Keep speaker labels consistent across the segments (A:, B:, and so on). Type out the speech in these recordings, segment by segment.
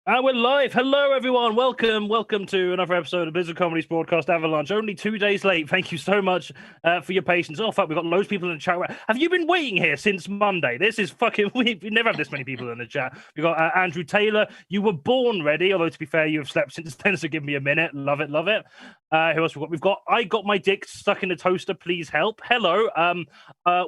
A: We're live. Hello, everyone. Welcome to another episode of Blizzard Comedy's broadcast Avalanche. Only 2 days late. Thank you so much for your patience. Oh, fuck, we've got loads of people in the chat. Have you been waiting here since Monday? This is fucking... We never have this many people in the chat. We've got Andrew Taylor. You were born ready, although to be fair, you have slept since then, so give me a minute. Love it. Who else we've got? I got my dick stuck in the toaster. Please help. Hello.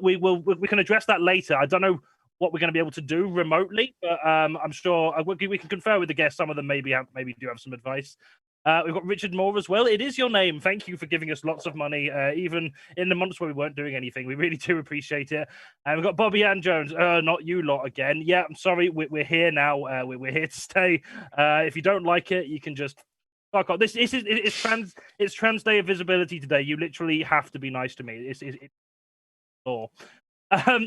A: We can address that later. I don't know what we're going to be able to do remotely, but I'm sure we can confer with the guests. Some of them maybe do have some advice. We've got Richard Moore as well. It is your name. Thank you for giving us lots of money, even in the months where we weren't doing anything. We really do appreciate it. And we've got Bobby Ann Jones. Not you lot again. Yeah, I'm sorry. We're here now. We're here to stay. If you don't like it, you can just fuck off. It's Trans Day of Visibility today. You literally have to be nice to me. It's law.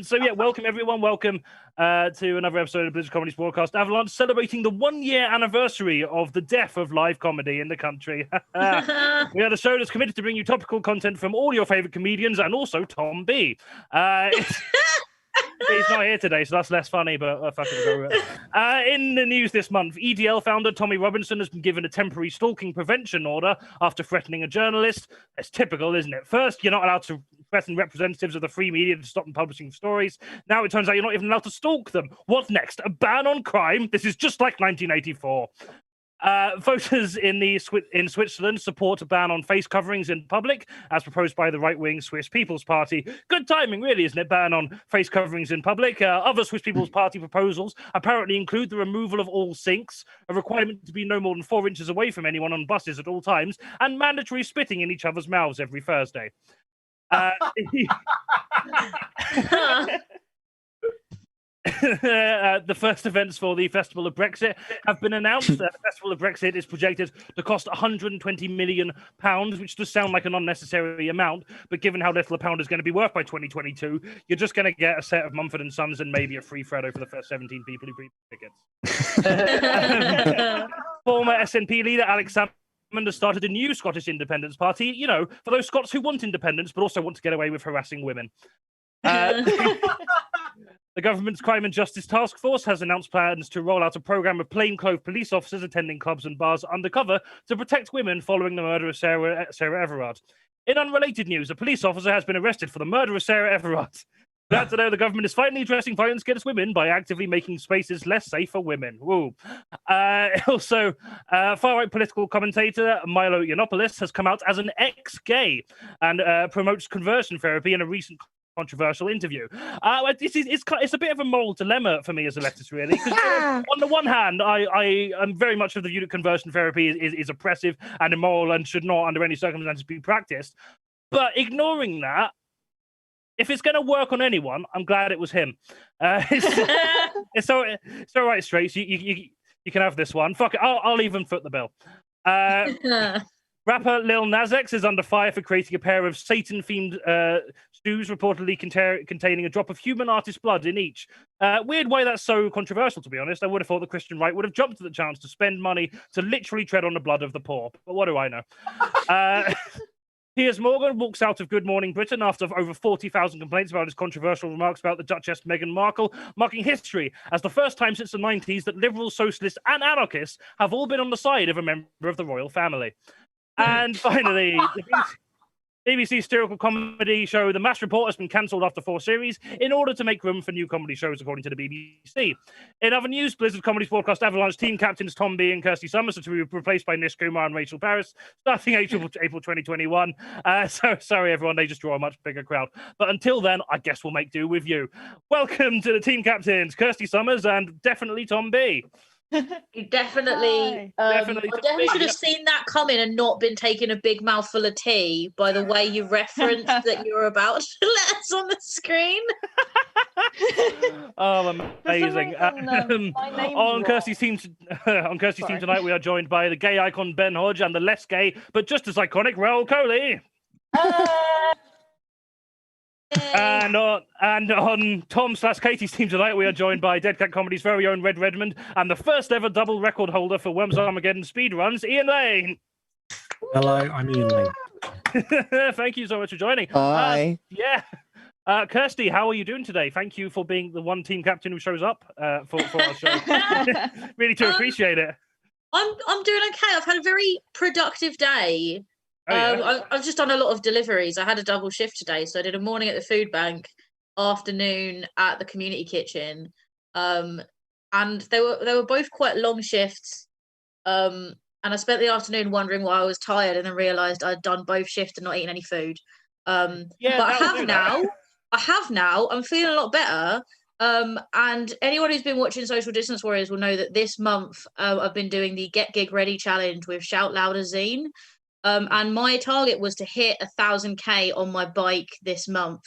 A: So yeah, welcome everyone. Welcome to another episode of Blizzard Comedy's broadcast Avalanche, celebrating the 1-year anniversary of the death of live comedy in the country. We are the show that's committed to bring you topical content from all your favorite comedians and also Thom B. He's not here today, so that's less funny, but fucking go with it. In the news this month, EDL founder Tommy Robinson has been given a temporary stalking prevention order after threatening a journalist. It's typical, isn't it? First, you're not allowed to threaten representatives of the free media to stop them publishing stories. Now it turns out you're not even allowed to stalk them. What's next? A ban on crime? This is just like 1984. Voters in Switzerland support a ban on face coverings in public, as proposed by the right-wing Swiss People's Party. Good timing, really, isn't it? Ban on face coverings in public. Other Swiss People's Party proposals apparently include the removal of all sinks, a requirement to be no more than 4 inches away from anyone on buses at all times, and mandatory spitting in each other's mouths every Thursday. The first events for the Festival of Brexit have been announced. The Festival of Brexit is projected to cost £120 million, which does sound like an unnecessary amount, but given how little a pound is going to be worth by 2022, you're just going to get a set of Mumford and Sons and maybe a free Freddo for the first 17 people who pre-tickets. Former SNP leader Alex Salmond has started a new Scottish independence party, you know, for those Scots who want independence but also want to get away with harassing women. The government's Crime and Justice Task Force has announced plans to roll out a program of plainclothes police officers attending clubs and bars undercover to protect women following the murder of Sarah Everard. In unrelated news, a police officer has been arrested for the murder of Sarah Everard. Glad to know the government is finally addressing violence against women by actively making spaces less safe for women. Woo. Also, far-right political commentator Milo Yiannopoulos has come out as an ex-gay and promotes conversion therapy in a recent controversial interview. It's a bit of a moral dilemma for me as a leftist, really. Because on the one hand, I am very much of the view that conversion therapy is oppressive and immoral and should not, under any circumstances, be practiced. But ignoring that, if it's going to work on anyone, I'm glad it was him. It's all right, Straits. You can have this one. Fuck it. I'll even foot the bill. Rapper Lil Nas X is under fire for creating a pair of Satan-themed shoes reportedly containing a drop of human artist blood in each. Weird why that's so controversial, to be honest. I would have thought the Christian right would have jumped at the chance to spend money to literally tread on the blood of the poor. But what do I know? Piers Morgan walks out of Good Morning Britain after over 40,000 complaints about his controversial remarks about the Duchess Meghan Markle, marking history as the first time since the 90s that liberals, socialists and anarchists have all been on the side of a member of the royal family. And finally, the BBC satirical comedy show The Mass Report has been cancelled after 4 series in order to make room for new comedy shows, according to the BBC. In other news, Blizzard Comedy's broadcast Avalanche team captains Thom B and Kirstie Summers are to be replaced by Nish Kumar and Rachel Paris starting April 2021. So sorry, everyone, they just draw a much bigger crowd. But until then, I guess we'll make do with you. Welcome to the team captains, Kirstie Summers and definitely Thom B.
B: You definitely should have seen that coming and not been taking a big mouthful of tea by the way you referenced that you're about to let us on the screen.
A: Oh, amazing. On Kirstie's team tonight, we are joined by the gay icon Ben Hodge and the less gay, but just as iconic Raul Kohli. And on Tom/Katie's team tonight, we are joined by Dead Cat Comedy's very own Redmond and the first ever double record holder for Worms Armageddon speedruns, Ian Lane.
C: Hello, I'm Ian Lane.
A: Thank you so much for joining.
D: Hi.
A: Kirstie, how are you doing today? Thank you for being the one team captain who shows up for our show. Really do appreciate it.
B: I'm doing okay. I've had a very productive day. I've just done a lot of deliveries. I had a double shift today, so I did a morning at the food bank, afternoon at the community kitchen, and they were both quite long shifts. And I spent the afternoon wondering why I was tired, and then realised I'd done both shifts and not eaten any food. But I have now. I'm feeling a lot better. And anyone who's been watching Social Distance Warriors will know that this month I've been doing the Get Gig Ready challenge with Shout Louder Zine. And my target was to hit 1,000K on my bike this month.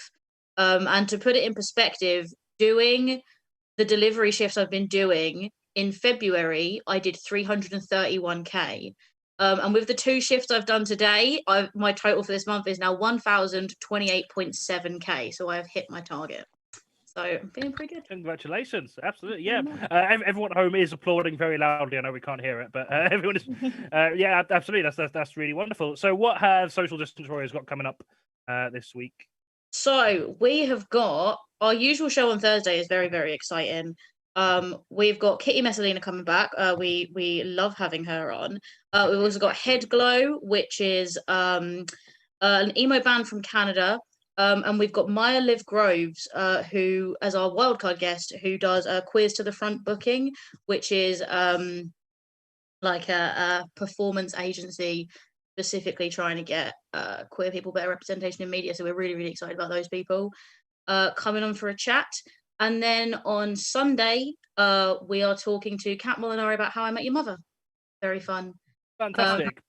B: And to put it in perspective, doing the delivery shifts I've been doing in February, I did 331K. And with the 2 shifts I've done today, my total for this month is now 1,028.7K. So I have hit my target. So I'm feeling pretty good.
A: Congratulations. Absolutely. Yeah. Everyone at home is applauding very loudly. I know we can't hear it, but everyone is. Yeah, absolutely. That's really wonderful. So what have Social Distance Warriors got coming up this week?
B: So we have got our usual show on Thursday is very, very exciting. We've got Kitty Messalina coming back. We love having her on. We've also got Head Glow, which is an emo band from Canada. And we've got Maya Liv Groves, who, as our wildcard guest, who does a Quiz to the Front booking, which is like a performance agency specifically trying to get queer people better representation in media. So we're really, really excited about those people coming on for a chat. And then on Sunday, we are talking to Kat Molinari about How I Met Your Mother. Very fun.
A: Fantastic.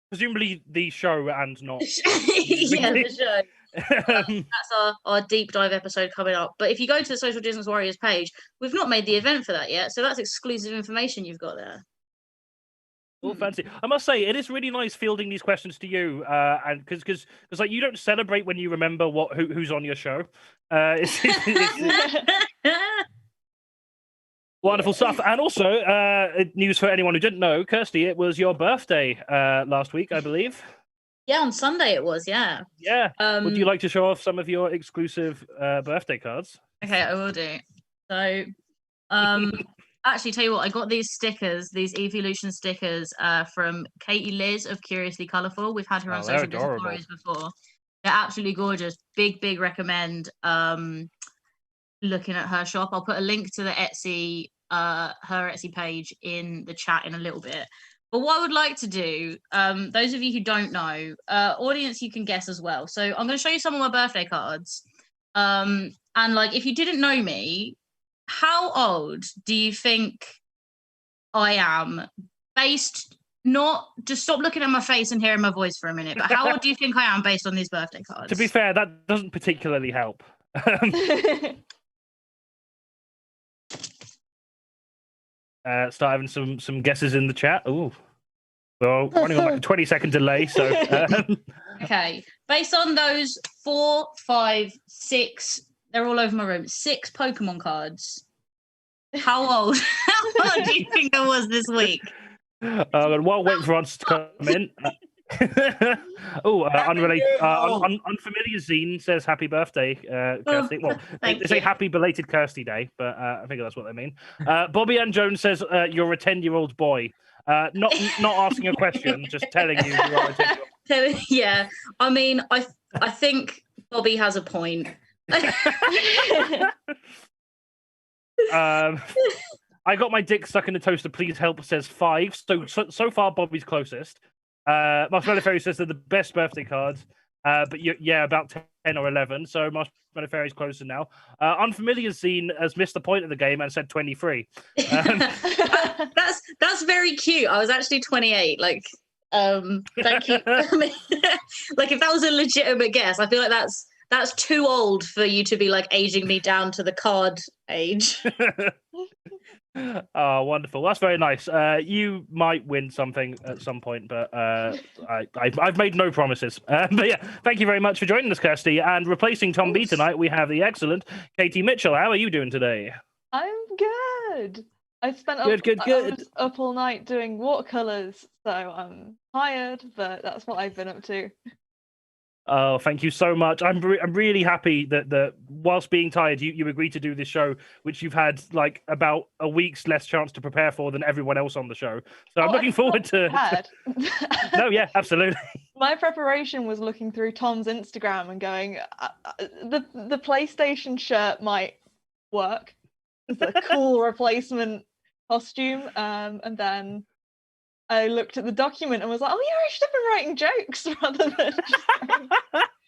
A: Presumably the show and not...
B: yeah, the show. That's our deep dive episode coming up. But if you go to the Social Distance Warriors page, we've not made the event for that yet. So that's exclusive information you've got there.
A: All fancy. I must say, it is really nice fielding these questions to you, and because like you don't celebrate when you remember who's on your show. It's wonderful stuff. And also, news for anyone who didn't know, Kirstie, it was your birthday last week, I believe.
B: Yeah, on Sunday it was. Yeah.
A: Yeah. Would you like to show off some of your exclusive birthday cards?
B: Okay, I will do. So, actually, tell you what, I got these stickers, these Evolution stickers, from Katie Liz of Curiously Colourful. We've had her on Social Distance Warriors before. They're absolutely gorgeous. Big recommend looking at her shop. I'll put a link to the Etsy, her Etsy page in the chat in a little bit. But what I would like to do, those of you who don't know, audience, you can guess as well. So I'm going to show you some of my birthday cards. And like, if you didn't know me, how old do you think I am? Based, not just stop looking at my face and hearing my voice for a minute, but how old do you think I am based on these birthday cards?
A: To be fair, that doesn't particularly help. Start having some guesses in the chat. Ooh, well, running on like a 20-second delay. So
B: okay, based on those 4, 5, 6, they're all over my room. 6 Pokemon cards. How old do you think I was this week?
A: While waiting for answers to come in. Unrelated. Unfamiliar Zine says happy birthday, Kirstie. Well, they say happy belated Kirstie Day, but I figure that's what they mean. Bobby Ann Jones says you're a 10-year-old boy. Not asking a question, just telling you are a 10-year-old.
B: Yeah, I mean, I think Bobby has a point.
A: I got my dick stuck in the toaster. Please help. Says 5. So far, Bobby's closest. Marshmallow Fairy says they're the best birthday cards, but about 10 or 11. So Marshmallow Fairy's closer now. Unfamiliar Zine has missed the point of the game and said 23.
B: That's very cute. I was actually 28. Like, thank you. I mean, like, if that was a legitimate guess, I feel like that's too old for you to be like aging me down to the card age.
A: Oh, wonderful. That's very nice. You might win something at some point, but I've made no promises. But yeah, thank you very much for joining us, Kirstie. And replacing Tom B tonight, we have the excellent Katie Mitchell. How are you doing today?
C: I'm good. I spent I was up all night doing watercolors, so I'm tired, but that's what I've been up to.
A: Oh, thank you so much. I'm really happy that whilst being tired, you agreed to do this show, which you've had like about a week's less chance to prepare for than everyone else on the show. So I'm looking forward to. No, yeah, absolutely.
C: My preparation was looking through Tom's Instagram and going, the PlayStation shirt might work. It's a cool replacement costume, and then I looked at the document and was like, oh yeah, I should have been writing jokes rather than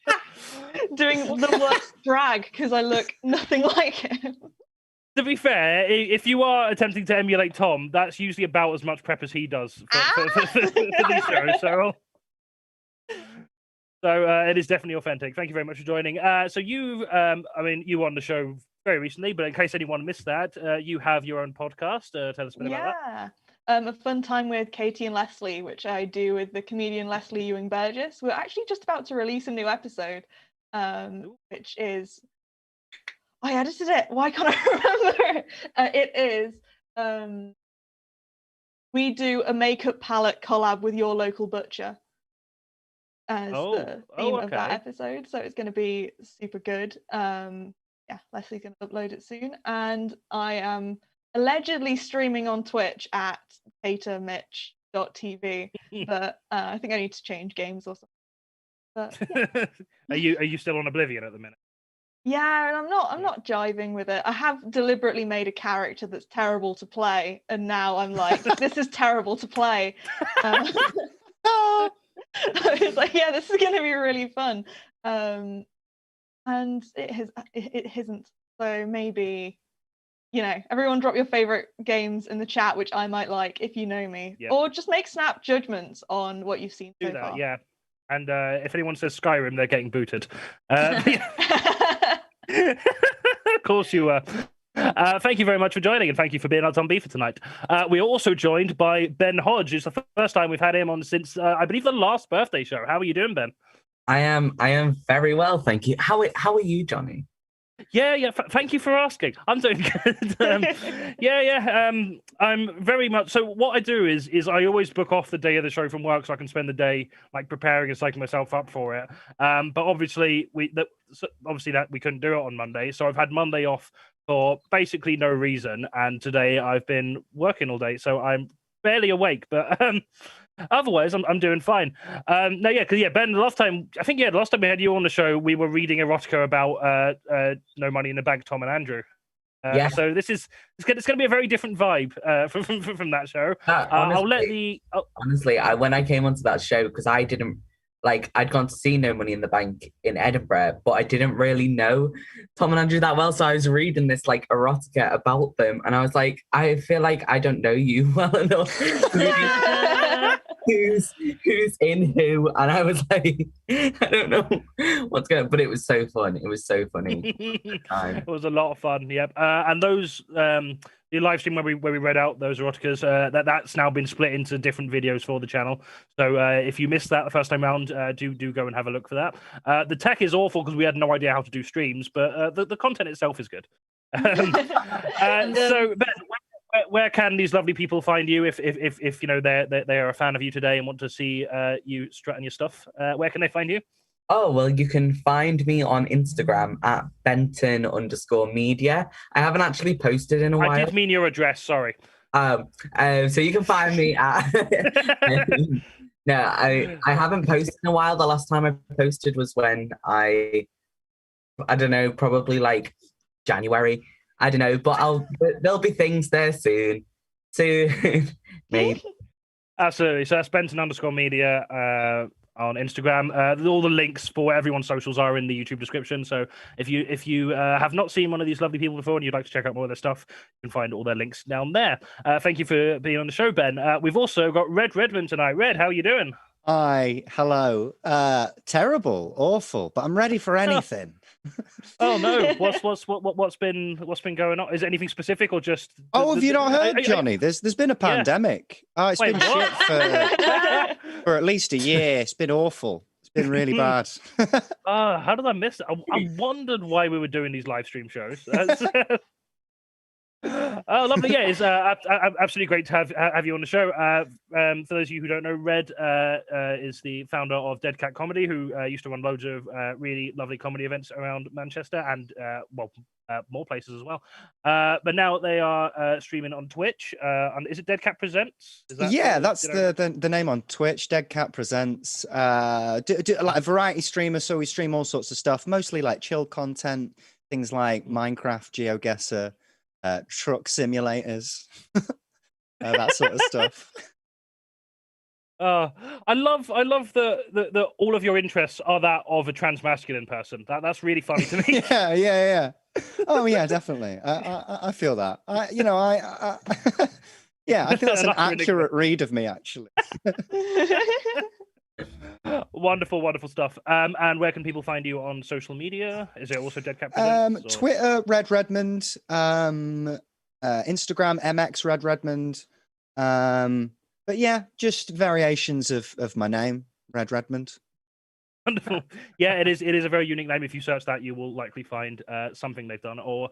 C: just doing the worst drag because I look nothing like him.
A: To be fair, if you are attempting to emulate Thom, that's usually about as much prep as he does for these shows. So it is definitely authentic. Thank you very much for joining. So you were on the show very recently, but in case anyone missed that, you have your own podcast. Tell us a bit about that.
C: A fun time with Katie and Leslie, which I do with the comedian Leslie Ewing Burgess. We're actually just about to release a new episode, which is... I edited it. Why can't I remember? It is... we do a makeup palette collab with your local butcher as the theme of that episode. So it's going to be super good. Leslie's going to upload it soon. And I am allegedly streaming on Twitch at tatermitch.tv, but I think I need to change games or something. But, yeah.
A: Are you still on Oblivion at the minute?
C: Yeah, and I'm not jiving with it. I have deliberately made a character that's terrible to play, and now I'm like, this is terrible to play. I was like, yeah, this is going to be really fun. And it isn't. So maybe, everyone drop your favorite games in the chat, which I might like if you know me, or just make snap judgments on what you've seen so far.
A: Yeah. And if anyone says Skyrim, they're getting booted. Of course you were. Thank you very much for joining, and thank you for being on Zombie for tonight. We are also joined by Ben Hodge. It's the first time we've had him on since I believe the last birthday show. How are you doing, Ben?
D: I am very well, thank you. How are you, Jonny?
A: Yeah. Thank you for asking. I'm doing good. I'm very much. So what I do is I always book off the day of the show from work so I can spend the day like preparing and psyching myself up for it. But obviously that we couldn't do it on Monday, so I've had Monday off for basically no reason, and today I've been working all day, so I'm barely awake. But otherwise, I'm doing fine. Ben, the last time we had you on the show, we were reading erotica about No Money in the Bank, Thom and Andrew. So it's going to be a very different vibe from that show.
D: Honestly, when I came onto that show, because I didn't I'd gone to see No Money in the Bank in Edinburgh, but I didn't really know Thom and Andrew that well. So I was reading this erotica about them, and I was like, I feel like I don't know you well enough. Who's in who? And I was like, I don't know what's going on, but it was so fun. It was so funny.
A: It was a lot of fun. Yep. And those the live stream where we read out those eroticas, that's now been split into different videos for the channel. So if you missed that the first time round, do go and have a look for that. The tech is awful because we had no idea how to do streams, but the content itself is good. So Ben, where can these lovely people find you if they are a fan of you today and want to see you strutting your stuff? Where can they find you?
D: Oh, well, you can find me on Instagram at Benton_media. I haven't actually posted in a while.
A: I did mean your address, sorry.
D: So you can find me at... No, I haven't posted in a while. The last time I posted was when I don't know, probably January. I don't know, but there'll be things there soon. Maybe.
A: Absolutely. So that's Benton_media on Instagram. All the links for everyone's socials are in the YouTube description. So if you have not seen one of these lovely people before and you'd like to check out more of their stuff, you can find all their links down there. Thank you for being on the show, Ben. We've also got Redmond tonight. Red, how are you doing?
E: Hi, hello. Terrible, awful, but I'm ready for anything.
A: Oh no! What's been going on? Is it anything specific or just?
E: Have you not heard, Jonny? There's been a pandemic. Yeah. It's been shit for at least a year. It's been awful. It's been really bad.
A: How did I miss it? I wondered why we were doing these live stream shows. Oh, lovely. Yeah, it's absolutely great to have you on the show. For those of you who don't know, Red is the founder of Dead Cat Comedy, who used to run loads of really lovely comedy events around Manchester and, more places as well. But now they are streaming on Twitch. Is it Dead Cat Presents?
E: That's the name on Twitch. Dead Cat Presents. Do like a variety streamer, so we stream all sorts of stuff, mostly like chill content, things like Minecraft, GeoGuessr, truck simulators, that sort of stuff.
A: I love that all of your interests are that of a transmasculine person. That's really funny to me.
E: Yeah. Oh yeah, definitely. I feel that. I think that's an accurate read of me, actually.
A: Wonderful stuff. And where can people find you on social media? Is it also Dead Cat Presents?
E: Twitter, Redmond. Instagram, MX Redmond. But yeah, just variations of my name, Redmond.
A: Wonderful. Yeah, it is a very unique name. If you search that, you will likely find something they've done or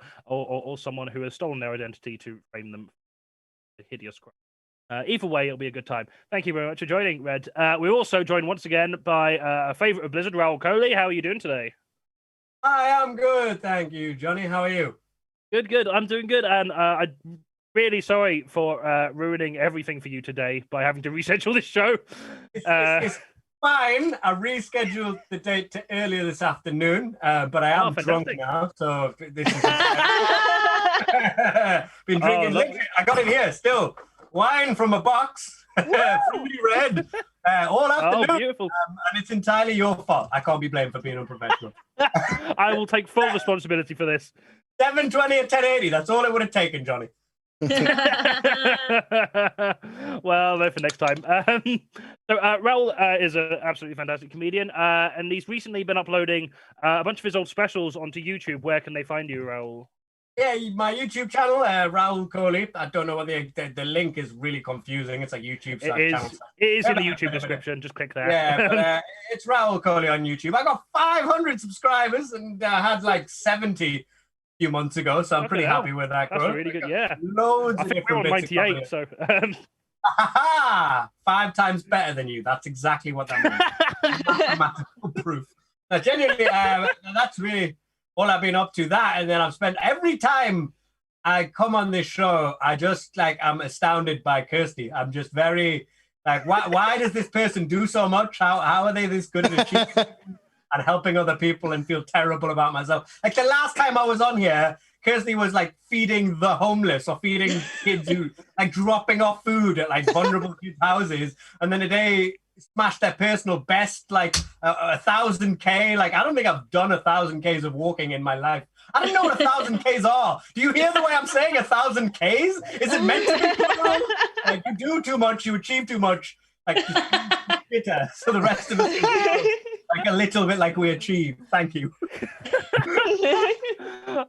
A: someone who has stolen their identity to frame them for a hideous crime. Either way, it'll be a good time. Thank you very much for joining, Red. We're also joined once again by a favourite of Blizzard, Raul Kohli. How are you doing today?
F: Hi, I'm good. Thank you. Jonny, how are you?
A: Good. I'm doing good. And I'm really sorry for ruining everything for you today by having to reschedule this show.
F: It's fine. I rescheduled the date to earlier this afternoon, but I am drunk now. So this is been drinking. I got it here still. Wine from a box, fruity red, all afternoon.
A: Oh, beautiful.
F: And it's entirely your fault. I can't be blamed for being unprofessional.
A: I will take full responsibility for this.
F: 7:20 at 10:80. That's all it would have taken, Jonny.
A: Well, no, for next time. Raul is an absolutely fantastic comedian, and he's recently been uploading a bunch of his old specials onto YouTube. Where can they find you, Raul?
F: Yeah, my YouTube channel, Raul Kohli. I don't know what the link is really confusing. It's like YouTube channel.
A: It is in the YouTube description. Just click there.
F: Yeah, but it's Raul Kohli on YouTube. I got 500 subscribers and I had like 70 a few months ago, so I'm pretty happy with that.
A: That's really good. Yeah,
F: loads.
A: I think we're on 98. So.
F: 5 times better than you. That's exactly what that means. Mathematical proof. Now, genuinely, that's really all I've been up to. That, and then I've spent every time I come on this show, I'm astounded by Kirstie. I'm just very like, why does this person do so much? How are they this good at achieving and helping other people and feel terrible about myself? Like the last time I was on here, Kirstie was like feeding the homeless or feeding kids who like dropping off food at like vulnerable kids' houses, and then today smashed their personal best, like 1,000K. Like I don't think I've done 1,000 Ks of walking in my life. I don't know what 1,000 Ks are. Do you hear the way I'm saying 1,000 Ks? Is it meant to be plural? Like you do too much, you achieve too much. Like bitter. So the rest of us like a little bit like we achieve. Thank you.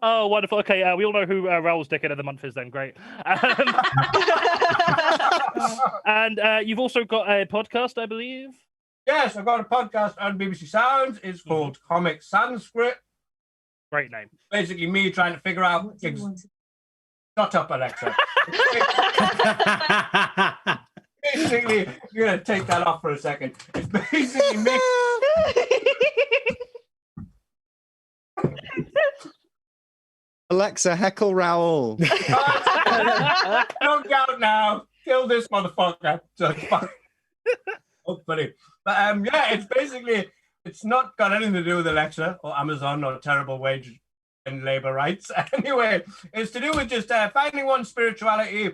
A: Oh, wonderful. Okay, we all know who Raul's Dickhead of the month is then. Great. And you've also got a podcast, I believe?
F: Yes, I've got a podcast on BBC Sounds. It's called Comic Sanskrit.
A: Great name.
F: Basically me trying to figure out... Shut up, Alexa. Basically, you're going to take that off for a second. It's basically me...
E: Alexa, heckle Raul.
F: Don't go now. Kill this motherfucker. Hopefully. But yeah, it's basically, it's not got anything to do with Alexa or Amazon or terrible wage and labor rights. Anyway, it's to do with just finding one's spirituality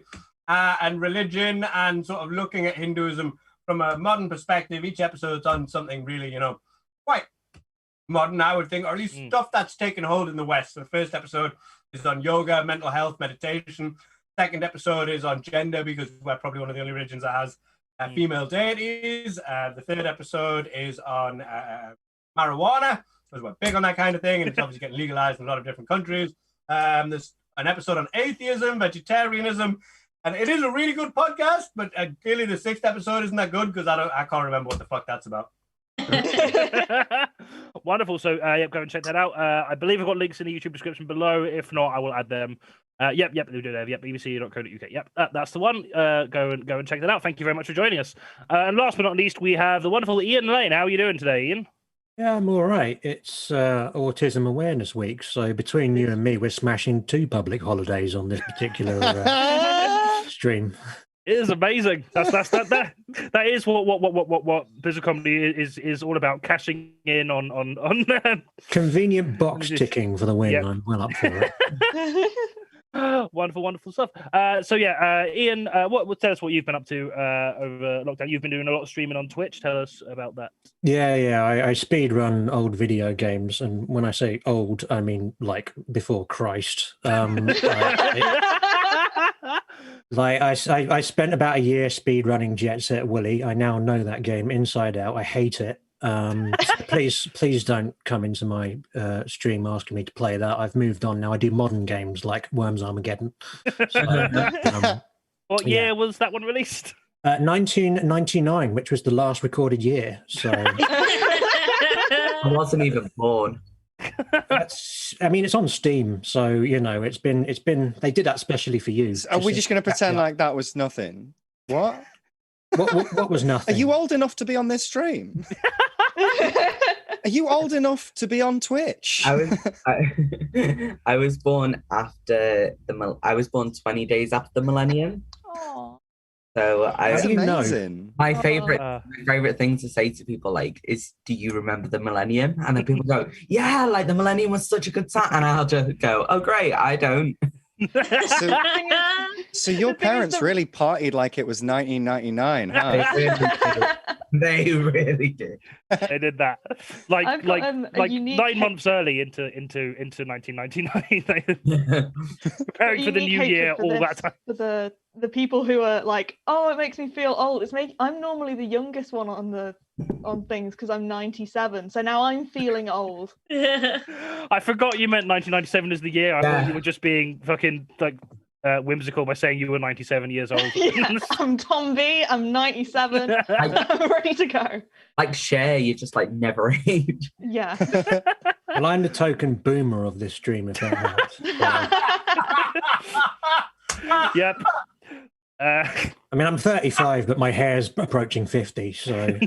F: and religion and sort of looking at Hinduism from a modern perspective. Each episode's on something really, quite modern, I would think, or at least stuff that's taken hold in the West. So the first episode is on yoga, mental health, meditation. Second episode is on gender, because we're probably one of the only religions that has female deities. The third episode is on marijuana, because we're big on that kind of thing, and it's obviously getting legalized in a lot of different countries. There's an episode on atheism, vegetarianism, and it is a really good podcast, but clearly the 6th episode isn't that good, because I can't remember what the fuck that's about.
A: Wonderful. So, go and check that out. I believe I've got links in the YouTube description below. If not, I will add them. Yep, they do there. Yep, bbc.co.uk. Yep, that's the one. Go and check that out. Thank you very much for joining us. And last but not least, we have the wonderful Ian Lane. How are you doing today, Ian?
G: Yeah, I'm all right. It's Autism Awareness Week, so between you and me, we're smashing 2 public holidays on this particular stream.
A: It is amazing. That is what Blizzard Comedy is all about, cashing in on
G: Convenient box ticking for the win.
A: Yep.
G: I'm well up for it.
A: Wonderful stuff. Ian, tell us what you've been up to over lockdown. You've been doing a lot of streaming on Twitch. Tell us about that.
G: Yeah. I speed run old video games, and when I say old, I mean like before Christ. I spent about a year speed running Jet Set Willy. I now know that game inside out. I hate it. So please don't come into my stream asking me to play that. I've moved on now. I do modern games like Worms Armageddon. So,
A: what year was that one released?
G: 1999, which was the last recorded year. So
D: I wasn't even born.
G: It's on Steam, so it's been they did that specially for you.
E: Are we just going to pretend like that was nothing? What
G: was nothing?
E: Are you old enough to be on this stream? Are you old enough to be on Twitch?
D: I was born after I was born 20 days after the millennium.
C: Aww.
D: So
E: That's amazing.
D: My favorite thing to say to people is, "Do you remember the millennium?" And then people go, "Yeah, like the millennium was such a good time," and I'll just go, "Oh, great, I don't."
E: So your parents really partied like it was 1999, huh?
D: They really did.
A: They did that like 9 months early into 1999. Preparing for the new year all that time.
C: For the people who are like, oh, it makes me feel old. I'm normally the youngest one on things because I'm 97. So now I'm feeling old.
A: I forgot you meant 1997 is the year. I thought you were just being fucking whimsical by saying you were 97 years old.
C: I'm Thom B. I'm 97. I'm ready to go.
D: Like Cher, you just never age.
C: Yeah.
G: Well, I'm the token boomer of this stream, if that helps.
A: Yep.
G: I'm 35, but my hair's approaching 50, so.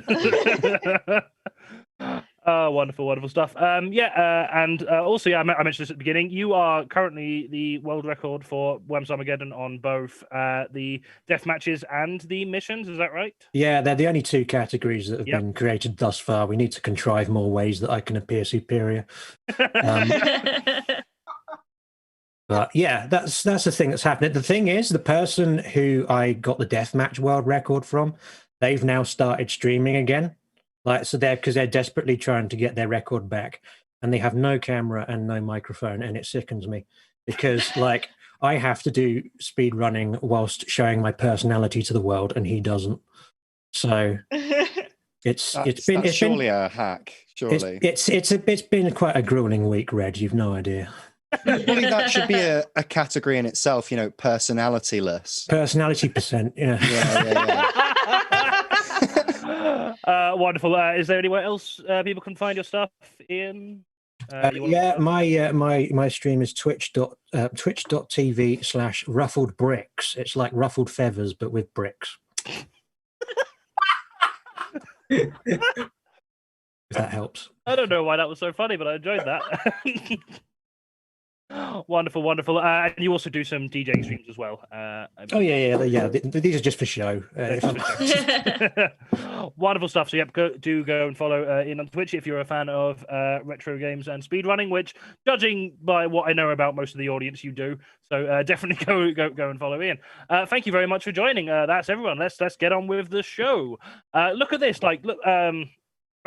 A: Wonderful stuff. And also, I mentioned this at the beginning. You are currently the world record for Worms Armageddon on both the death matches and the missions. Is that right?
G: Yeah, they're the only 2 categories that have been created thus far. We need to contrive more ways that I can appear superior. But yeah, that's the thing that's happening. The thing is, the person who I got the deathmatch world record from, they've now started streaming again. Because they're desperately trying to get their record back, and they have no camera and no microphone, and it sickens me because I have to do speed running whilst showing my personality to the world, and he doesn't. So it's
E: surely a hack. Surely
G: it's been quite a grueling week, Red. You've no idea.
E: Surely that should be a category in itself. Personalityless.
G: Personality %.
E: Yeah.
A: Wonderful. Is there anywhere else people can find your stuff, Ian?
G: My stream is twitch.tv/ruffled bricks. It's like ruffled feathers, but with bricks. If that helps.
A: I don't know why that was so funny, but I enjoyed that. Wonderful. And you also do some DJ streams as well. These are just for show. Wonderful stuff. So go and follow Ian on Twitch if you're a fan of retro games and speedrunning, which, judging by what I know about most of the audience, you do. So definitely go and follow Ian. Thank you very much for joining. That's everyone. Let's get on with the show. Look at this.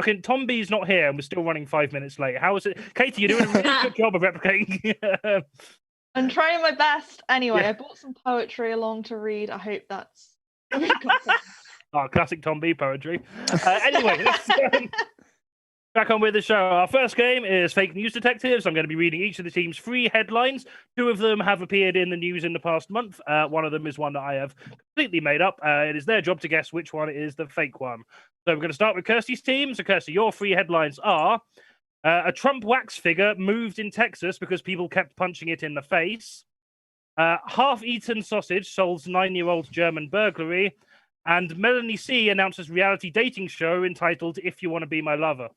A: Okay, Thom B's not here, and we're still running 5 minutes late. How is it, Katie? You're doing a really good job of replicating.
C: I'm trying my best. Anyway, I brought some poetry along to read. I hope that's.
A: Classic Thom B poetry. Anyway, let's back on with the show. Our first game is Fake News Detectives. I'm going to be reading each of the team's 3 headlines. 2 of them have appeared in the news in the past month. One of them is one that I have completely made up. It is their job to guess which one is the fake one. So we're going to start with Kirstie's team. So Kirstie, your 3 headlines are: A Trump wax figure moved in Texas because people kept punching it in the face. Half-eaten sausage solves 9-year-old German burglary. And Melanie C announces reality dating show entitled If You Want to Be My Lover.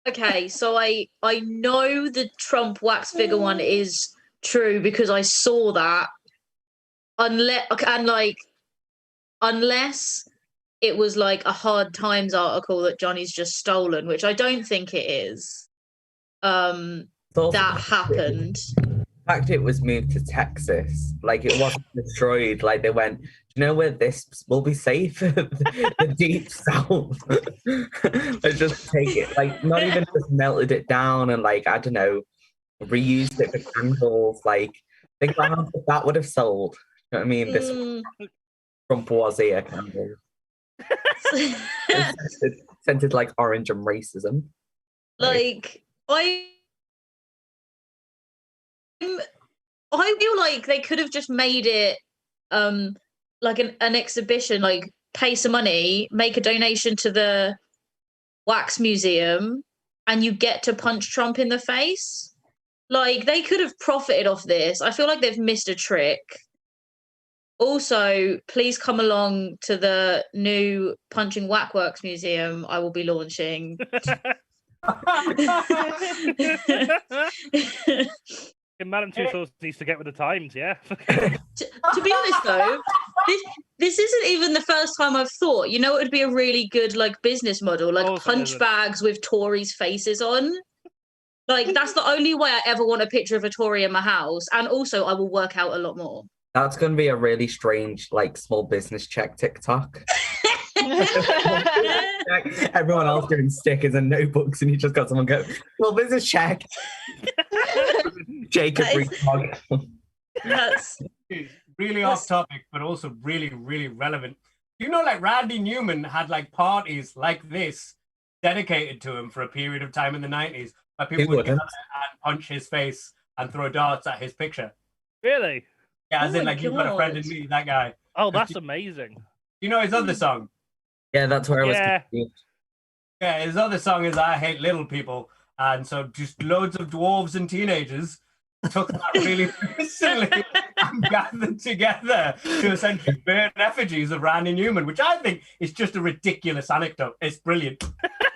B: Okay, so I know the Trump wax figure one is true because I saw that. Unless it was like a Hard Times article that Johnny's just stolen, which I don't think it is. That happened.
D: The fact it was moved to Texas, like it wasn't destroyed. Like they went, do you know where this will be safe? The deep south. Let's just take it. Like not even just melted it down and like I don't know, reused it for candles. Like think about how much that would have sold. You know what I mean? This Trump was here candle. Scented like orange and racism.
B: Like I feel like they could have just made it like an exhibition, like pay some money, make a donation to the wax museum, and you get to punch Trump in the face. Like they could have profited off this. I feel like they've missed a trick. Also, please come along to the new Punching Whackworks Museum I will be launching.
A: Madam Tussauds needs to get with the times, yeah.
B: to be honest, though, this isn't even the first time I've thought. You know, it would be a really good like business model, like punch bags with Tories' faces on. Like that's the only way I ever want a picture of a Tory in my house, and also I will work out a lot more.
D: That's going to be a really strange, like, small business check TikTok. Everyone else doing stickers and notebooks, and you just got someone go, small business check. Jacob
B: That's
F: really off topic, but also really, really relevant. You know, like Randy Newman had like parties like this dedicated to him for a period of time in the 90s, where people would gather and punch his face and throw darts at his picture.
A: Really?
F: Yeah, as in like you've got a friend in me, that guy.
A: Oh, that's amazing.
F: You know his other song?
D: Yeah, that's where I was confused.
F: Yeah, his other song is I Hate Little People. And so just loads of dwarves and teenagers took that really personally and gathered together to essentially burn effigies of Randy Newman, which I think is just a ridiculous anecdote. It's brilliant.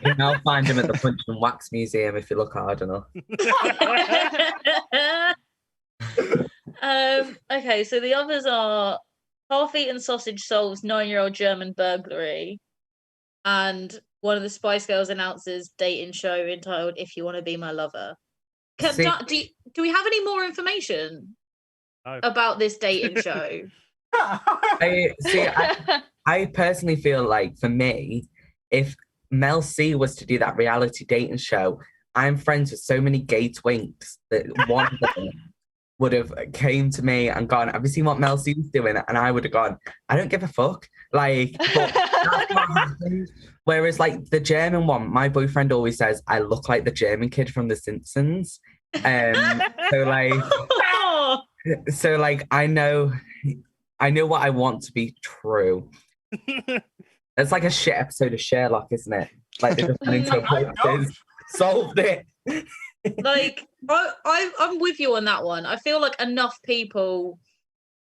D: You can now find him at the Punch and Wax Museum if you look hard enough.
B: Okay, so the others are half-eaten sausage solves 9-year-old German burglary, and one of the Spice Girls announces dating show entitled If You Want to Be My Lover. Do we have any more information about this dating show?
D: I personally feel like for me, if Mel C was to do that reality dating show, I'm friends with so many gay twinks that one of them would have came to me and gone, have you seen what Mel C was doing? And I would have gone, I don't give a fuck. Like, but that's what happened. Whereas like the German one, my boyfriend always says, I look like the German kid from The Simpsons. So like I know what I want to be true. It's like a shit episode of Sherlock, isn't it? Like they just went into a place, solved it.
B: Like I'm with you on that one. I feel like enough people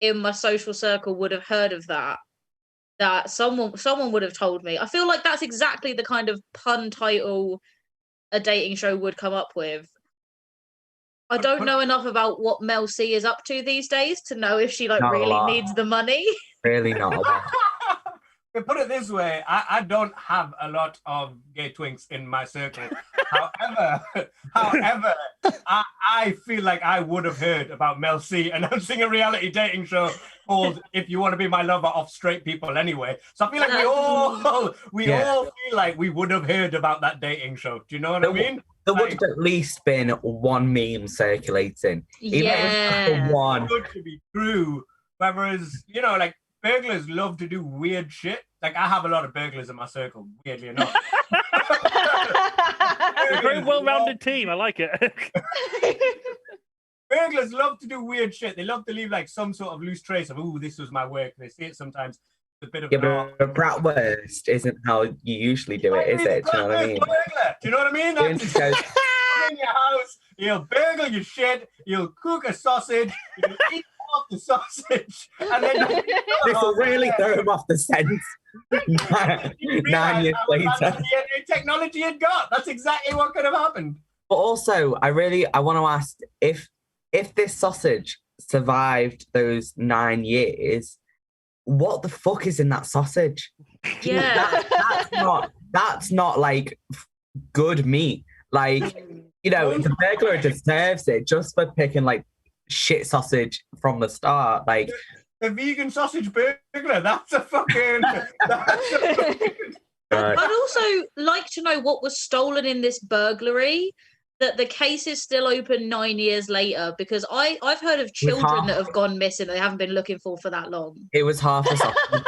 B: in my social circle would have heard of that someone would have told me. I feel like that's exactly the kind of pun title a dating show would come up with. I don't know enough about what Mel C is up to these days to know if she like really needs the money.
D: Really not a lot.
F: But put it this way, I don't have a lot of gay twinks in my circle. However, I feel like I would have heard about Mel C announcing a reality dating show called If You Want to Be My Lover of straight people anyway. So I feel like we all feel like we would have heard about that dating show. Do you know what I mean?
D: There would have at least been one meme circulating. Even if it was one.
F: Good to be true. Whereas, you know, like burglars love to do weird shit. Like I have a lot of burglars in my circle, weirdly enough.
A: A very well-rounded team. I like it.
F: Burglars love to do weird shit. They love to leave like some sort of loose trace of, "Ooh, this was my work." They say it sometimes a bit of
D: Yeah,
F: an art.
D: but bratwurst isn't how you usually do it, is it? Do you know what I mean?
F: Burglar. Do you know what I mean?
D: Doing
F: That's
D: shows-
F: come in your house, you'll burgle your shit, you'll cook a sausage, you'll eat off the sausage, and then
D: This will really throw him off the scent. 9 years later.
F: DNA technology had got. That's exactly what could have happened.
D: But also, I want to ask if this sausage survived those 9 years, what the fuck is in that sausage?
B: Yeah.
D: That's not like good meat. Like, you know, the burglar deserves it just for picking like shit sausage from the start. Like
F: a vegan sausage burglar. That's a fucking.
B: I'd also like to know what was stolen in this burglary. That the case is still open 9 years later, because I've heard of children that have gone missing that they haven't been looking for that long.
D: It was half a sausage.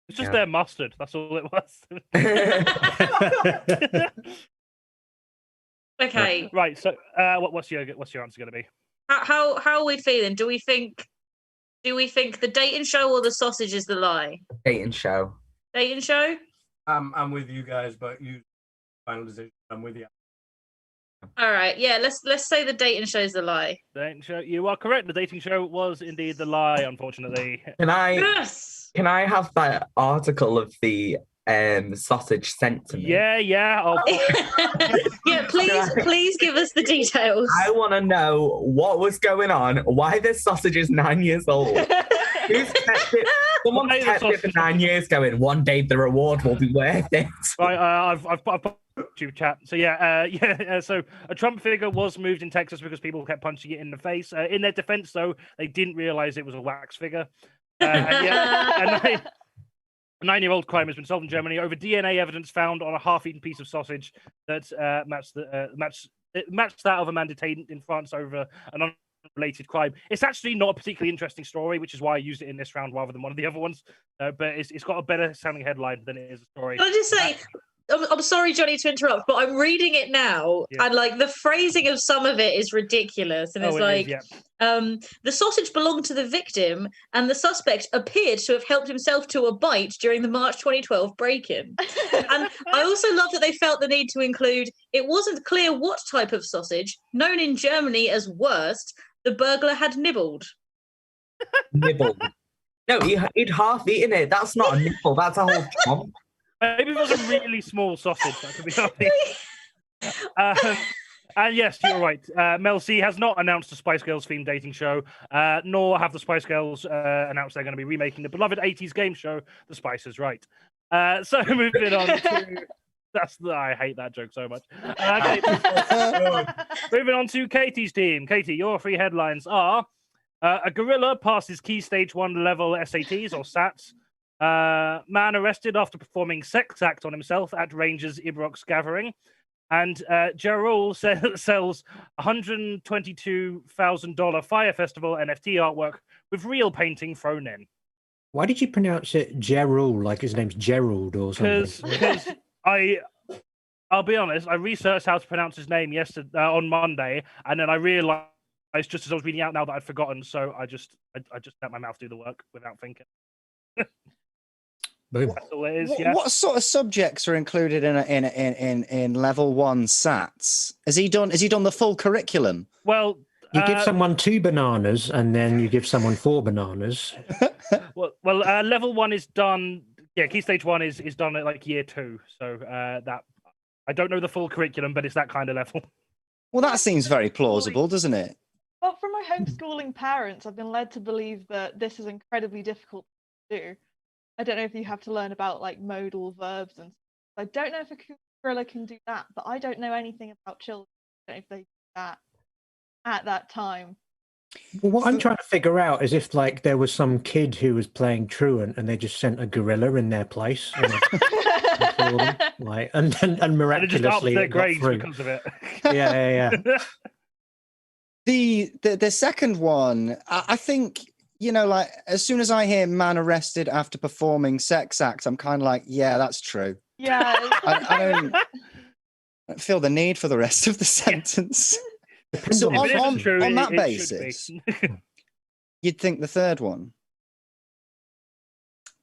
A: It's just their mustard. That's all it was.
B: Okay.
A: Right. So, what's your answer going to be?
B: How are we feeling? Do we think the dating show or the sausage is the lie?
D: Dating show.
B: Dating show.
F: I'm with you guys, but you final decision. I'm with you.
B: All right. Yeah. Let's say the dating show is the lie.
A: Dating show. You are correct. The dating show was indeed the lie. Unfortunately.
B: Yes.
D: Can I have that article of the sausage sent to me?
A: Yeah.
B: Yeah. Please give us the details.
D: I want to know what was going on. Why this sausage is 9 years old. Who's kept it? Someone kept it for 9 years going, one day the reward will be worth it.
A: Right, I've put YouTube chat. So so a Trump figure was moved in Texas because people kept punching it in the face. In their defense, though, they didn't realize it was a wax figure. A 9-year-old crime has been solved in Germany over DNA evidence found on a half-eaten piece of sausage that matched that of a man detained in France over an unrelated crime. It's actually not a particularly interesting story, which is why I used it in this round rather than one of the other ones. But it's got a better sounding headline than it is a story.
B: Can I just say, I'm sorry, Jonny, to interrupt, but I'm reading it now, and like the phrasing of some of it is ridiculous, and it's the sausage belonged to the victim, and the suspect appeared to have helped himself to a bite during the March 2012 break-in. And I also love that they felt the need to include, it wasn't clear what type of sausage, known in Germany as Wurst, the burglar had nibbled.
D: Nibbled? No, he'd half eaten it. That's not a nibble. That's a whole chomp.
A: Maybe it was a really small sausage, that could be honest. And yes, you're right. Mel C has not announced a Spice Girls themed dating show, nor have the Spice Girls announced they're going to be remaking the beloved 80s game show, The Spice is Right. So moving on to... I hate that joke so much. Moving on to Katie's team. Katie, your 3 headlines are a gorilla passes key stage 1 level SATs or SATs. Man arrested after performing sex act on himself at Rangers Ibrox gathering. And Raul sells $122,000 Fire Festival NFT artwork with real painting thrown in.
G: Why did you pronounce it Gerald like his name's Gerald or something?
A: Because I'll be honest, I researched how to pronounce his name yesterday on Monday, and then I realized just as I was reading out now that I'd forgotten, so I just let my mouth do the work without thinking.
G: Boom.
A: That's all it is.
E: What sort of subjects are included in level 1 SATs? Has he done the full curriculum?
A: Well,
G: you give someone 2 bananas and then you give someone 4 bananas.
A: well, level 1 is done. Yeah, key stage 1 is done at like year 2. So that I don't know the full curriculum, but it's that kind of level.
E: Well, that seems very plausible, doesn't it?
C: Well, from my homeschooling parents, I've been led to believe that this is incredibly difficult to do. I don't know if you have to learn about like modal verbs and stuff. I don't know if a gorilla can do that, but I don't know anything about children. I don't know if they do that at that time.
G: Well, what I'm trying to figure out is if like there was some kid who was playing truant and they just sent a gorilla in their place. And miraculously
A: their
G: it got
A: grades
G: through.
A: because of it.
G: Yeah.
E: The second one, I think, you know, like as soon as I hear man arrested after performing sex act, I'm kind of like, yeah, that's true.
C: Yeah.
E: I don't feel the need for the rest of the sentence. So on that basis, You'd think the third one,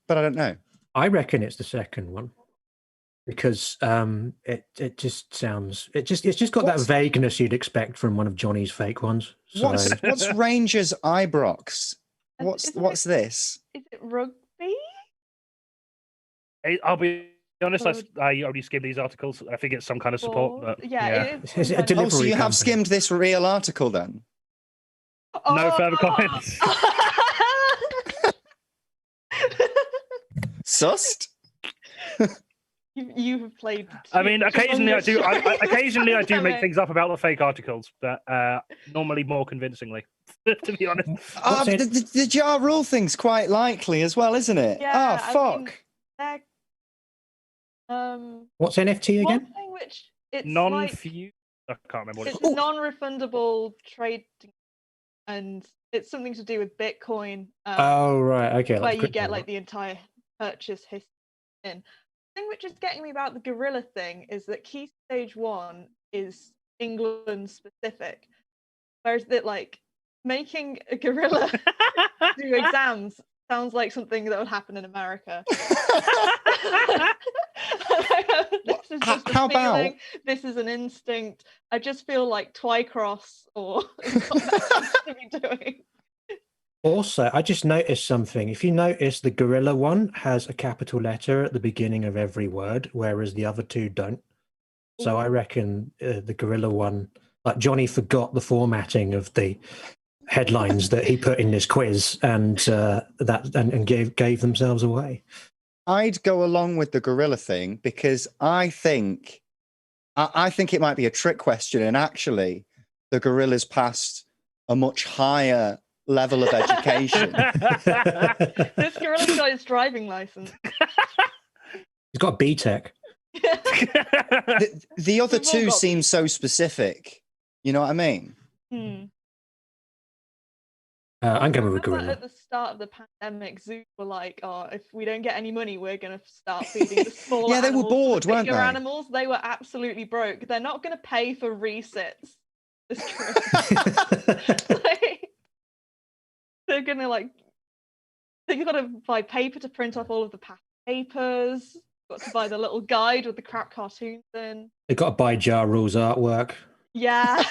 E: but I don't know.
G: I reckon it's the second one because it just sounds it's just got that vagueness you'd expect from one of Johnny's fake ones. So,
E: What's Rangers Ibrox? What's this?
C: Is it rugby?
A: I'll be honest, I only skim these articles. I think it's some kind of support. But
C: Yeah. It
G: is it a
C: kind of-
G: delivery
E: Oh, so you have
G: company?
E: skimmed this real article then?
A: No further comments.
E: Sussed?
C: You have played.
A: I mean, occasionally I do. Occasionally I do make
C: Damn it.
A: things up about the fake articles, but normally more convincingly, to be honest.
G: What's it?
E: The Ja Rule thing's quite likely as well, isn't it?
C: Yeah,
E: Ah,
C: I
E: fuck.
C: mean, they're,
G: What's NFT again?
C: one thing which it's like,
A: Non-fuse. I can't remember what
C: it's
A: it's called.
C: non-refundable trade, and it's something to do with Bitcoin.
G: Oh right, okay.
C: Where
G: like
C: you
G: crypto
C: get
G: one.
C: like the entire purchase history in. The thing which is getting me about the gorilla thing is that Key Stage 1 is England specific, whereas that like making a gorilla do exams sounds like something that would happen in America. This is just a
E: How about-
C: feeling, this is an instinct. I just feel like Twycross or is what that seems to be doing.
G: Also, I just noticed something. If you notice, the gorilla one has a capital letter at the beginning of every word, whereas the other two don't. So I reckon the gorilla one, like Johnny forgot the formatting of the headlines that he put in this quiz, and gave themselves away.
E: I'd go along with the gorilla thing because I think it might be a trick question, and actually, the gorilla's passed a much higher level of education.
C: This gorilla's got his driving license.
G: He's got a BTEC.
E: The other
C: We've all
E: two
C: got
E: seem so specific. You know what I mean?
G: I'm going with a
C: Remember
G: gorilla.
C: at the start of the pandemic, zoos were like, "Oh, if we don't get any money, we're going to start feeding the smaller
E: Yeah, they were
C: animals to the
E: bored, weren't
C: bigger
E: they?
C: animals." They were absolutely broke. They're not going to pay for resits this trip. Like, they're going to like, they've got to buy paper to print off all of the past papers. Got to buy the little guide with the crap cartoons in.
G: They've got to buy Ja Rule's artwork.
C: Yeah.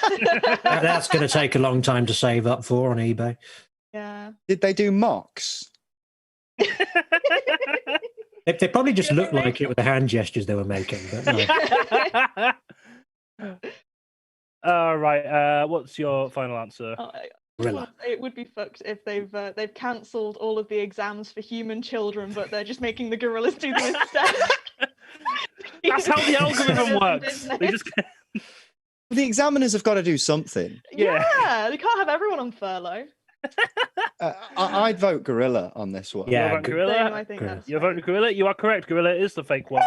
G: That's going to take a long time to save up for on eBay.
C: Yeah.
E: Did they do mocks?
G: They probably just
C: Yeah,
G: looked
C: they
G: like it with the hand gestures they were making. But no.
A: All right. What's your final answer?
C: Oh, I just
G: Gorilla.
C: wanna say it would be fucked if they've cancelled all of the exams for human children, but they're just making the gorillas do them instead.
A: That's how the algorithm works.
C: Business.
A: They just
E: The examiners have got to do something.
A: Yeah.
C: Yeah, they can't have everyone on furlough.
E: I'd vote gorilla on this one.
G: Yeah,
A: You're voting gorilla.
C: Same, I think
G: Gorilla.
C: that's
A: You're
C: fair.
A: voting gorilla. You are correct. Gorilla is the fake one.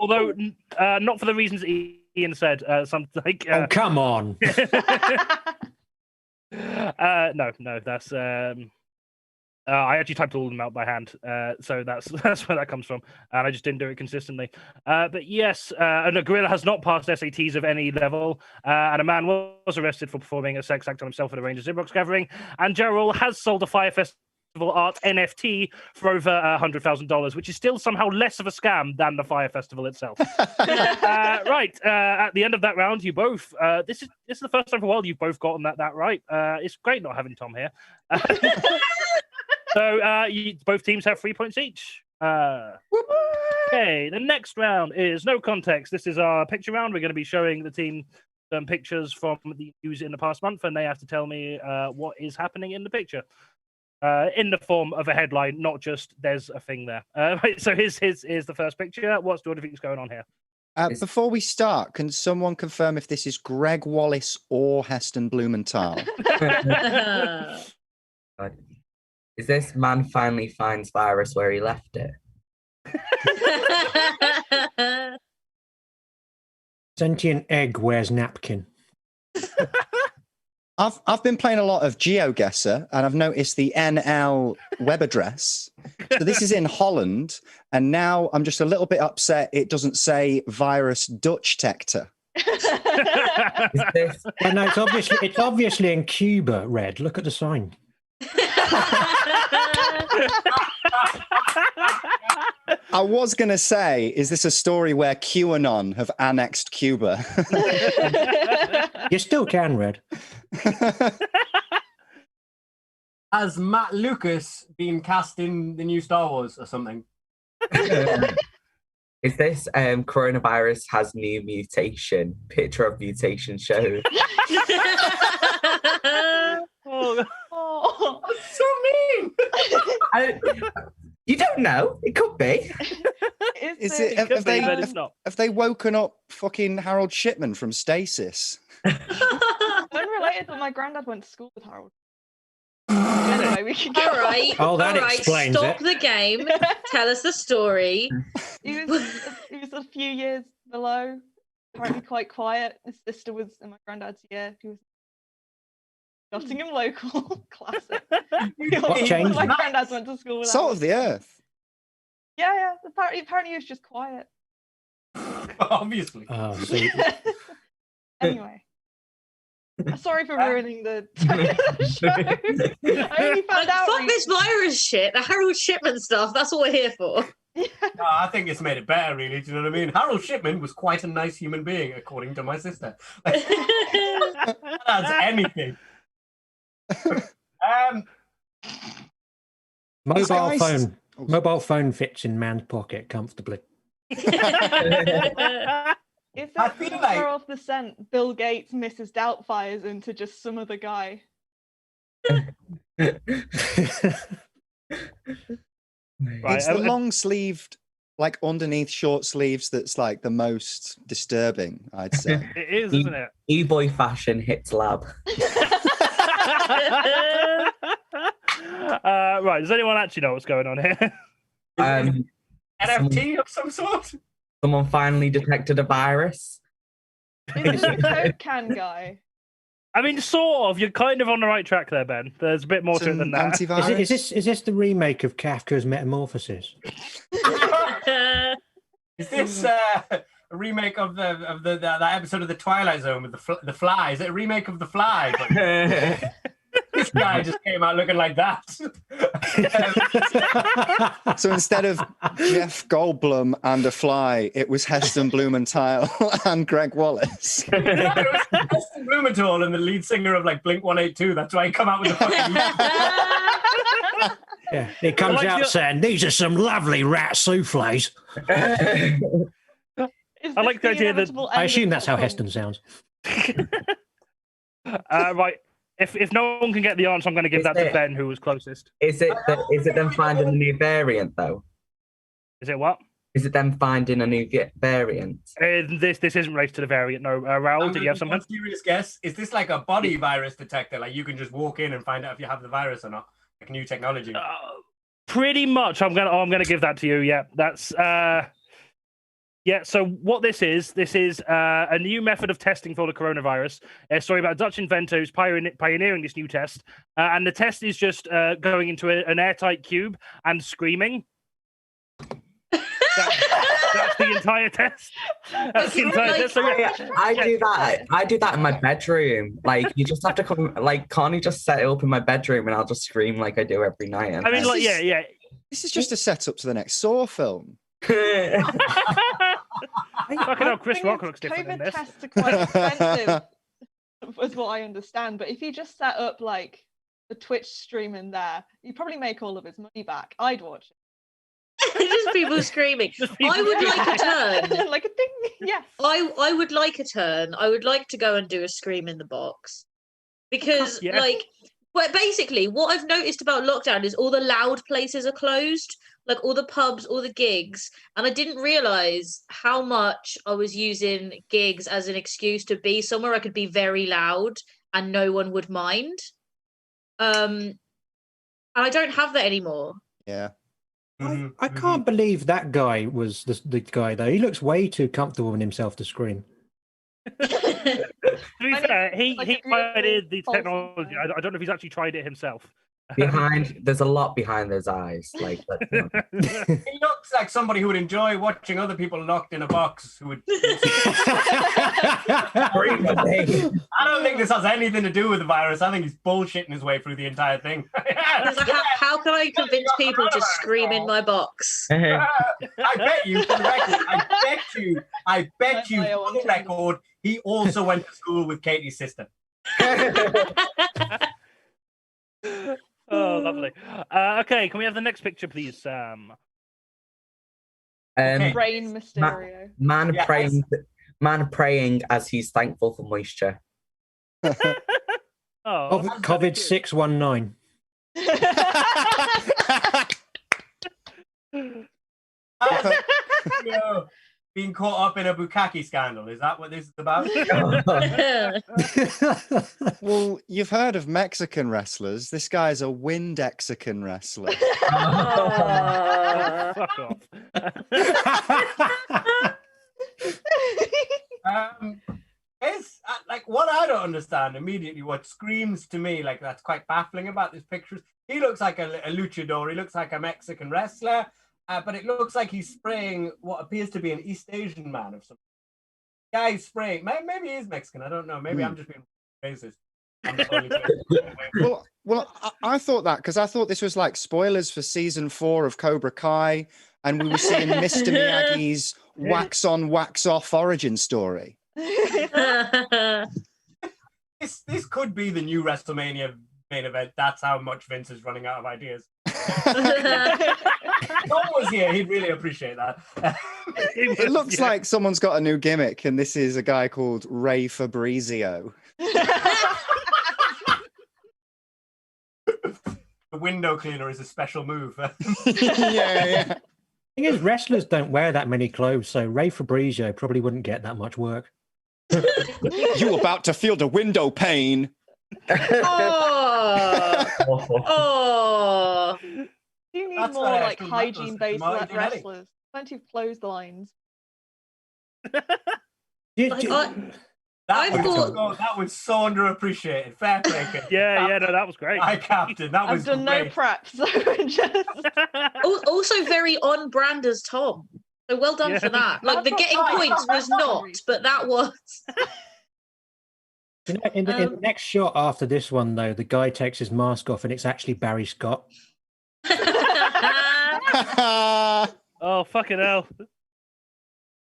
A: Although not for the reasons Ian said. Something like.
G: Oh, come on.
A: No, that's. I actually typed all of them out by hand, so that's where that comes from, and I just didn't do it consistently. But yes, and a gorilla has not passed SATs of any level, and a man was arrested for performing a sex act on himself at a Rangers Inbox gathering, and Gerald has sold a Fire Festival art NFT for over $100,000, which is still somehow less of a scam than the Fire Festival itself. Right, at the end of that round, you both. This is the first time for a while you've both gotten that right. It's great not having Thom here. So both teams have 3 points each. Okay, the next round is no context. This is our picture round. We're going to be showing the team some pictures from the news in the past month, and they have to tell me what is happening in the picture. In the form of a headline, not just there's a thing there. Right, so here's the first picture. What do you think's going on here?
E: Before we start, can someone confirm if this is Greg Wallace or Heston Blumenthal?
D: Is this man finally finds virus where he left it?
G: Sentient egg wears napkin.
E: I've been playing a lot of GeoGuessr, and I've noticed the NL web address. So this is in Holland, and now I'm just a little bit upset it doesn't say virus Dutch detector.
D: Is this
G: Well, no, it's obviously in Cuba, Red. Look at the sign.
E: I was going to say, is this a story where QAnon have annexed Cuba?
G: You still can, Red.
F: Has Matt Lucas been cast in the new Star Wars or something?
D: Is this coronavirus has new mutation? Picture of mutation show.
A: Oh,
C: Oh.
F: So mean.
D: You don't know. It could be.
E: Is it? Have,
A: could
E: have
A: be,
E: they?
A: but it's not.
E: Have they woken up fucking Harold Shipman from Stasis?
C: Unrelated, but my granddad went to school with Harold. Anyway, we can go.
B: All right.
G: Oh, that
B: all right,
G: explains
B: stop
G: it.
B: the game. Tell us the story.
C: He was a few years below. Apparently quite quiet. His sister was in my granddad's year. He was Nottingham local. Classic.
G: What changed?
C: My granddad went to school with
E: Salt
C: Harold.
E: of the earth.
C: Yeah. Apparently he was just quiet.
F: Obviously.
G: Oh, see,
C: Anyway. Sorry for ruining the show. I only found out.
B: Fuck this virus shit. The Harold Shipman stuff. That's what we're here for.
F: No, I think it's made it better, really. Do you know what I mean? Harold Shipman was quite a nice human being, according to my sister. That adds anything.
G: mobile phone fits in man's pocket comfortably.
C: Is
F: I
C: that
F: feel
C: throw
F: like-
C: off the scent Bill Gates Mrs. Doubtfires into just some other guy?
A: Right,
E: It's the long sleeved, like underneath short sleeves, that's like the most disturbing, I'd say.
A: it is, isn't it?
D: E-boy fashion hits lab.
A: Right, does anyone actually know what's going on here?
F: NFT of some sort?
D: Someone finally detected a virus.
C: Is it the Coke can guy?
A: I mean, sort of. You're kind of on the right track there, Ben. There's a bit more
E: It's
A: to it
E: an
A: than that.
E: antivirus.
G: Is this the remake of Kafka's Metamorphosis?
F: Is this a remake of that episode of The Twilight Zone with the Fly? Is it a remake of The Fly? But this guy just came out looking like that.
E: So instead of Jeff Goldblum and a fly, it was Heston Blumenthal and Greg Wallace.
F: It was Heston Blumenthal and the lead singer of like Blink-182. That's why he come out with the fucking.
G: Yeah, he comes
A: like
G: out
A: the-
G: saying, "These are some lovely rat soufflés."
A: I like the idea that-
G: I assume that's how Heston sounds.
A: Right. If no one can get the answer, I'm going to give that to Ben, who was closest.
D: Is it them finding a new variant though?
A: Is it what?
D: Is it them finding a new variant?
A: This isn't related to the variant. No, Raul, did you have something?
F: Serious guess. Is this like a body virus detector? Like you can just walk in and find out if you have the virus or not? Like new technology.
A: Pretty much. I'm gonna give that to you. Yeah, that's yeah. So what this is a new method of testing for the coronavirus. A story about a Dutch inventor who's pioneering this new test, and the test is just going into an airtight cube and screaming. That's the entire test. That's the entire test. So, yeah.
D: I do that. I do that in my bedroom. Like you just have to come. Like, can't you just set it up in my bedroom and I'll just scream like I do every night?
A: I mean, like, yeah.
E: This is just a setup to the next Saw film.
A: Fucking hell, Chris Rock looks different in
C: COVID
A: this.
C: tests are quite expensive, was what I understand. But if you just set up like the Twitch stream in there, you probably make all of his money back. I'd watch it.
B: Just people screaming. I would like a turn.
C: Like a thing. Yes.
B: I would like a turn. I would like to go and do a scream in the box. Because
A: Yeah.
B: well, basically what I've noticed about lockdown is all the loud places are closed, like all the pubs, all the gigs, and I didn't realise how much I was using gigs as an excuse to be somewhere I could be very loud and no one would mind. And I don't have that anymore.
E: Yeah.
G: I can't believe that guy was the guy, though. He looks way too comfortable in himself to scream.
A: To be fair, he
C: Like a
A: pioneered the
C: real
A: technology. I don't know if he's actually tried it himself.
D: There's a lot behind those eyes. Like,
F: He looks like somebody who would enjoy watching other people locked in a box. Who would? I don't think this has anything to do with the virus. I think he's bullshitting his way through the entire thing.
B: How can I convince people to scream in my box?
F: I bet you, for the record, I bet you, for the record, he also went to school with Katie's sister.
A: Oh, lovely. Okay, can we have the next picture, please, Sam?
C: Rain Mysterio.
D: Man praying as he's thankful for moisture.
G: COVID 619.
F: Being caught up in a bukkake scandal. Is that what this is about?
E: Well, you've heard of Mexican wrestlers. This guy's a Windexican wrestler.
A: Fuck off.
F: It's like what I don't understand immediately. What screams to me like that's quite baffling about this picture. He looks like a luchador. He looks like a Mexican wrestler. But it looks like he's spraying what appears to be an East Asian man of some guy spraying. Maybe he is Mexican. I don't know. Maybe I'm just being racist.
E: Well, I thought that because I thought this was like spoilers for season 4 of Cobra Kai, and we were seeing Mr. Miyagi's wax on, wax off origin story.
F: This could be the new WrestleMania main event. That's how much Vince is running out of ideas. Thom was here, he'd really appreciate that.
E: It looks like someone's got a new gimmick, and this is a guy called Ray Fabrizio.
F: The window cleaner is a special move.
E: Yeah.
G: The thing is, wrestlers don't wear that many clothes, so Ray Fabrizio probably wouldn't get that much work.
E: You about to feel the window pane.
B: Oh.
C: You need
F: That's
C: more
F: what I
C: like
F: actually
C: hygiene-based
F: noticed.
C: wrestlers. Plenty of clotheslines.
F: That was so underappreciated. Fair play, Kate.
A: Yeah, no, that was great.
F: My captain, that was
C: I've done
F: great.
C: no prep, so just
B: Also very on brand as Thom. So well done for that. Like the getting points was not, but that was.
G: In the next shot after this one, though, the guy takes his mask off and it's actually Barry Scott.
A: Oh, fucking hell.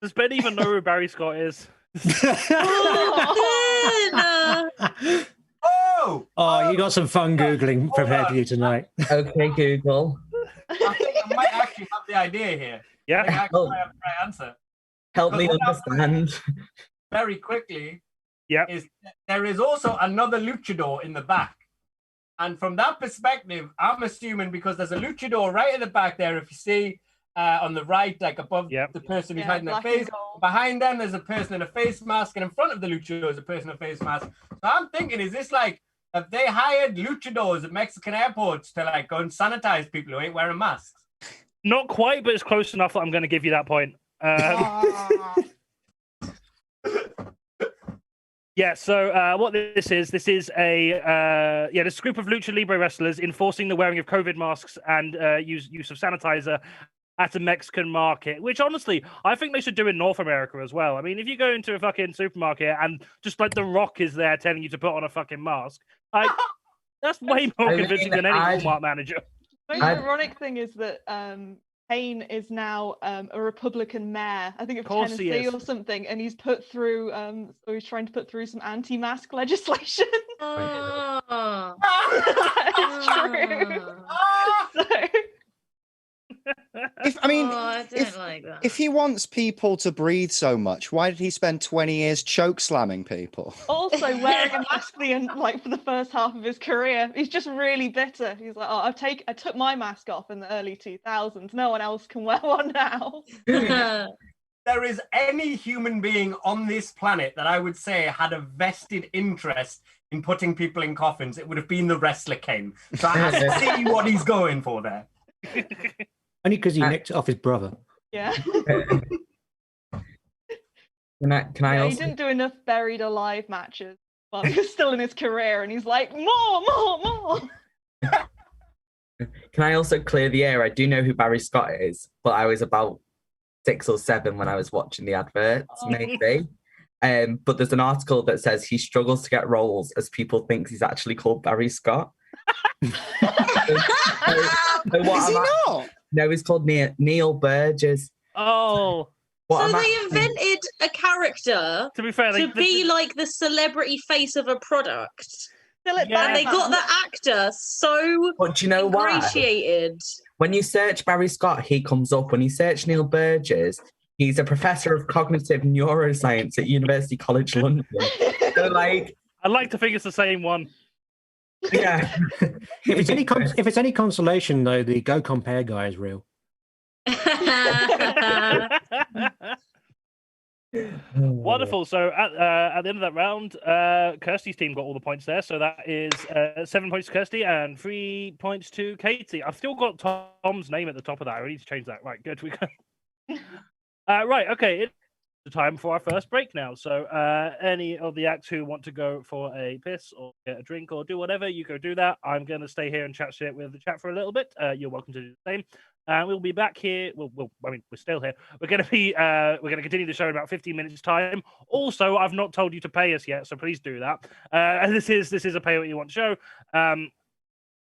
A: Does Ben even know who Barry Scott is?
G: Oh, you got some fun Googling prepared for you tonight.
D: Okay, Google.
F: I think I might actually have the idea here.
A: Yeah.
F: I think I actually might have the right answer.
D: Help me understand.
F: Very quickly.
A: Yep.
F: There is also another luchador in the back. And from that perspective, I'm assuming because there's a luchador right at the back there, if you see on the right, like above the person who's hiding their face, behind them there's a person in a face mask, and in front of the luchador is a person in a face mask. So I'm thinking, is this like, have they hired luchadors at Mexican airports to like go and sanitize people who ain't wearing masks?
A: Not quite, but it's close enough that I'm going to give you that point. Yeah, so what this is a this group of Lucha Libre wrestlers enforcing the wearing of COVID masks and use of sanitizer at a Mexican market, which honestly, I think they should do in North America as well. I mean, if you go into a fucking supermarket and just like The Rock is there telling you to put on a fucking mask, like, that's way more convincing than any Walmart manager.
C: The most ironic thing is that Payne is now a Republican mayor, I think of Tennessee or something, and he's put through, or he's trying to put through some anti-mask legislation. It's true.
E: If he wants people to breathe so much, why did he spend 20 years choke slamming people?
C: Also wearing a mask for the first half of his career. He's just really bitter. He's like, I took my mask off in the early 2000s. No one else can wear one now.
F: There is any human being on this planet that I would say had a vested interest in putting people in coffins, it would have been the wrestler Kane. So I have to see what he's going for there.
G: Only because he nicked it off his brother.
C: Yeah.
D: Can I also...
C: He didn't do enough buried alive matches while he was still in his career, and he's like, more.
D: Can I also clear the air? I do know who Barry Scott is, but I was about 6 or 7 when I was watching the adverts, maybe. But there's an article that says he struggles to get roles as people think he's actually called Barry Scott.
E: Is he not?
D: No, he's called Neil Burgess.
A: Oh.
B: So they invented a character
A: to be fair,
B: to be like the celebrity face of a product.
A: Yeah.
B: And they got the actor so
D: But do you know
B: ingratiated.
D: When you search Barry Scott, he comes up. When you search Neil Burgess, he's a professor of cognitive neuroscience at University College London. So, like,
A: I'd like to think it's the same one.
D: Yeah.
G: If it's any consolation, though, the Go Compare guy is real.
A: Wonderful. So at the end of that round, Kirstie's team got all the points there. So that is 7 points to Kirstie and 3 points to Katie. I've still got Tom's name at the top of that. I need to change that. Right, good. We go. Right, okay. It's the time for our first break now. So any of the acts who want to go for a piss or get a drink or do whatever, you go do that. I'm going to stay here and chat shit with the chat for a little bit. You're welcome to do the same. We'll be back here. I mean, we're still here. We're going to continue the show in about 15 minutes time. Also, I've not told you to pay us yet, so please do that. And this is a pay what you want show.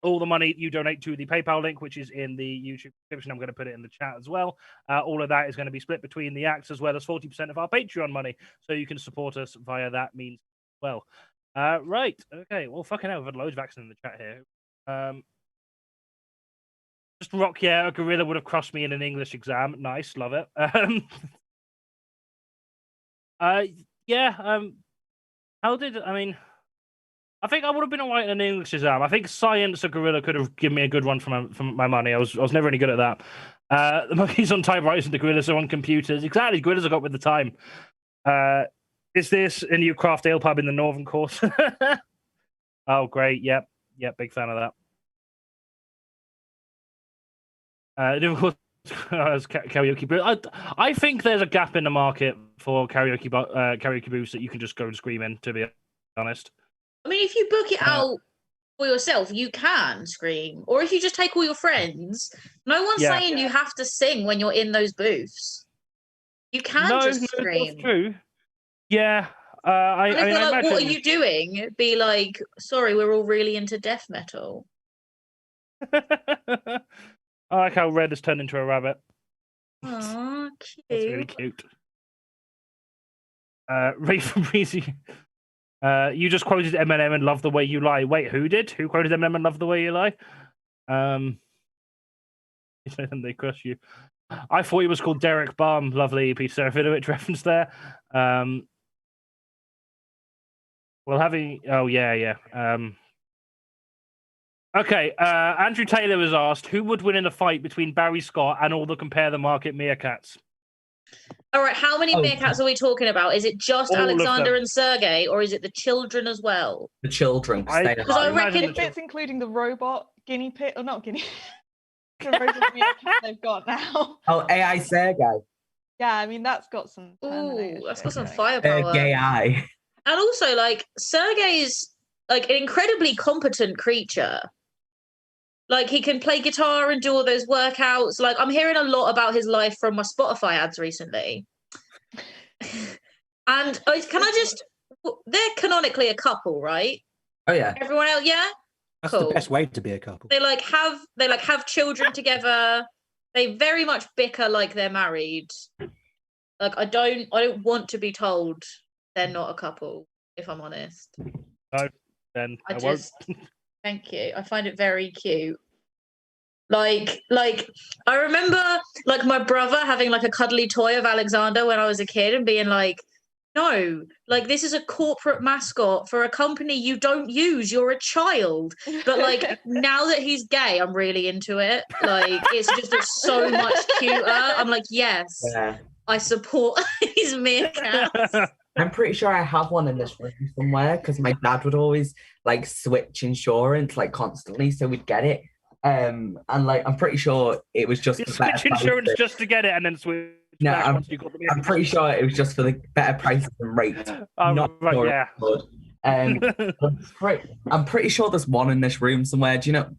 A: All the money you donate to the PayPal link, which is in the YouTube description, I'm going to put it in the chat as well. All of that is going to be split between the acts as well as 40% of our Patreon money, so you can support us via that means as well. Right. Okay. Well, fucking hell, we've had loads of acts in the chat here. Just rock, yeah, a gorilla would have crossed me in an English exam. Nice, love it. I think I would have been alright in an English exam. I think science, a gorilla could have given me a good one for my money. I was never any good at that. The monkeys on typewriters and the gorillas are on computers. Exactly, gorillas have got with the time. Is this a new craft ale pub in the Northern Course? Oh, great. Yep, big fan of that. Karaoke booth. I think there's a gap in the market for karaoke booths that you can just go and scream in, to be honest.
B: I mean, if you book it out for yourself, you can scream. Or if you just take all your friends, no one's saying you have to sing when you're in those booths. You can just scream.
A: That's true. Yeah.
B: I imagine... what are you doing? Be like, sorry, we're all really into death metal.
A: I like how Red has turned into a rabbit.
B: Aw, cute.
A: That's really cute. Ray from Breezy. You just quoted Eminem and Love the Way You Lie. Wait, who did? Who quoted Eminem and Love the Way You Lie? They crush you. I thought he was called Derek Baum. Lovely piece of Serafinovich reference there. Okay, Andrew Taylor was asked, who would win in a fight between Barry Scott and all the Compare the Market meerkats?
B: All right, how many meerkats are we talking about? Is it just Alexander and Sergey, or is it the children as well?
D: The children.
B: Because I reckon
C: if it's including the robot guinea pig, or not guinea the robot meerkat they've got now.
D: Oh, AI Sergey.
C: Yeah, I mean, that's got some...
B: Ooh, that's got some firepower.
D: Gay eye.
B: And also, like, Sergey is, like, an incredibly competent creature. Like, he can play guitar and do all those workouts. Like, I'm hearing a lot about his life from my Spotify ads recently. And can I just... They're canonically a couple, right?
D: Oh, yeah.
B: Everyone else, yeah?
G: That's the best way to be a couple.
B: They have children together. They very much bicker like they're married. Like, I don't want to be told they're not a couple, if I'm honest.
A: No, then I won't.
B: Thank you. I find it very cute. Like I remember like my brother having like a cuddly toy of Alexander when I was a kid and being like, no, like this is a corporate mascot for a company you don't use. You're a child. But like now that he's gay, I'm really into it. Like it's just so much cuter. I'm like, yes, I support these meerkats.
D: I'm pretty sure I have one in this room somewhere because my dad would always like switch insurance like constantly, so we'd get it. And like I'm pretty sure it was just
A: switch insurance just to get it and then switch.
D: No, I'm pretty sure it was just for the better prices and rates.
A: Not right, yeah.
D: I'm pretty sure there's one in this room somewhere. Do you know?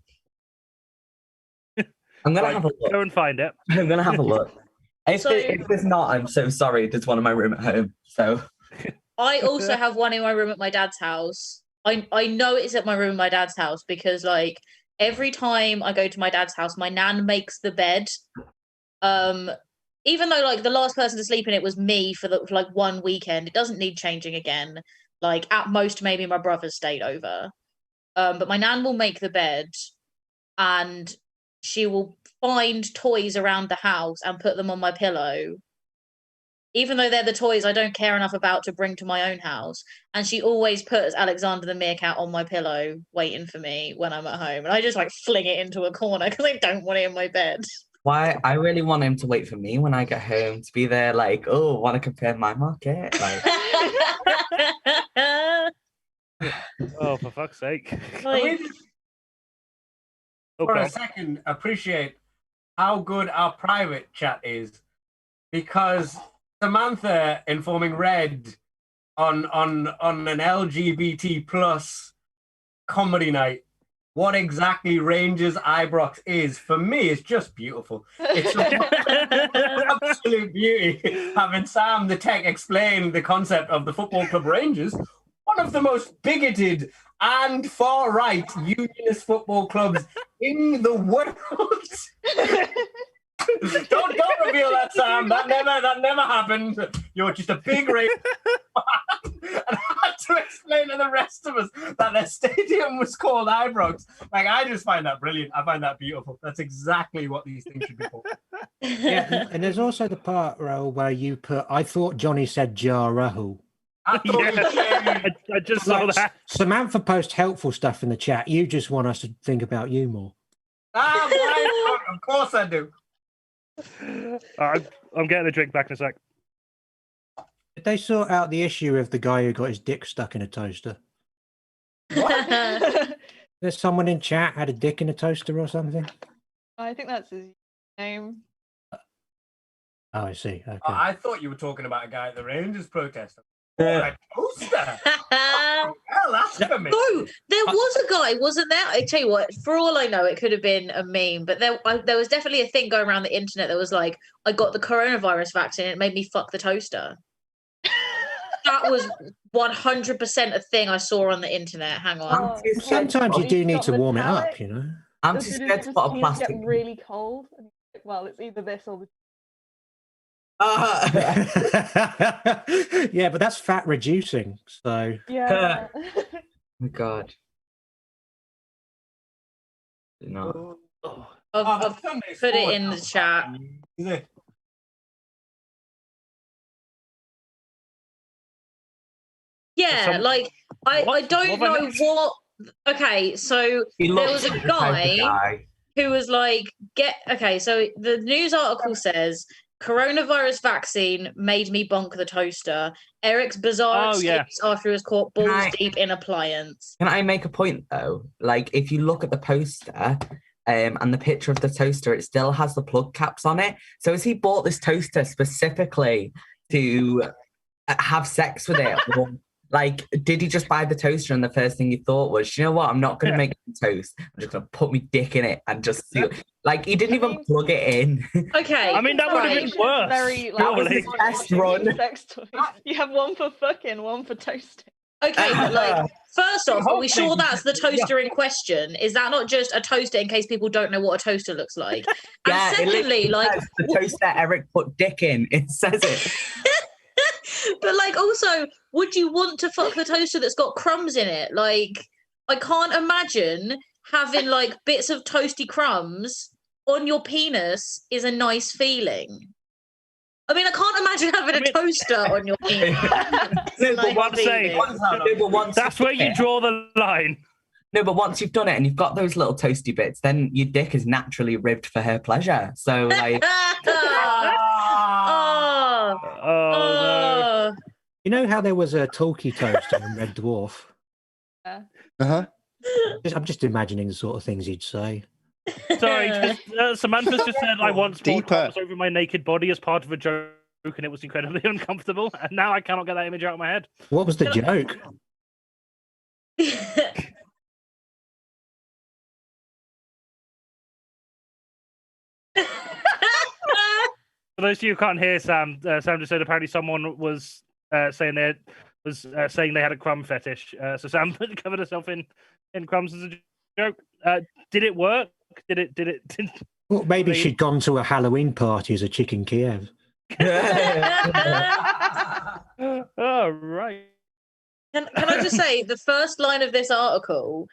D: I'm gonna
A: Right,
D: have a look.
A: go and find it.
D: I'm gonna have a look. If there's not, I'm so sorry. There's one in my room at home. So
B: I also have one in my room at my dad's house. I know it's at my room at my dad's house because like every time I go to my dad's house, my nan makes the bed. Even though like the last person to sleep in it was me for like one weekend, it doesn't need changing again. Like at most, maybe my brother stayed over. But my nan will make the bed, and she will find toys around the house and put them on my pillow. Even though they're the toys I don't care enough about to bring to my own house. And she always puts Alexander the Meerkat on my pillow, waiting for me when I'm at home. And I just like fling it into a corner because I don't want it in my bed.
D: why I really want him to wait for me when I get home to be there, like, oh, want to compare my market? Like,
A: Oh, for fuck's sake.
B: Like,
F: For
A: Okay.
F: a second, appreciate how good our private chat is, because Samantha informing Red on an LGBT plus comedy night what exactly Rangers Ibrox is, for me, it's just beautiful. It's absolute beauty having Sam the tech explain the concept of the Football Club Rangers, one of the most bigoted and far-right unionist football clubs in the world. Don't reveal that, Sam. That never happened. You're just a big racist. And I had to explain to the rest of us that their stadium was called Ibrox. Like, I just find that brilliant. I find that beautiful. That's exactly what these things should be called.
G: Yeah, and there's also the part, Raul, where you put, I thought Jonny said Ja Rahul.
F: I thought
A: I just saw
G: Like,
A: that.
G: Samantha posts helpful stuff in the chat. You just want us to think about you more.
F: why not? Of course I do.
A: I'm getting a drink back in a sec.
G: Did they sort out the issue of the guy who got his dick stuck in a toaster? There's someone in chat had a dick in a toaster or something?
C: I think that's his name.
G: Oh, I see. Okay.
F: I thought you were talking about a guy at the Rangers protest. A toaster? Well, that's for me.
B: No, there was a guy, wasn't there? I tell you what, for all I know, it could have been a meme, but there was definitely a thing going around the internet that was like, I got the coronavirus vaccine and it made me fuck the toaster. That was 100% a thing I saw on the internet. Hang on.
C: Oh,
G: Sometimes you do need to warm it up,
C: metallic.
G: you know?
D: I'm
C: Does
D: too
C: it
D: scared to
C: just
D: put a
C: need
D: plastic.
C: get really cold? And it's like, well, it's either this or the.
G: Yeah, but that's fat reducing. So
C: Yeah.
D: Oh my God. No.
B: I've
F: Sunday's
B: put it
F: forward
B: in the
F: now.
B: chat.
F: Is it?
B: Yeah,
A: Some-
B: like I
A: What?
B: don't
A: What have I
B: know
A: missed?
B: what. Okay, so
D: He
B: there
D: looks
B: was a
D: like the type of
B: guy who was like, okay, so the news article says coronavirus vaccine made me bonk the toaster. Eric's bizarre
A: Oh, yeah.
B: escapes after he was caught balls
D: Right.
B: deep in appliance.
D: Can I make a point though? Like, if you look at the poster and the picture of the toaster, it still has the plug caps on it. So has he bought this toaster specifically to have sex with it? Or, like, did he just buy the toaster and the first thing he thought was, you know what, I'm not going to make toast. I'm just going to put my dick in it and just see. Like, he didn't even plug it in.
B: Okay,
A: I mean, that would have been
B: right.
A: worse.
C: Very,
D: That was
A: surely.
D: the test run.
C: Sex toys. You have one for fucking, one for toasting.
B: Okay, but like, first off, are we sure
F: Hopefully-
B: that's the toaster in question? Is that not just a toaster in case people don't know what a toaster looks like? And
D: Yeah, it
B: secondly,
D: literally
B: like,
D: says the toaster Eric put dick in. It says it.
B: but like, also, would you want to fuck the toaster that's got crumbs in it? Like, I can't imagine having like bits of toasty crumbs on your penis is a nice feeling. I mean, I can't imagine having a toaster on your penis.
D: No, but
B: Nice
A: What I'm saying,
B: feeling.
D: No, but once
A: that's
D: you've
A: where
D: done
A: you
D: it-
A: draw the line.
D: No, but once you've done it and you've got those little toasty bits, then your dick is naturally ribbed for her pleasure. So, like,
B: oh,
A: Oh, no.
G: you know how there was a talkie toaster in Red Dwarf?
E: Uh-huh.
G: I'm just imagining the sort of things you'd say.
A: Sorry, Samantha's just said I once poured
E: Deeper.
A: crumbs over my naked body as part of a joke, and it was incredibly uncomfortable. And now I cannot get that image out of my head.
G: What was the joke?
A: For those of you who can't hear Sam, Sam just said apparently someone was saying they had a crumb fetish. So Sam covered herself in crumbs as a joke. Did it work? Did it?
G: Well, maybe she'd gone to a Halloween party as a chicken Kiev.
A: Oh, right.
B: Can I just say, the first line of this article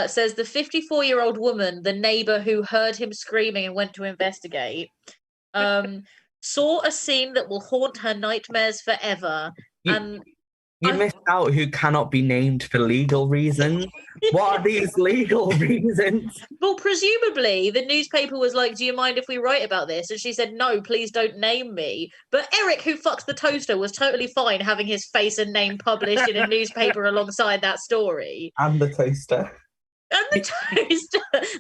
B: says the 54-year-old woman, the neighbor who heard him screaming and went to investigate, saw a scene that will haunt her nightmares forever.
D: You missed out who cannot be named for legal reasons. What are these legal reasons?
B: Well, presumably the newspaper was like, do you mind if we write about this? And she said, no, please don't name me. But Eric, who fucks the toaster, was totally fine having his face and name published in a newspaper alongside that story.
D: And the toaster.
B: And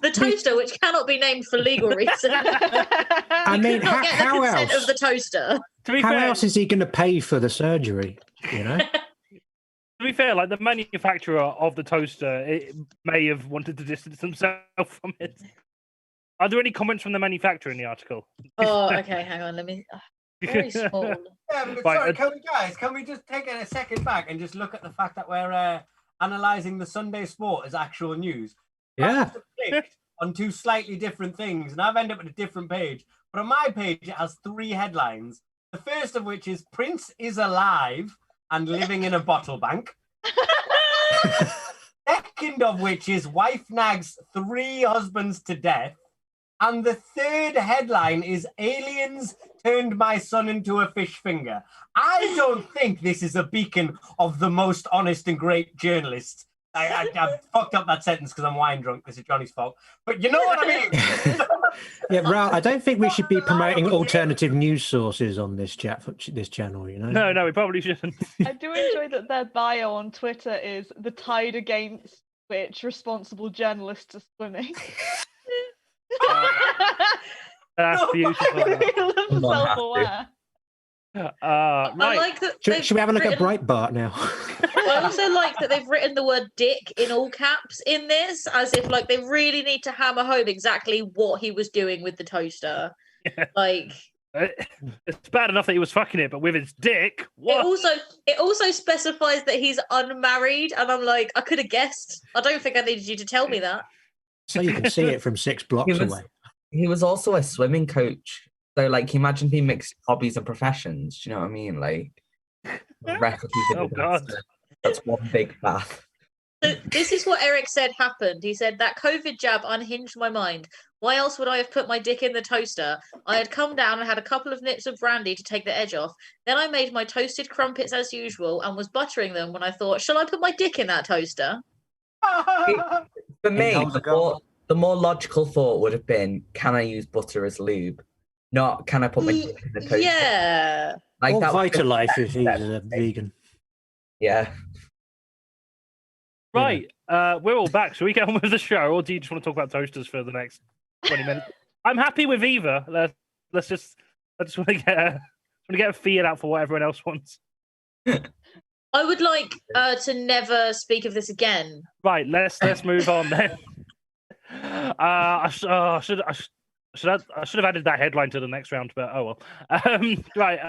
B: the toaster, which cannot be named for legal reasons.
G: I mean, how else?
B: Of the toaster.
G: How else is he going to pay for the surgery? You know.
A: To be fair, like the manufacturer of the toaster, it may have wanted to distance themselves from it. Are there any comments from the manufacturer in the article?
B: Oh, okay. Hang on. Let me. Very small.
F: Yeah, but sorry, can we just take a second back and just look at the fact that we're analysing the Sunday sport as actual news?
G: Yeah.
F: I've clicked on two slightly different things, and I've ended up at a different page. But on my page, it has 3 headlines. The first of which is Prince is alive and living in a bottle bank. Second of which is wife nags 3 husbands to death. And the third headline is aliens turned my son into a fish finger. I don't think this is a beacon of the most honest and great journalists. I fucked up that sentence because I'm wine drunk. This is Johnny's fault. But you know what I mean?
G: Yeah, Raul, I don't think we should be promoting alternative news sources on this channel, you know?
A: No, we probably shouldn't.
C: I do enjoy that their bio on Twitter is the tide against which responsible journalists are swimming.
A: That's beautiful.
C: I love the self-aware.
A: Right.
B: I like that.
G: Should we have a look at Breitbart now?
B: I also like that they've written the word dick in all caps in this, as if like they really need to hammer home exactly what he was doing with the toaster.
A: Yeah.
B: Like
A: it's bad enough that he was fucking it, but with his dick. What?
B: It also specifies that he's unmarried, and I'm like, I could have guessed. I don't think I needed you to tell me that.
G: So you can see it from 6 blocks away.
D: He was also a swimming coach. So, like, imagine he mixed hobbies and professions. Do you know what I mean? Like,
A: oh, God.
D: That's one big bath.
B: So this is what Eric said happened. He said, that COVID jab unhinged my mind. Why else would I have put my dick in the toaster? I had come down and had a couple of nips of brandy to take the edge off. Then I made my toasted crumpets as usual and was buttering them when I thought, shall I put my dick in that toaster?
D: For me, the more logical thought would have been, can I use butter as lube? Not, can I put my dick in the toaster?
B: Yeah.
D: Like
G: or
D: that
G: Vitalife if he's a vegan.
D: Yeah.
A: Right. We're all back. Shall we get on with the show, or do you just want to talk about toasters for the next 20 minutes? I'm happy with either. I just want to get a feel out for what everyone else wants.
B: I would like to never speak of this again.
A: Right. Let's move on then. I should have added that headline to the next round, but oh well. Right.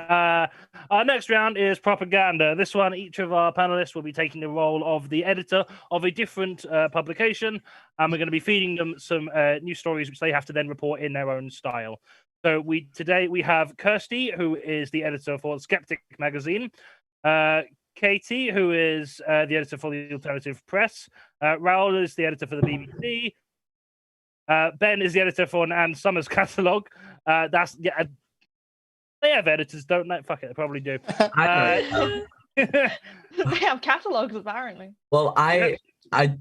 A: Our next round is propaganda. This one, each of our panelists will be taking the role of the editor of a different publication, and we're going to be feeding them some news stories, which they have to then report in their own style. So today we have Kirstie, who is the editor for Skeptic magazine. Katie, who is the editor for the Alternative Press. Raul is the editor for the BBC. Ben is the editor for an Ann Summers catalogue. They have editors, don't they? Fuck it, they probably do.
C: They have catalogues, apparently.
D: Well, that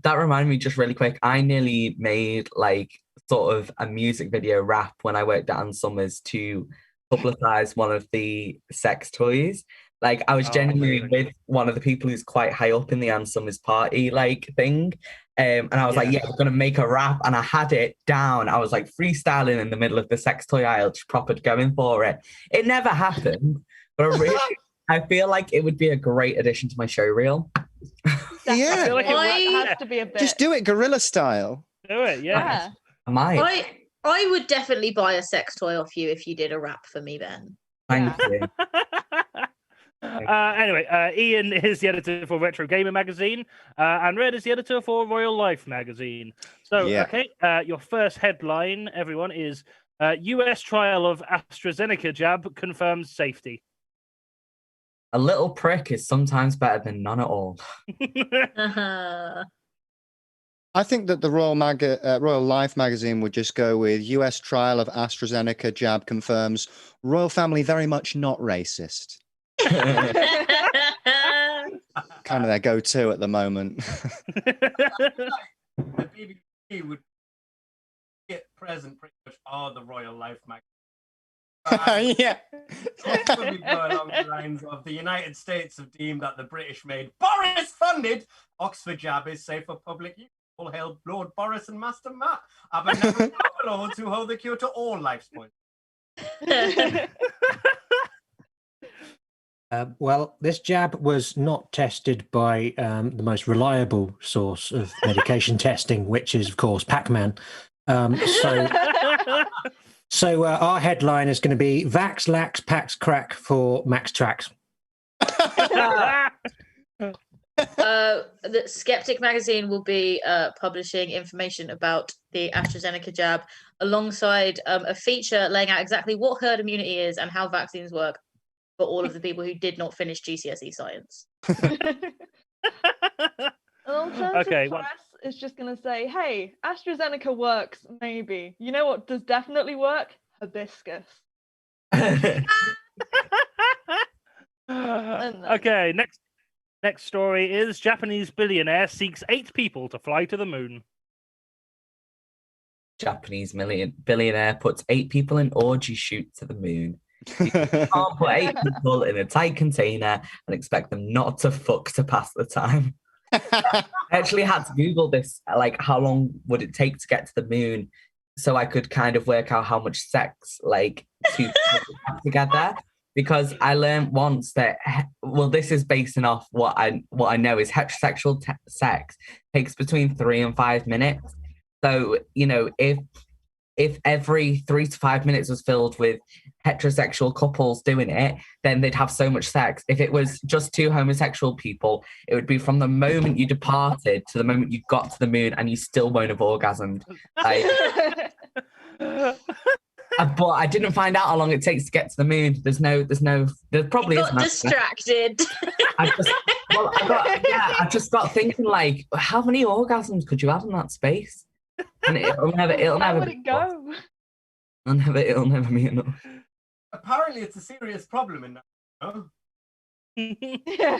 D: reminded me just really quick. I nearly made like sort of a music video rap when I worked at Ann Summers to publicize one of the sex toys. Like, I was genuinely with one of the people who's quite high up in the Ann Summers party, like, thing. And I was like, yeah, I'm going to make a rap. And I had it down. I was, like, freestyling in the middle of the sex toy aisle, just proper going for it. It never happened. But I feel like it would be a great addition to my show reel.
E: Yeah.
A: I feel like
C: it has to be a bit.
E: Just do it guerrilla style.
A: Do it, yeah.
D: I might.
B: I would definitely buy a sex toy off you if you did a rap for me, Ben.
D: Thank you.
A: Anyway, Ian is the editor for Retro Gamer magazine, and Red is the editor for Royal Life magazine. So,
E: Yeah.
A: okay, your first headline, everyone, is U.S. trial of AstraZeneca jab confirms safety.
D: A little prick is sometimes better than none at all.
E: I think that the Royal Life magazine would just go with US trial of AstraZeneca jab confirms royal family very much not racist. Kind of their go-to at the moment.
F: The BBC would get present pretty much all the Royal Life magazine.
E: Yeah.
F: Probably go along the lines of the United States have deemed that the British-made Boris-funded Oxford jab is safe for public use. All hail Lord Boris and Master Matt, Abernacle lords who hold the cure to all life's points.
G: Well, this jab was not tested by the most reliable source of medication testing, which is, of course, Pac-Man. So our headline is going to be Vax, Lax, Pax, Crack for Max Tracks.
B: The Skeptic magazine will be publishing information about the AstraZeneca jab alongside a feature laying out exactly what herd immunity is and how vaccines work for all of the people who did not finish GCSE science.
C: Okay, press is just going to say, hey, AstraZeneca works, maybe. You know what does definitely work? Hibiscus.
A: Okay, next story is Japanese billionaire seeks 8 people to fly to the moon.
D: Japanese billionaire puts 8 people in orgy shoot to the moon. You can't put 8 people in a tight container and expect them not to fuck to pass the time. I actually had to Google this, like how long would it take to get to the moon, so I could kind of work out how much sex like 2 people have together. Because I learned once that, well, this is basing off what I know is heterosexual sex takes between 3 and 5 minutes. So, you know, if every 3 to 5 minutes was filled with heterosexual couples doing it, then they'd have so much sex. If it was just 2 homosexual people, it would be from the moment you departed to the moment you got to the moon, and you still won't have orgasmed. But I didn't find out how long it takes to get to the moon. There probably
B: got distracted.
D: I just got thinking, like, how many orgasms could you have in that space? And it'll never
C: go?
D: It'll never be enough.
F: Apparently, it's a serious problem in that. No?
C: Yeah.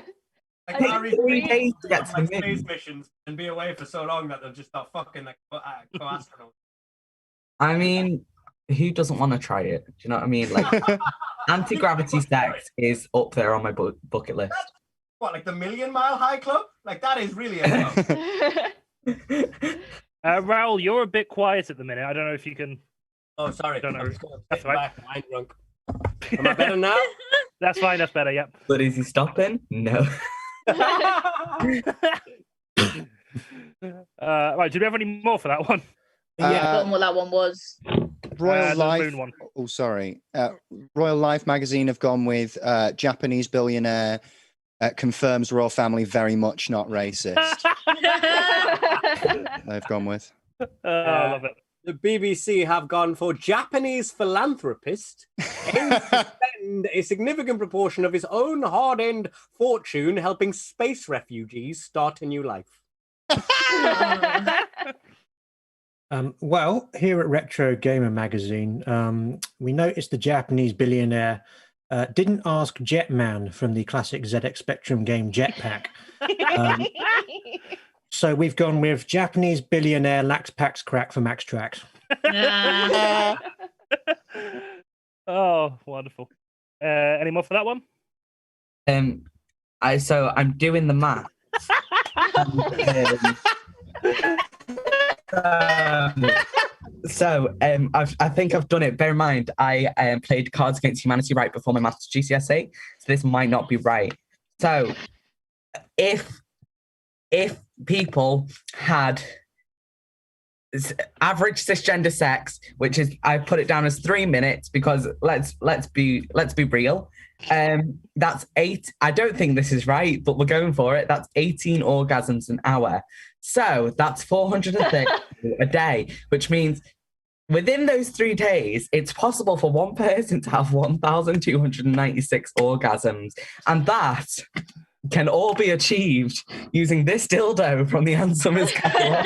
F: Like,
D: It takes 3 days to get to the
F: space
D: moon.
F: missions and be away for so long that they'll just start fucking like co-astronauts.
D: I mean, who doesn't want to try it? Do you know what I mean? Like, anti-gravity sex is up there on my bucket list.
F: What, like the Million Mile High Club? Like, that is really a
A: Raul, you're a bit quiet at the minute. I don't know if you can.
F: Oh, sorry.
A: Don't know.
F: That's right. I'm drunk. Am I better now?
A: That's fine. That's better. Yep.
D: But is he stopping? No.
A: Right. Did we have any more for that one?
B: I've forgotten what that one was.
E: Royal Life.
A: moon one.
E: Oh, sorry. Royal Life magazine have gone with Japanese billionaire confirms royal family very much not racist. They've gone with.
A: I love it.
F: The BBC have gone for Japanese philanthropist aims to spend a significant proportion of his own hard-earned fortune helping space refugees start a new life.
G: Well, here at Retro Gamer magazine, we noticed the Japanese billionaire didn't ask Jetman from the classic ZX Spectrum game Jetpack. So we've gone with Japanese billionaire Lax Pax Crack for Max Tracks.
A: Oh, wonderful. Any more for that one?
D: I'm doing the math. I think I've done it. Bear in mind, I played Cards Against Humanity right before my maths GCSE, so this might not be right. So, if people had average cisgender sex, which is I put it down as 3 minutes because let's be real. That's 8. I don't think this is right, but we're going for it. That's 18 orgasms an hour. So that's 430 a day, which means within those 3 days, it's possible for one person to have 1,296 orgasms. And that can all be achieved using this dildo from the Ann Summers catalog.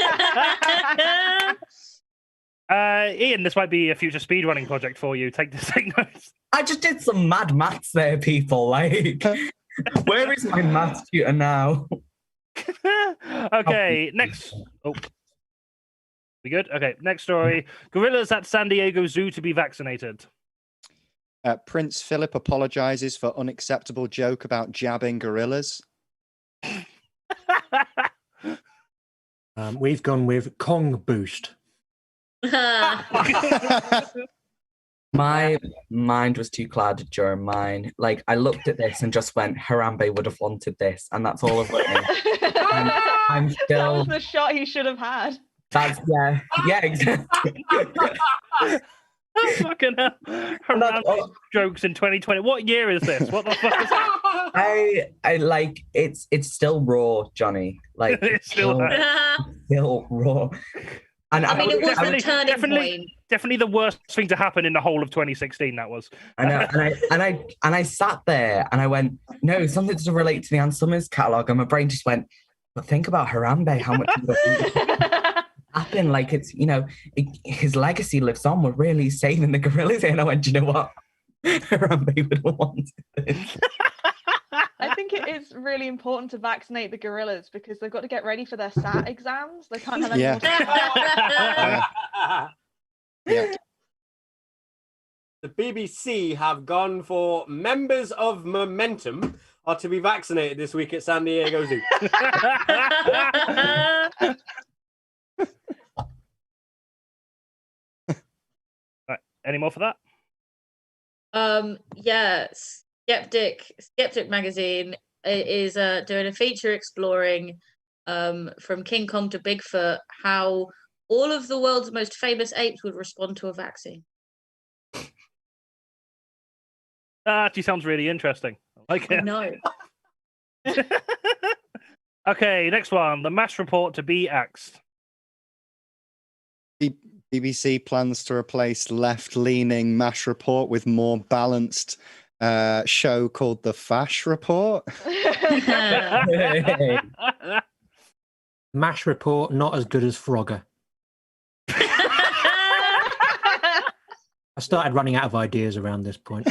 A: Ian, this might be a future speedrunning project for you. Take notes.
D: I just did some mad maths there, people. Like, where is my maths tutor now?
A: Okay, next. Oh, we good? Okay, next story. Gorillas at San Diego Zoo to be vaccinated.
E: Prince Philip apologizes for unacceptable joke about jabbing gorillas.
G: We've gone with Kong boost.
D: My mind was too clouded during mine. Like, I looked at this and just went, Harambe would have wanted this, and that's all I've written. I'm still.
C: That was the shot he should have had.
D: That's yeah, exactly.
A: Fucking hell. Harambe jokes in 2020. What year is this? What the fuck is that?
D: I like it's still raw, Johnny. Like
A: It's still
D: raw. And
B: I mean, it was the turning
A: definitely,
B: point.
A: definitely the worst thing to happen in the whole of 2016. That was.
D: I know, and I sat there and I went, no, something to relate to the Ann Summers catalog, and my brain just went, but think about Harambe, how much happened. Like, it's, you know, his legacy lives on. We're really saving the gorillas here. And I went, do you know what? Harambe would have wanted this.
C: I think it is really important to vaccinate the gorillas because they've got to get ready for their SAT exams. They can't have any more
E: Yeah.
F: The BBC have gone for members of Momentum are to be vaccinated this week at San Diego Zoo.
A: Right. Any more for that?
B: Yeah, Skeptic magazine is doing a feature exploring from King Kong to Bigfoot how all of the world's most famous apes would respond to a vaccine.
A: That actually sounds really interesting. I like it.
B: No.
A: Okay, next one. The MASH report to be axed.
E: BBC plans to replace left-leaning MASH report with more balanced show called the Fash Report.
G: MASH report not as good as Frogger. I started running out of ideas around this point.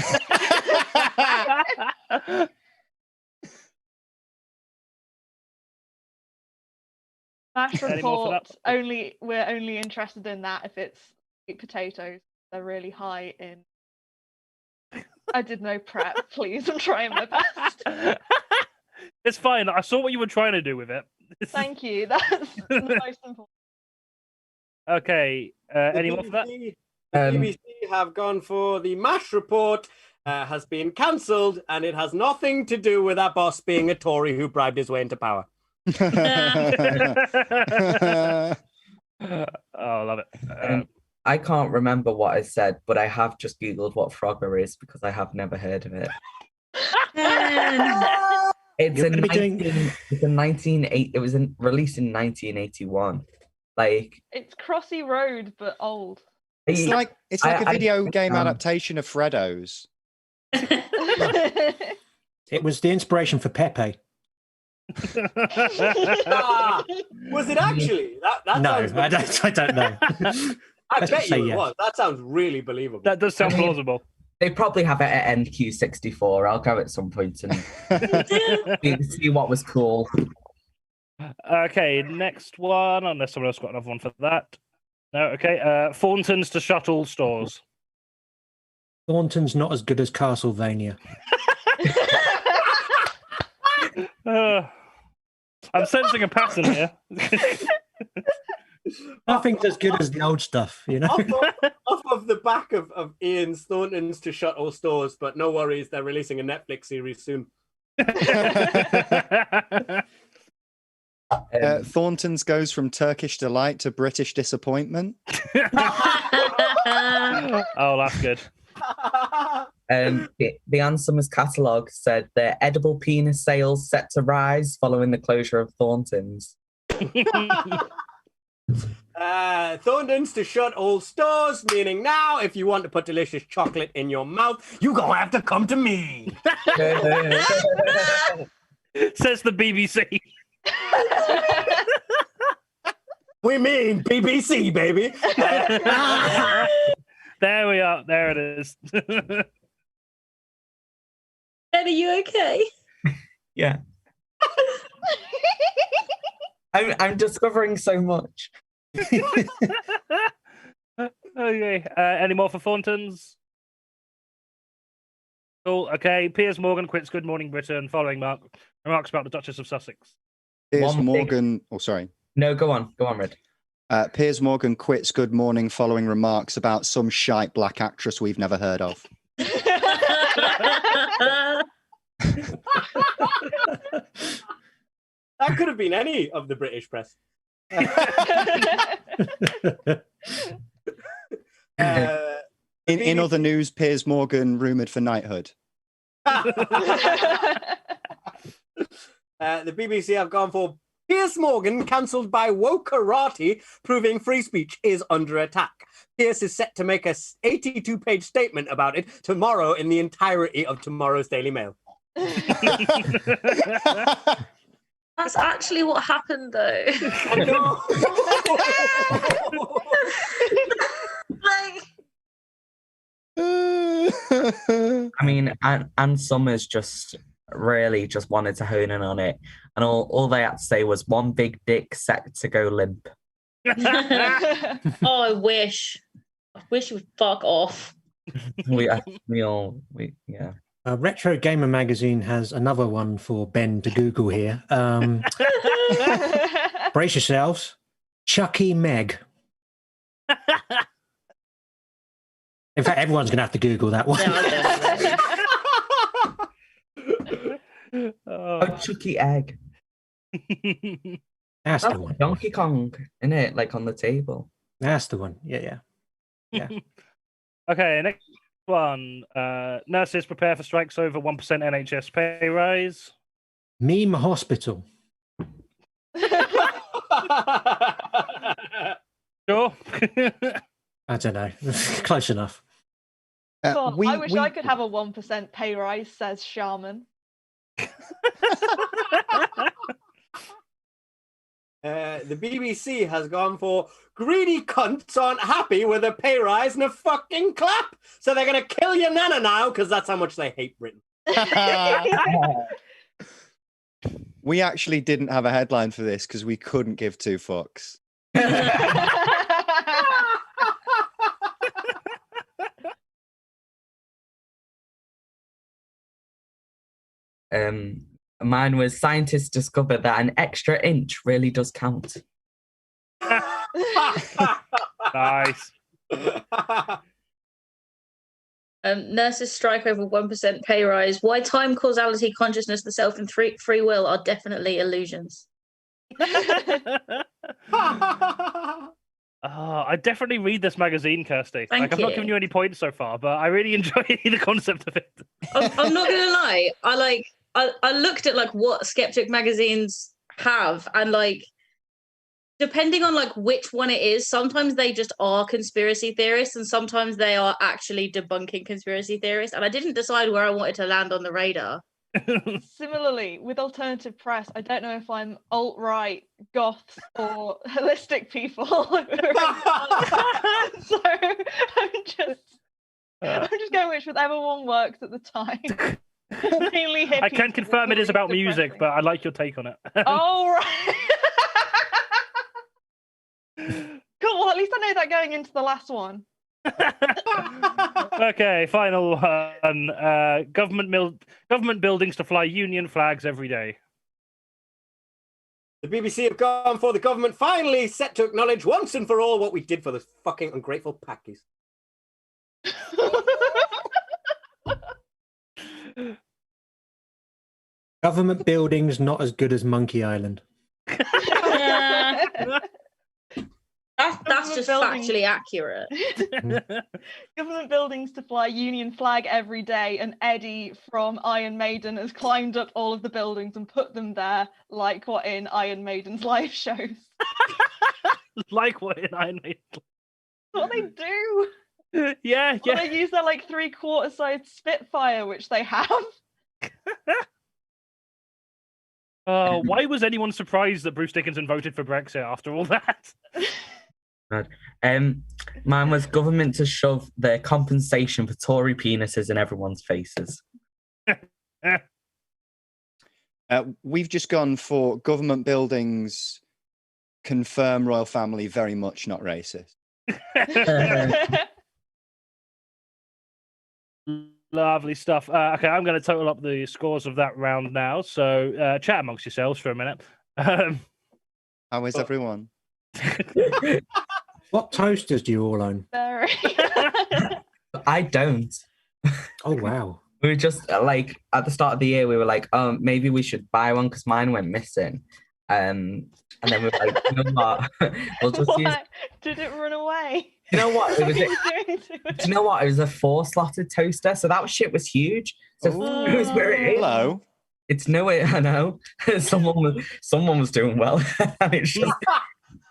C: MASH
A: Any more for
C: report
A: that?
C: we're only interested in that if it's sweet potatoes. They're really high in. I did no prep, please. I'm trying my best.
A: It's fine. I saw what you were trying to do with it.
C: Thank you. That's the most important.
A: Okay. Any more for that?
F: The BBC have gone for the MASH report has been cancelled, and it has nothing to do with our boss being a Tory who bribed his way into power.
A: Oh, I love it.
D: I can't remember what I said, but I have just Googled what Frogger is because I have never heard of it. It's
G: You're
D: a
G: gonna be doing-
D: it was released in 1981. Like,
C: It's Crossy Road, but old.
E: It's like a video game
D: um,
E: adaptation of Freddo's.
G: It was the inspiration for Pepe.
F: Was it actually? That
G: No,
F: sounds
G: I don't know.
F: I
G: Let's
F: bet
G: just say
F: you it
G: yes.
F: was. That sounds really believable.
A: That does sound
D: I mean-
A: plausible.
D: they probably have it at NQ64. I'll go at some point and see what was cool.
A: Okay, next one. Unless someone else got another one for that. No, okay. Thornton's to shuttle stores.
G: Thornton's not as good as Castlevania.
A: I'm sensing a pattern here.
G: Nothing's as good as the old stuff, you know.
F: Off of the back of Ian's Thornton's to shuttle stores, but no worries, they're releasing a Netflix series soon.
E: Thornton's goes from Turkish delight to British disappointment.
A: Oh, that's good.
D: The Ansomers catalogue said their edible penis sales set to rise following the closure of Thornton's.
F: Thornton's to shut all stores, meaning now if you want to put delicious chocolate in your mouth, you gonna have to come to me.
A: Says the BBC.
F: We mean BBC, baby.
A: There we are. There it is.
B: Ed, are you okay?
D: Yeah. I'm discovering so much.
A: Okay. Any more for Thornton's? Cool. Okay. Piers Morgan quits Good Morning Britain following remarks about the Duchess of Sussex.
E: Piers Morgan. Oh, sorry.
D: No, go on, Red.
E: Piers Morgan quits Good Morning following remarks about some shite black actress we've never heard of.
F: That could have been any of the British press.
E: In other news, Piers Morgan rumoured for knighthood.
F: The BBC have gone for Piers Morgan cancelled by woke karate, proving free speech is under attack. Piers is set to make a 82-page statement about it tomorrow in the entirety of tomorrow's Daily Mail.
B: That's actually what happened, though.
F: I know.
D: I mean, and Summers just really just wanted to hone in on it, and all they had to say was one big dick set to go limp.
B: Oh, I wish you would fuck off.
D: Yeah.
G: Retro Gamer Magazine has another one for Ben to Google here. Brace yourselves. Chucky Meg. In fact, everyone's going to have to Google that one.
D: Oh, Chucky Egg.
G: That's the one.
D: Donkey Kong, isn't it? Like on the table.
G: That's the one. Yeah.
A: Okay, next one. Nurses prepare for strikes over 1% NHS pay rise.
G: Meme Hospital.
A: Sure.
G: I don't know. Close enough.
C: I wish I could have a 1% pay rise, says Shaman.
F: The BBC has gone for greedy cunts aren't happy with a pay rise and a fucking clap. So they're going to kill your nana now because that's how much they hate Britain.
E: We actually didn't have a headline for this because we couldn't give two fucks.
D: Mine was scientists discovered that an extra inch really does count.
A: Nice.
B: Nurses strike over 1% pay rise. Why time, causality, consciousness, the self, and free will are definitely illusions.
A: I definitely read this magazine, Kirstie.
B: Thank
A: I've not given you any points so far, but I really enjoy the concept of it.
B: I'm not gonna lie. I looked at like what skeptic magazines have, and like depending on like which one it is, sometimes they just are conspiracy theorists, and sometimes they are actually debunking conspiracy theorists. And I didn't decide where I wanted to land on the radar.
C: Similarly, with alternative press, I don't know if I'm alt-right, goths, or holistic people. So I'm just going with whichever one works at the time. Mainly
A: I can confirm it is about music, but I like your take on it.
C: Oh, right. Cool. Well, at least I know that going into the last one.
A: Okay, final one. Government buildings to fly Union flags every day.
F: The BBC have gone for the government finally set to acknowledge once and for all what we did for those fucking ungrateful packies.
G: Government buildings not as good as Monkey Island.
B: just
C: buildings.
B: factually accurate.
C: Government buildings to fly Union flag every day, and Eddie from Iron Maiden has climbed up all of the buildings and put them there, like what in Iron Maiden's live shows.
A: Like what in Iron Maiden?
C: What they do.
A: Yeah.
C: Or they use their like 3/4 size Spitfire, which they have.
A: Why was anyone surprised that Bruce Dickinson voted for Brexit after all that?
D: Mine was government to shove their compensation for Tory penises in everyone's faces.
E: We've just gone for government buildings confirm royal family very much not racist.
A: Lovely stuff. Okay, I'm going to total up the scores of that round now. So chat amongst yourselves for a minute.
E: How is everyone?
G: What toasters do you all own?
C: Very.
D: I don't.
G: Oh, wow.
D: We were just like, at the start of the year, we were like, oh, maybe we should buy one because mine went missing. And then we were like, you know what? We'll just use...
C: Did it run away?
D: You know what? It was.
C: What are you doing to it?
D: Do you know what? It was a 4-slotted toaster, so that shit was huge. So
E: Ooh.
D: it was where it is.
E: Hello.
D: It's nowhere. I know someone was doing well, and it's just.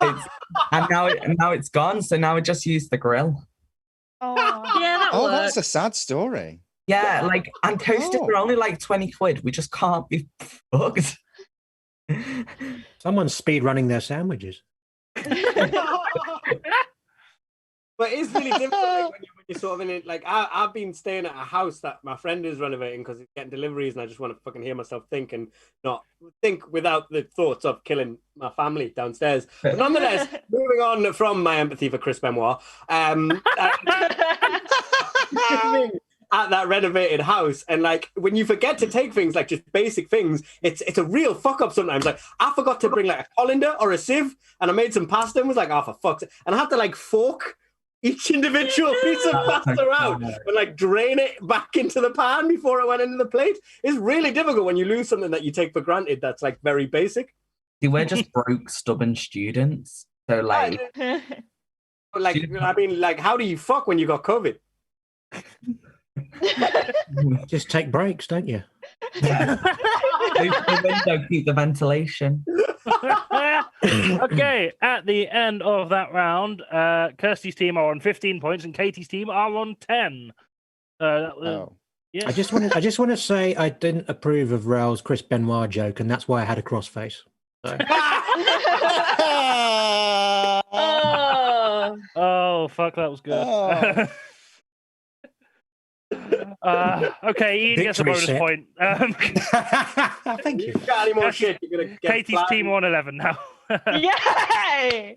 D: And now it's gone. So now we just use the grill.
C: Oh,
B: Yeah, that
E: Oh,
B: works.
E: that's a sad story.
D: Yeah, like and toasters are only like 20 quid. We just can't be fucked.
G: Someone's speed running their sandwiches.
F: But it's really difficult like, when you're sort of in it. Like I've been staying at a house that my friend is renovating because he's getting deliveries, and I just want to fucking hear myself think and not think without the thoughts of killing my family downstairs. But nonetheless, moving on from my empathy for Chris Benoit, at that renovated house, and like when you forget to take things like just basic things, it's a real fuck up sometimes. Like I forgot to bring like a colander or a sieve, and I made some pasta and was like, oh for fuck's sake, and I had to like fork each individual piece of pasta out and like drain it back into the pan before it went into the plate. It's really difficult when you lose something that you take for granted that's like very basic.
D: See, we're just broke, stubborn students. So like,
F: I mean, like, how do you fuck when you got COVID?
G: Just take breaks, don't you?
D: open the window, keep the ventilation.
A: Okay, at the end of that round, Kirstie's team are on 15 points and Katie's team are on 10. That was, yes.
G: I just want to say I didn't approve of Raul's Chris Benoit joke, and that's why I had a crossface. So.
A: Oh, fuck, that was good.
E: Oh.
A: Okay, Ian gets a bonus point.
G: Thank you.
F: If you got any more shit, you're gonna get
A: Katie's
F: flattened.
A: team are on 11 now.
C: Yay!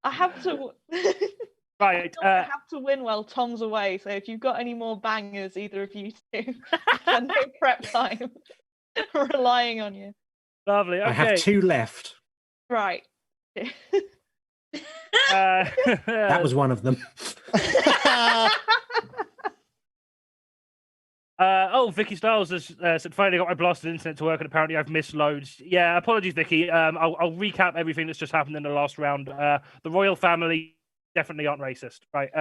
C: I have to.
A: Right.
C: I have to win while Tom's away. So if you've got any more bangers, either of you two, no prep time. Relying on you.
A: Lovely. Okay.
G: I have 2 left.
C: Right.
G: That was one of them.
A: Vicky Styles has said, finally got my blasted internet to work, and apparently I've missed loads. Yeah, apologies, Vicky. I'll recap everything that's just happened in the last round. The royal family definitely aren't racist. Right.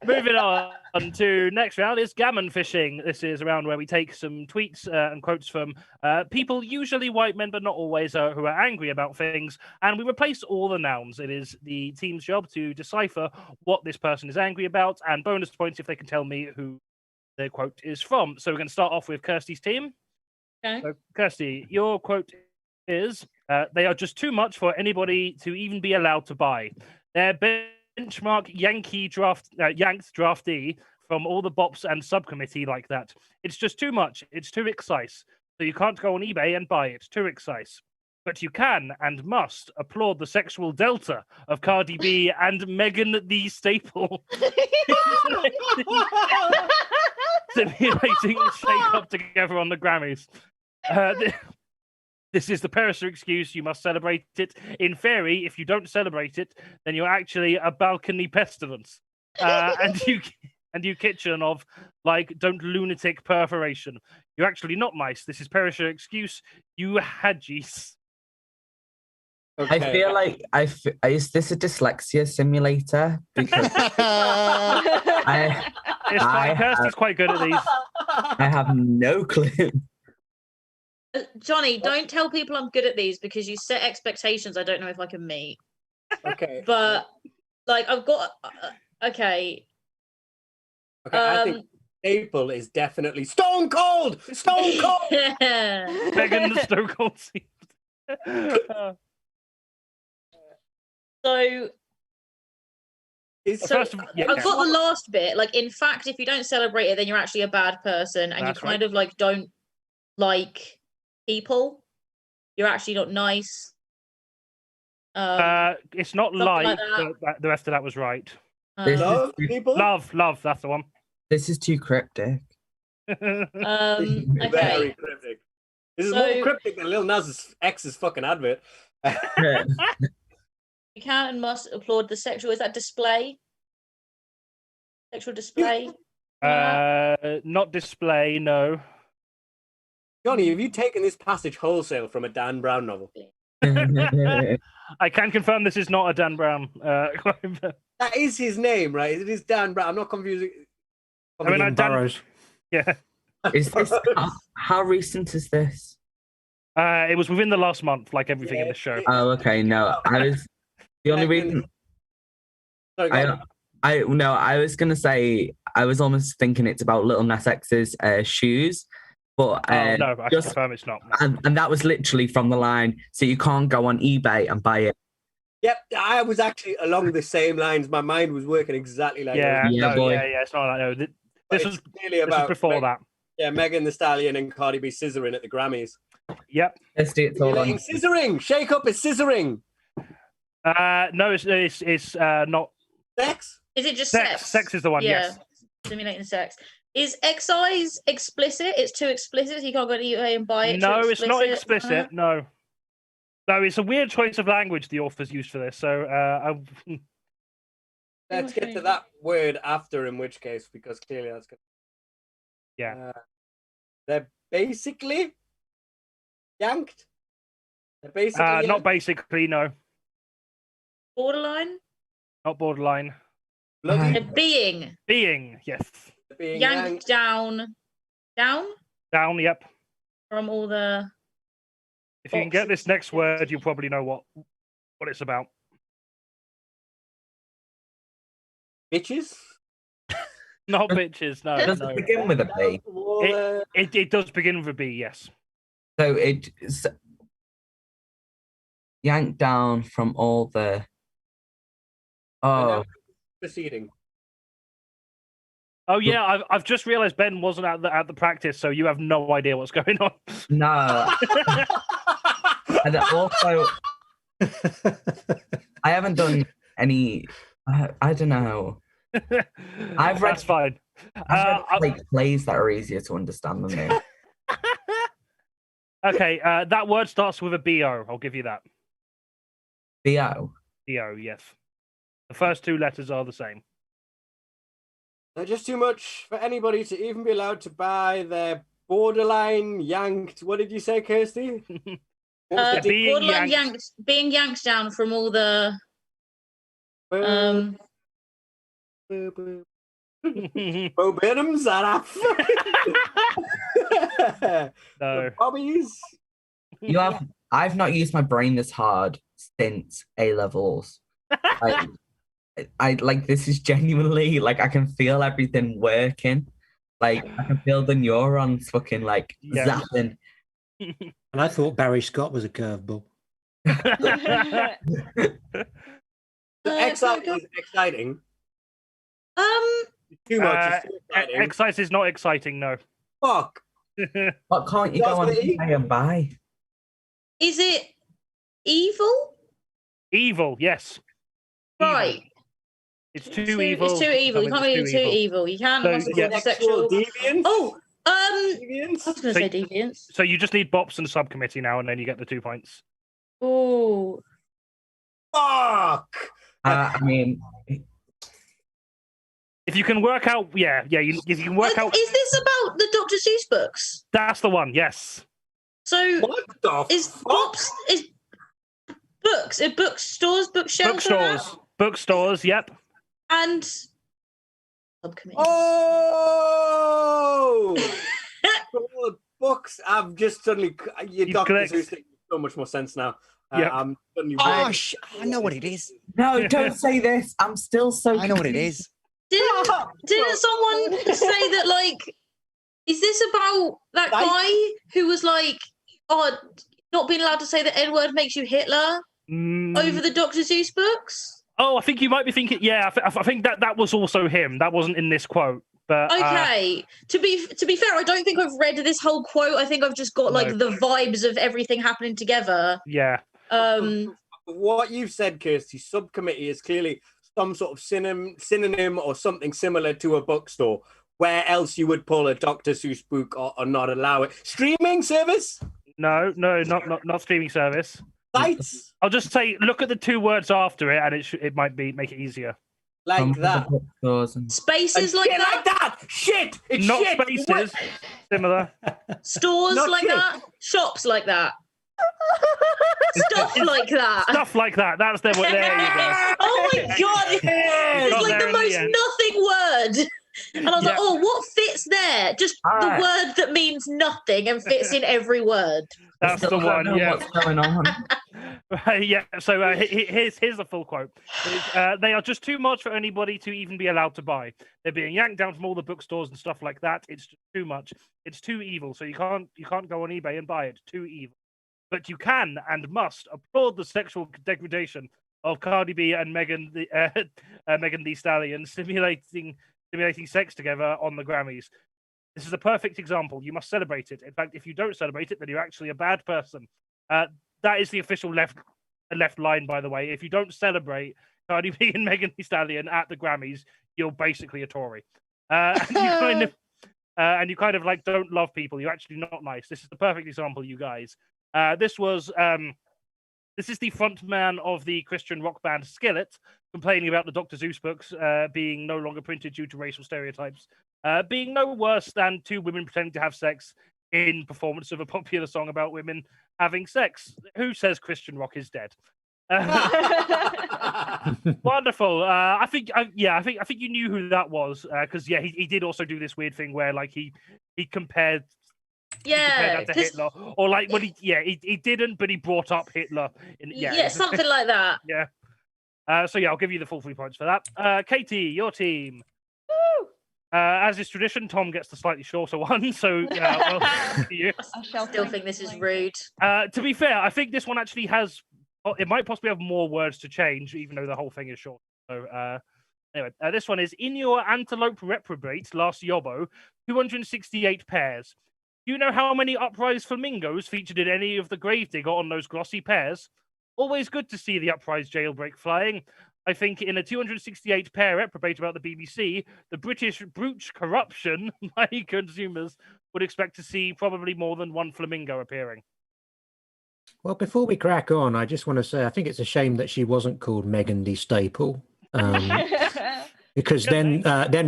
A: Moving on to next round is Gammon Fishing. This is a round where we take some tweets and quotes from people, usually white men, but not always, who are angry about things, and we replace all the nouns. It is the team's job to decipher what this person is angry about, and bonus points if they can tell me who their quote is from. So we're going to start off with Kirstie's team.
B: Okay.
A: So, Kirstie, your quote is, they are just too much for anybody to even be allowed to buy. They're benchmark yanked draftee from all the bops and subcommittee like that. It's just too much. It's too excise. So you can't go on eBay and buy it. Too excise. But you can and must applaud the sexual delta of Cardi B and Megan Thee Staple. Simulating the shake-up together on the Grammys. This is the Perisher excuse. You must celebrate it. In theory, if you don't celebrate it, then you're actually a balcony pestilence. And you kitchen of, like, don't lunatic perforation. You're actually not nice. This is Perisher excuse. You hadgies.
D: I feel like is this a dyslexia simulator? Because
A: It's fine. Kirstie's quite good at these.
D: I have no clue.
B: Jonny, don't tell people I'm good at these because you set expectations I don't know if I can meet.
F: Okay.
B: But like I've got okay.
F: Okay, I think staple is definitely Stone Cold. Stone Cold.
A: Megan the Stone Cold Steve.
B: So
A: First of- yeah,
B: I've got the last bit. Like, in fact, if you don't celebrate it, then you're actually a bad person, and
A: That's
B: you kind
A: right.
B: of like don't like people. You're actually not nice.
A: It's not
B: something
A: like,
B: like that.
A: but the rest of that was right.
D: This
F: Love
D: is,
F: people.
A: Love, that's the one.
D: this is too cryptic.
B: Okay.
F: Very cryptic. This is more cryptic than Lil Nas X's fucking advert.
B: You can and must applaud the sexual. Is that display? Sexual display?
A: Not display, no.
F: Jonny, have you taken this passage wholesale from a Dan Brown novel?
A: I can confirm this is not a Dan Brown.
F: That is his name, right? It is Dan Brown. I'm not confusing.
A: I mean, Dan,
G: Burrows.
A: yeah.
D: Is this how recent is this?
A: It was within the last month, like everything in the show.
D: Oh, okay. No, I was the only reason.
F: Sorry, go on.
D: I was gonna say I was almost thinking it's about Little Nas X's shoes, but
A: No, I can confirm it's not.
D: and that was literally from the line. So you can't go on eBay and buy it.
F: Yep, I was actually along the same lines. My mind was working exactly like
A: Yeah,
F: yours.
D: Yeah,
A: no,
D: boy.
A: yeah, it's not like no.
F: But
A: This
F: it's
A: was
F: clearly about
A: before that.
F: Yeah, Megan Thee Stallion and Cardi B scissoring at the Grammys.
A: Yep.
D: It's all on.
F: Scissoring. Shake up is scissoring.
A: No, it's not.
F: Sex.
B: Is it just
A: Sex.
B: sex?
A: Sex is the one.
B: Yeah.
A: Yes.
B: Simulating sex. Is excise explicit? It's too explicit. So you can't go to eBay and buy it.
A: No,
B: Too
A: it's not explicit. No. No, it's a weird choice of language the authors used for this. So,
F: Let's get to that word after, in which case, because clearly that's good.
A: Yeah.
F: They're basically yanked. They're basically
A: not
F: yanked.
A: basically. No,
B: Borderline.
A: not borderline.
F: Bloody
B: They're being
A: Being. Yes.
F: being
B: yanked down
A: Down. Yep.
B: from all the.
A: If you can get this next word, you'll probably know what it's about.
F: bitches.
A: Not bitches. No.
D: Does
A: no.
D: it begin with a B?
A: It does begin with a B. Yes.
D: So it's yanked down from all the. Oh,
F: Proceeding.
A: Oh yeah, I've just realised Ben wasn't at the practice, so you have no idea what's going on.
D: no. And also, I haven't done any. I don't know. I've read.
A: That's fine.
D: I've read like plays that are easier to understand than this.
A: Okay, that word starts with a B-O. I'll give you that.
D: B-O.
A: B-O, yes. The first two letters are the same.
F: They're just too much for anybody to even be allowed to buy their borderline yanked. What did you say, Kirstie?
A: Being
B: Borderline
A: yanked.
B: being yanked down from all the.
F: Bo Burnham's that
A: No.
F: Bobbies.
D: I've not used my brain this hard since A levels. I like this is genuinely like I can feel everything working. Like I can feel the neurons fucking like zapping.
G: And I thought Barry Scott was a curveball.
F: Exciting is exciting. Too much. It's too exciting.
A: Excise is not exciting, no.
F: Fuck.
D: But can't you go on eBay and buy?
B: Is it evil?
A: Evil, yes. Evil.
B: Right.
A: It's too evil.
B: It's too evil. You can't really do too evil. You can't.
A: So, yeah.
B: Sexual
F: Deviance.
B: Oh,
F: Deviance.
B: I was going to say deviance.
A: So you just need Bops and subcommittee now, and then you get the 2 points.
B: Oh.
F: Fuck.
D: I mean,
A: If you can work out, if you can work out,
B: Is this about the Dr. Seuss books?
A: that's the one. Yes.
B: So
F: What the
B: is
F: fuck?
B: Books, bookstores, bookshelves.
A: Bookstores, yep.
B: And subcommittee.
F: Oh! God, books. I'm just suddenly. Your Doctor Who's making so much more sense now. I'm suddenly.
E: I know what it is.
D: No, don't say this. I'm still so.
E: I know what it is.
B: Didn't someone say that? Like, is this about that guy who was like, "Oh, not being allowed to say the N-word makes you Hitler" over the Dr. Seuss books?
A: Oh, I think you might be thinking. Yeah, I think that was also him. That wasn't in this quote. But
B: okay, to be fair, I don't think I've read this whole quote. I think I've just got like the vibes of everything happening together.
A: Yeah.
F: What you've said, Kirstie, subcommittee is clearly some sort of synonym or something similar to a bookstore. Where else you would pull a Dr. Seuss book or not allow it? Streaming service?
A: No, not streaming service.
F: Sites?
A: I'll just say, look at the two words after it, and it might make it easier.
F: Like that.
B: Spaces like that?
F: Like that. Shit. It's
A: not
F: shit.
A: Spaces. Similar.
B: Stores
F: Not
B: like
F: shit.
B: that. Shops like that. Stuff like that.
A: Stuff like that. That's there. There you go.
B: Oh my god! It's like the most nothing word. And I was like, oh, what fits there? Just the word that means nothing and fits in every word.
A: That's the one. Yeah.
D: What's going on?
A: Yeah. So here's the full quote. They are just too much for anybody to even be allowed to buy. They're being yanked down from all the bookstores and stuff like that. It's just too much. It's too evil. So you can't go on eBay and buy it. Too evil. But you can and must applaud the sexual degradation of Cardi B and Megan Thee Stallion simulating sex together on the Grammys. This is a perfect example. You must celebrate it. In fact, if you don't celebrate it, then you're actually a bad person. That is the official left line, by the way. If you don't celebrate Cardi B and Megan Thee Stallion at the Grammys, you're basically a Tory. And you kind of like don't love people. You're actually not nice. This is the perfect example, you guys. This is the frontman of the Christian rock band Skillet complaining about the Dr. Seuss books being no longer printed due to racial stereotypes, being no worse than two women pretending to have sex in performance of a popular song about women having sex. Who says Christian rock is dead? Wonderful. I think you knew who that was because he did also do this weird thing where like he compared.
B: Yeah,
A: to Hitler, or like when he didn't, but he brought up Hitler.
B: Something like that.
A: Yeah. So I'll give you the full 3 points for that. Katie, your team.
C: Woo!
A: As is tradition, Thom gets the slightly shorter one. So well, you.
B: I still think this is rude.
A: To be fair, I think this one actually has. It might possibly have more words to change, even though the whole thing is short. So anyway, this one is in your antelope reprobate last Yobbo, 268 pairs. Do you know how many uprise flamingos featured in any of the Gravedigger on those glossy pairs? Always good to see the uprise jailbreak flying. I think in a 268 pair reprobate about the BBC, the British brooch corruption my consumers would expect to see probably more than one flamingo appearing.
G: Well, before we crack on, I just want to say I think it's a shame that she wasn't called Megan Thee Staple. Because then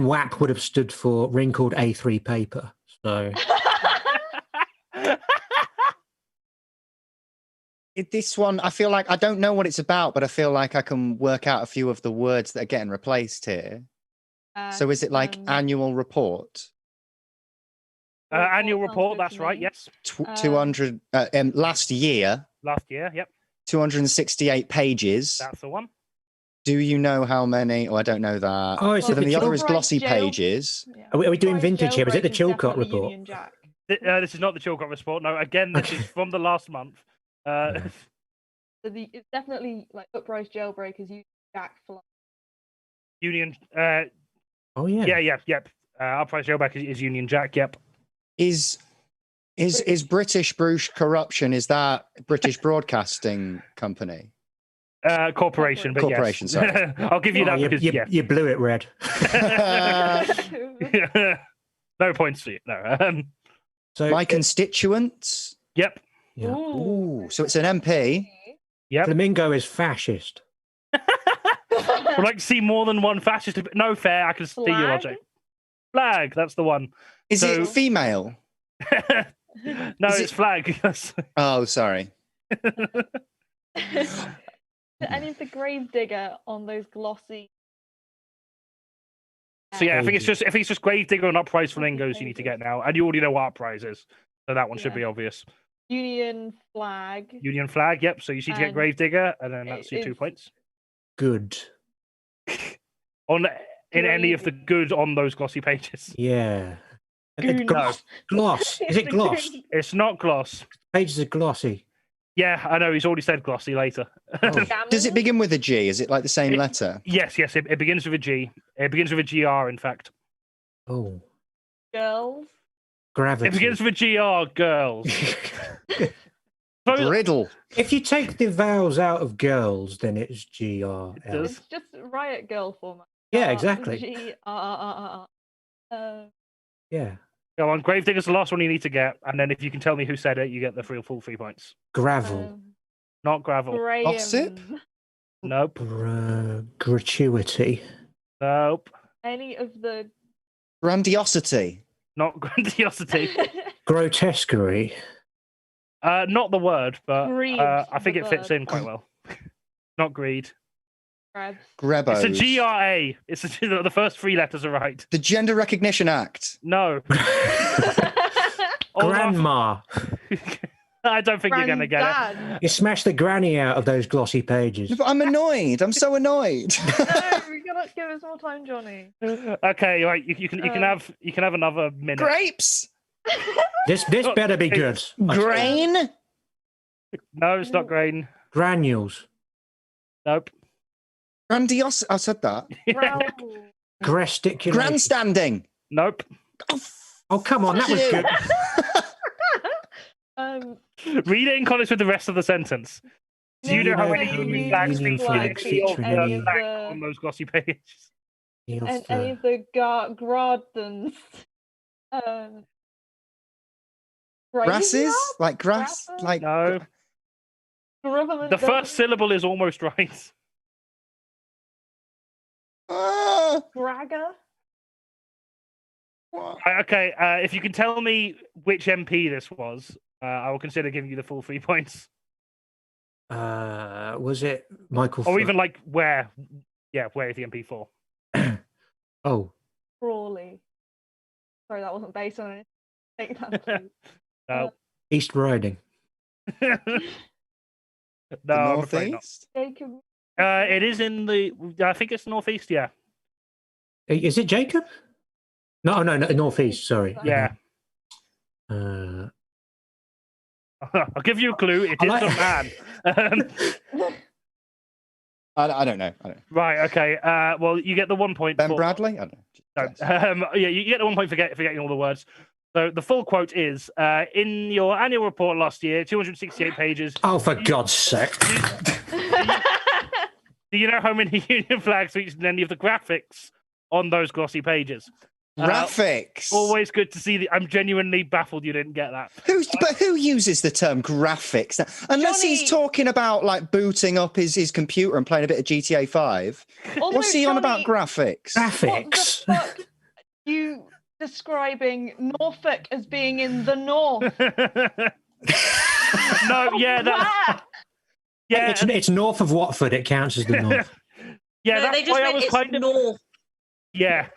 G: WAP would have stood for wrinkled A3 paper. So...
E: This one, I feel like I don't know what it's about, but I feel like I can work out a few of the words that are getting replaced here. So is it like annual report?
A: Annual report, that's right, yes.
E: 200, last year.
A: Last year, yep.
E: 268 pages.
A: That's the one.
E: Do you know how many? Oh, I don't know that.
G: Oh,
E: so then the other is glossy pages.
C: Yeah.
G: Are we doing vintage here? Is it the Chilcott report?
C: Union Jack.
A: This is not the Chilcott report. No, again, this is from the last month.
C: So it's definitely like Uprise Jailbreakers Union Jack for
A: Union.
G: Oh yeah.
A: Yep. Uprise Jailbreak is Union Jack. Yep.
E: Is British Bruce Corruption? Is that British Broadcasting Company?
A: Corporation, but
E: corporation.
A: Yes.
E: Sorry,
A: I'll give you that because
G: you blew it, Red.
A: No points for you. No.
E: So my constituents.
A: Yep.
G: Yeah.
E: Ooh, so it's an MP.
A: Yep.
G: Flamingo is fascist.
A: Would like to see more than one fascist. No, fair. I can see your logic. Flag. That's the one.
E: Is it female?
A: No, it's flag.
E: Oh, sorry.
C: any of the grave digger on those glossy?
A: So yeah, I think it's just Gravedigger and Uprise Flamingos you need to get now, and you already know what Uprise is, so that one should be obvious.
C: Union flag.
A: Union flag, yep. So you need to get Gravedigger, and then that's your 2 points.
G: Good.
A: In any of the good on those glossy pages.
G: Yeah.
A: Gloss.
G: Gloss. Is it gloss?
A: It's not gloss.
G: Pages are glossy.
A: Yeah, I know. He's already said glossy later.
G: Oh.
E: Does it begin with a G? Is it like the same letter?
A: Yes. It begins with a G. It begins with a GR, in fact.
G: Oh.
C: Girls.
G: Gravity.
A: It begins with a GR, girls.
E: Riddle.
G: If you take the vowels out of girls, then it's GR.
A: It does.
C: It's just riot girl format.
G: Yeah, exactly. Yeah.
A: Go on, Gravedigger's the last one you need to get, and then if you can tell me who said it, you get the full 3 points.
G: Gravel.
A: Not gravel.
E: Gossip?
A: Nope.
G: Gratuity.
A: Nope.
C: Any of the
E: Grandiosity.
A: Not grandiosity.
G: Grotesquerie.
A: Not the word, but
C: Greed,
A: I think
C: the
A: it fits
C: verb.
A: in quite well. Not greed.
C: grabs.
E: Grebos.
A: It's a GRA. The first 3 letters are right.
E: The Gender Recognition Act.
A: No.
G: Grandma.
A: I don't think you're going to get it.
C: Granddad.
G: You smash the granny out of those glossy pages.
E: No, but I'm annoyed. I'm so annoyed.
C: No, you cannot give us more time, Johnny.
A: Okay, right. You can have another minute.
E: Grapes.
G: This better be good.
E: Grain.
A: No, it's not grain.
G: Granules.
A: Nope.
E: Grandios. I said that.
G: Gesticulation.
E: Grandstanding.
A: Nope.
G: Oh, come on, that was good.
A: Read it in context with the rest of the sentence. Do you know how many Union flags feature on those glossy pages?
C: And any of the Gardens.
E: Grasses? Like grass? Like
A: No. The first syllable is almost right.
C: Bragger.
A: Okay, if you can tell me which MP this was, I will consider giving you the full 3 points.
G: Was it Michael?
A: Or even like where? Yeah, where is the MP for?
G: Oh.
C: Crawley. Sorry, that wasn't based on it. Take that.
A: No.
G: East Riding.
A: No, I'm afraid not.
E: Northeast?
C: Jacob.
A: It is in the. I think it's northeast. Yeah.
G: Is it Jacob? No, northeast. Sorry.
A: Yeah. I'll give you a clue. It is a man.
E: I don't know.
A: Right. Okay. Well, you get the 1 point.
E: Ben Bradley? I don't know.
A: No. Yeah, you get the 1 point for forgetting all the words. So the full quote is, in your annual report last year, 268 pages.
G: Oh, for God's sake.
A: Do you know how many Union flags featured in any of the graphics on those glossy pages?
E: Graphics.
A: Always good to see. I'm genuinely baffled you didn't get that.
E: But who uses the term graphics? Unless
C: Johnny.
E: he's talking about like booting up his computer and playing a bit of GTA 5.
C: Also,
E: What's he on about
C: Johnny,
E: graphics?
G: Graphics.
C: What the fuck? You describing Norfolk as being in the north?
A: No, yeah, that. Yeah,
G: It's north of Watford. It counts as the north.
A: Yeah,
B: No,
A: that's
B: they just
A: why I
B: meant
A: was
B: it's
A: kind of.
B: north.
A: Yeah.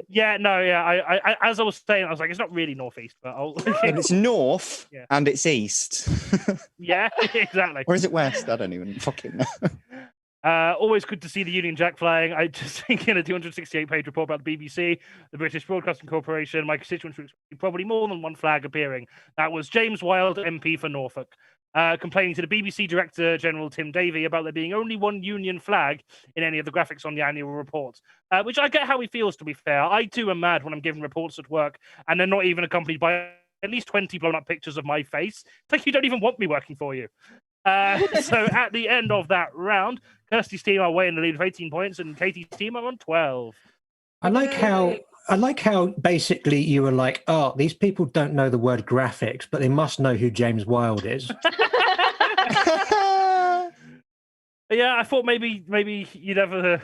A: Yeah, no, yeah. I as I was saying, I was like, it's not really northeast, but I'll.
E: And it's north
A: Yeah.
E: and it's east.
A: Yeah, exactly.
E: Or is it west? I don't even fucking know.
A: Always good to see the Union Jack flying. I just think in a 268-page report about the BBC, the British Broadcasting Corporation, my constituents were expecting probably more than one flag appearing. That was James Wilde, MP for Norfolk, complaining to the BBC Director General Tim Davie about there being only one Union flag in any of the graphics on the annual report, which I get how he feels, to be fair. I too am mad when I'm given reports at work and they're not even accompanied by at least 20 blown up pictures of my face. It's like you don't even want me working for you. So at the end of that round, Kirstie's team are away in the lead of 18 points and Katie's team are on 12.
G: I like how basically you were like, oh, these people don't know the word graphics, but they must know who James Wilde is.
A: Yeah, I thought maybe you'd have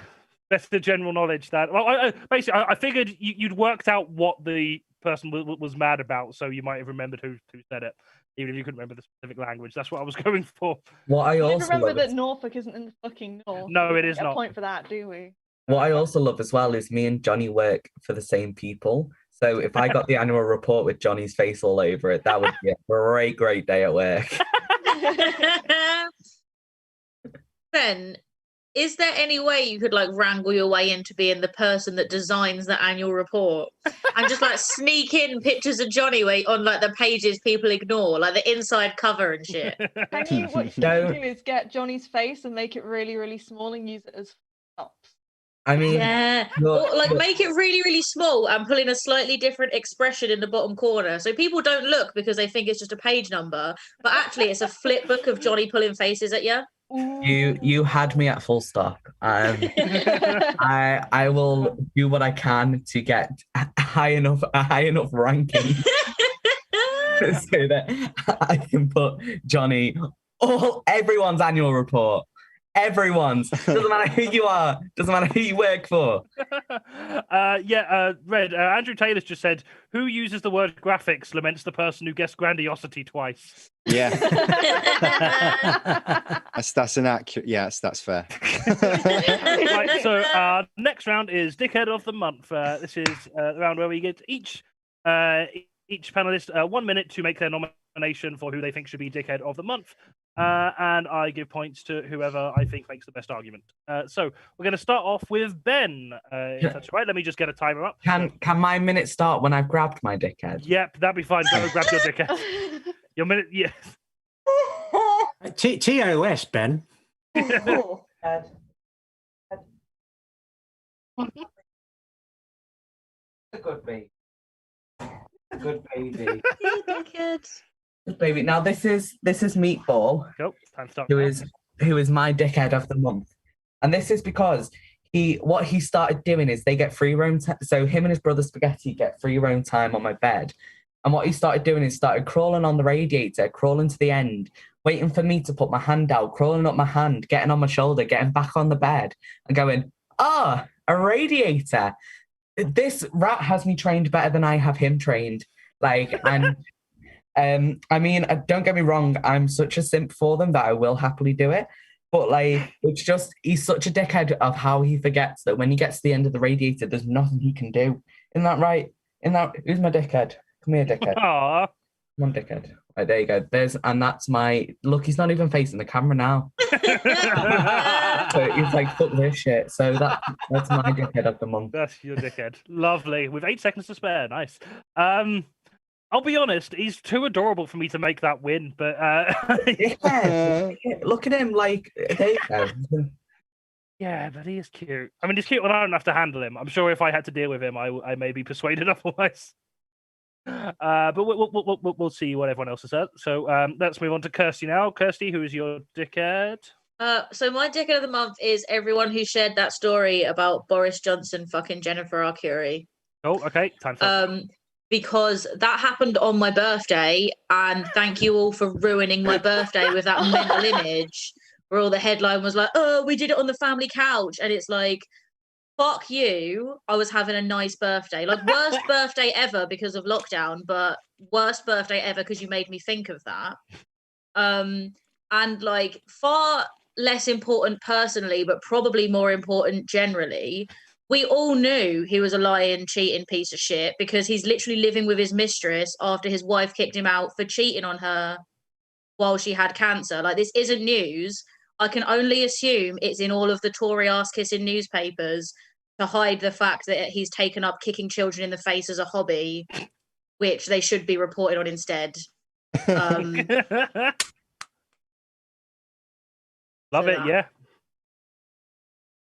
A: better general knowledge that. Well, I figured you'd worked out what the person was mad about, so you might have remembered who said it. even if you couldn't remember the specific language. That's what I was going for.
D: What I
C: We
D: also
C: remember
D: love
C: that
D: is,
C: Norfolk isn't in the fucking north.
A: No,
C: We
A: it
C: don't
A: is
C: get
A: not.
C: a point for that, do we?
D: what I also love as well is me and Jonny work for the same people. So if I got the annual report with Johnny's face all over it, that would be a great day at work.
B: Ben, is there any way you could like wrangle your way into being the person that designs the annual report and just like sneak in pictures of Jonny on like the pages people ignore, like the inside cover and shit?
C: What you should
D: No.
C: do is get Johnny's face and make it really, really small and use it as props.
D: I mean,
B: Yeah, or like make it really, really small and put in a slightly different expression in the bottom corner, so people don't look because they think it's just a page number, but actually it's a flip book of Jonny pulling faces at you.
D: you had me at full stop. I will do what I can to get a high enough ranking so that I can put Jonny everyone's annual report. Everyone's. Doesn't matter who you are. Doesn't matter who you work for.
A: Red. Andrew Taylor's just said, "Who uses the word graphics laments the person who guessed grandiosity twice."
E: Yeah, that's an accurate. Yes, that's fair.
A: Right. So next round is Dickhead of the Month. This is the round where we get each panelist 1 minute to make their nomination for who they think should be Dickhead of the Month. And I give points to whoever I think makes the best argument. So we're going to start off with Ben. If that's right, let me just get a timer up.
D: Can my minute start when I've grabbed my dickhead?
A: Yep, that'd be fine. Go grab your dickhead. Your minute, yes.
G: TOS, Ben.
D: A good baby. A good baby.
B: Dickhead.
D: Good baby. Now this is Meatball,
A: Go. Time to start.
D: who is my dickhead of the month, and this is because what he started doing is they get free roam. So him and his brother Spaghetti get free roam time on my bed, and what he started doing is started crawling on the radiator, crawling to the end, waiting for me to put my hand out, crawling up my hand, getting on my shoulder, getting back on the bed, and going, a radiator. This rat has me trained better than I have him trained. Like, and I mean, don't get me wrong, I'm such a simp for them that I will happily do it. But like, it's just, he's such a dickhead of how he forgets that when he gets to the end of the radiator, there's nothing he can do. Isn't that right? Who's my dickhead? Come here, dickhead.
A: Aww.
D: Come on, dickhead. Right, there you go. That's my, look, he's not even facing the camera now. So he's like, fuck this shit. So that's my dickhead of the month.
A: That's your dickhead. Lovely. With 8 seconds to spare. Nice. I'll be honest, he's too adorable for me to make that win, but
D: Yeah, look at him, like, there you go.
A: yeah, but he is cute. I mean, he's cute when I don't have to handle him. I'm sure if I had to deal with him, I may be persuaded otherwise. But we'll see what everyone else has said. So let's move on to Kirstie now. Kirstie, who is your dickhead?
B: So my dickhead of the month is everyone who shared that story about Boris Johnson fucking Jennifer Arcuri.
A: Oh, okay. Time for
B: because that happened on my birthday, and thank you all for ruining my birthday with that mental image where all the headline was like, "Oh, we did it on the family couch," and it's like, fuck you, I was having a nice birthday. Like, worst birthday ever because of lockdown, but worst birthday ever because you made me think of that. And like, far less important personally, but probably more important generally, we all knew he was a lying, cheating piece of shit because he's literally living with his mistress after his wife kicked him out for cheating on her while she had cancer. Like, this isn't news. I can only assume it's in all of the Tory ass-kissing newspapers to hide the fact that he's taken up kicking children in the face as a hobby, which they should be reported on instead.
A: Love it, yeah.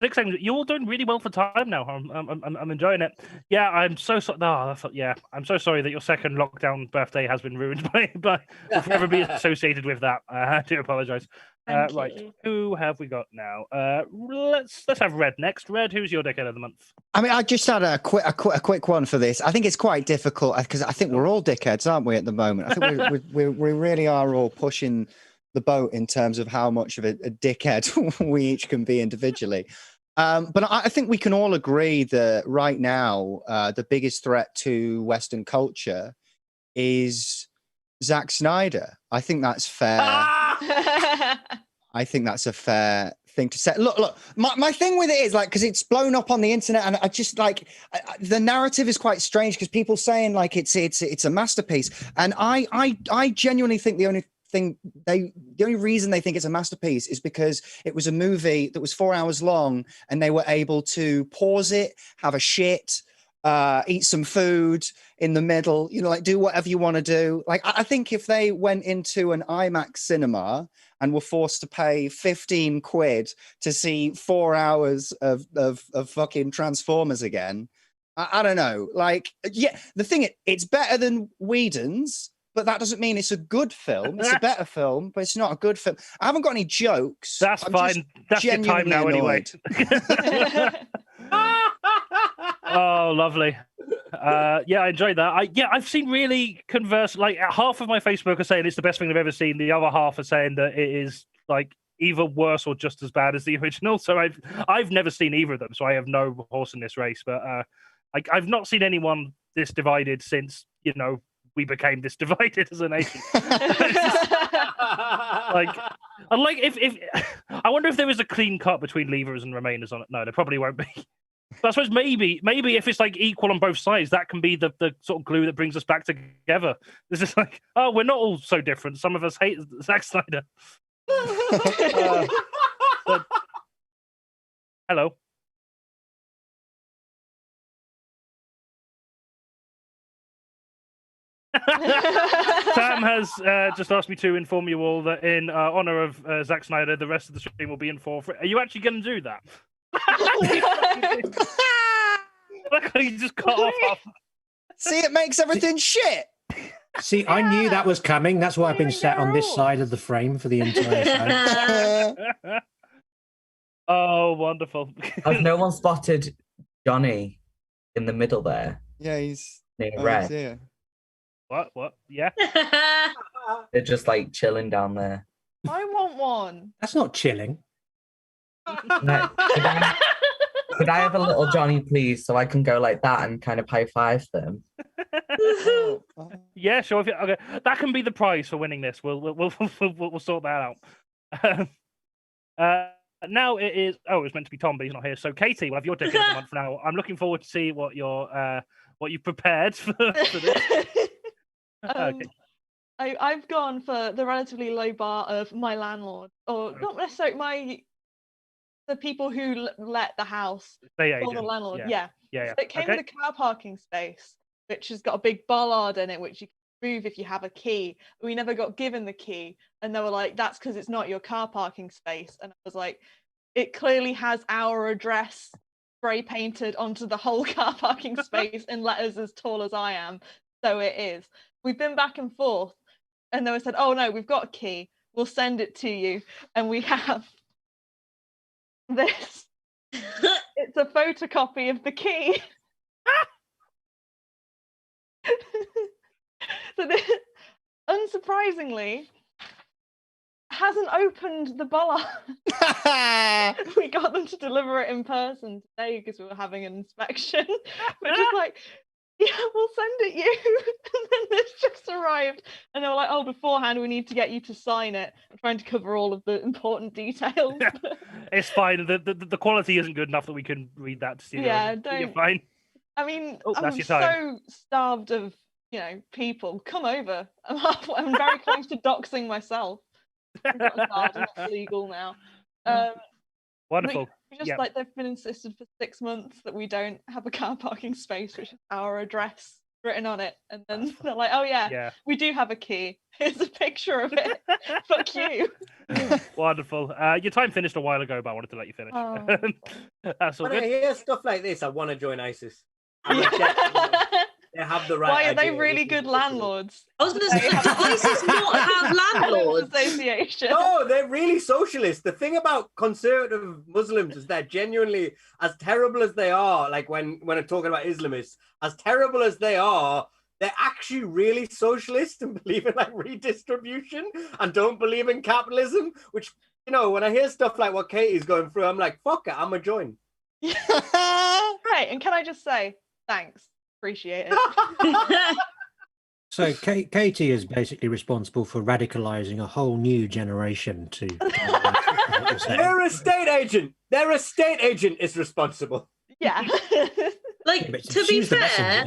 A: 6 seconds. You're all doing really well for time now. I'm enjoying it. Yeah, I'm so sorry. No, I'm so sorry that your second lockdown birthday has been ruined by will forever be associated with that. I do apologise. Right, who have we got now? Let's have Red next. Red, who's your dickhead of the month?
E: I mean, I just had a quick one for this. I think it's quite difficult because I think we're all dickheads, aren't we, at the moment? I think we really are all pushing the boat in terms of how much of a dickhead we each can be individually. But I think we can all agree that right now, the biggest threat to Western culture is Zack Snyder. I think that's fair. I think that's a fair thing to say. Look, my thing with it is like, because it's blown up on the internet, and I just like the narrative is quite strange because people saying like it's a masterpiece, and I genuinely think the only reason they think it's a masterpiece is because it was a movie that was 4 hours long, and they were able to pause it, have a shit, eat some food in the middle, like do whatever you want to do. Like, I think if they went into an IMAX cinema and were forced to pay 15 quid to see 4 hours of fucking Transformers again, I don't know. Like, yeah, the thing, it's better than Whedon's, but that doesn't mean it's a good film. It's a better film, but it's not a good film. I haven't got any jokes.
A: That's fine. That's your time now anyway. Oh, lovely. Yeah, I enjoyed that. I've seen really converse. Like, half of my Facebook are saying it's the best thing they've ever seen. The other half are saying that it is like either worse or just as bad as the original. So I've never seen either of them, so I have no horse in this race. But I've not seen anyone this divided since we became this divided as a nation. If I wonder if there is a clean cut between Leavers and Remainers on it. No, there probably won't be. But I suppose maybe if it's like equal on both sides, that can be the sort of glue that brings us back together. This is like, oh, we're not all so different. Some of us hate Zack Snyder. Hello. Sam has just asked me to inform you all that in honor of Zack Snyder, the rest of the stream will be in for free. Are you actually going to do that? Look, you just cut off.
E: See, it makes everything shit.
G: See, I knew that was coming. That's why I've been sat on this side of the frame for the entire show.
A: Oh, wonderful.
D: Has no one spotted Jonny in the middle there?
E: Yeah, he's
D: near red.
E: Yeah.
A: What? Yeah.
D: They're just like chilling down there.
C: I want one.
G: That's not chilling.
D: No, could I have a little Jonny, please, so I can go like that and kind of high five them?
A: Yeah, sure. Okay, that can be the prize for winning this. We'll sort that out. Now it is. Oh, it was meant to be Thom, but he's not here. So Katie, we'll have your Dickhead of the month now. I'm looking forward to see what you've prepared for this. Okay.
C: I've gone for the relatively low bar of my landlord, or not necessarily the people who let the house, or the landlord. Yeah. So it came with a car parking space, which has got a big bollard in it, which you can move if you have a key. We never got given the key, and they were like, "That's because it's not your car parking space." And I was like, "It clearly has our address spray painted onto the whole car parking space in letters as tall as I am, so it is." We've been back and forth, and they said, "Oh no, we've got a key. We'll send it to you." And we have this. It's a photocopy of the key. So this, unsurprisingly, hasn't opened the bollard. We got them to deliver it in person today because we were having an inspection. We're just like, "Yeah, we'll send it you." And then this just arrived, and they were like, "Oh, beforehand we need to get you to sign it." I'm trying to cover all of the important details.
A: It's fine. The quality isn't good enough that we can read that to see.
C: Yeah,
A: You're fine.
C: I mean, I'm so starved of people. Come over. I'm very close to doxing myself. I've got a garden, it's legal now.
A: Wonderful.
C: Like they've been insisted for 6 months that we don't have a car parking space, which is our address written on it, and then they're like, "Oh yeah, we do have a key. Here's a picture of it." Fuck you.
A: Wonderful. Your time finished a while ago, but I wanted to let you finish.
C: Oh.
A: That's all
F: when
A: good.
F: I hear stuff like this, I want to join ISIS. They have the right.
C: Why are they
F: idea.
C: really good landlords?
B: I was going to say, does ISIS not have landlords?
C: Association.
F: No, they're really socialist. The thing about conservative Muslims is they're genuinely, as terrible as they are, like when I'm talking about Islamists, as terrible as they are, they're actually really socialist and believe in like redistribution and don't believe in capitalism, which, when I hear stuff like what Katie's going through, I'm like, fuck it, I'm a join.
C: Right, and can I just say, thanks. Appreciate it.
G: So Katie is basically responsible for radicalizing a whole new generation to.
F: Their estate agent. Their estate agent is responsible.
C: Yeah.
B: Like, to be fair,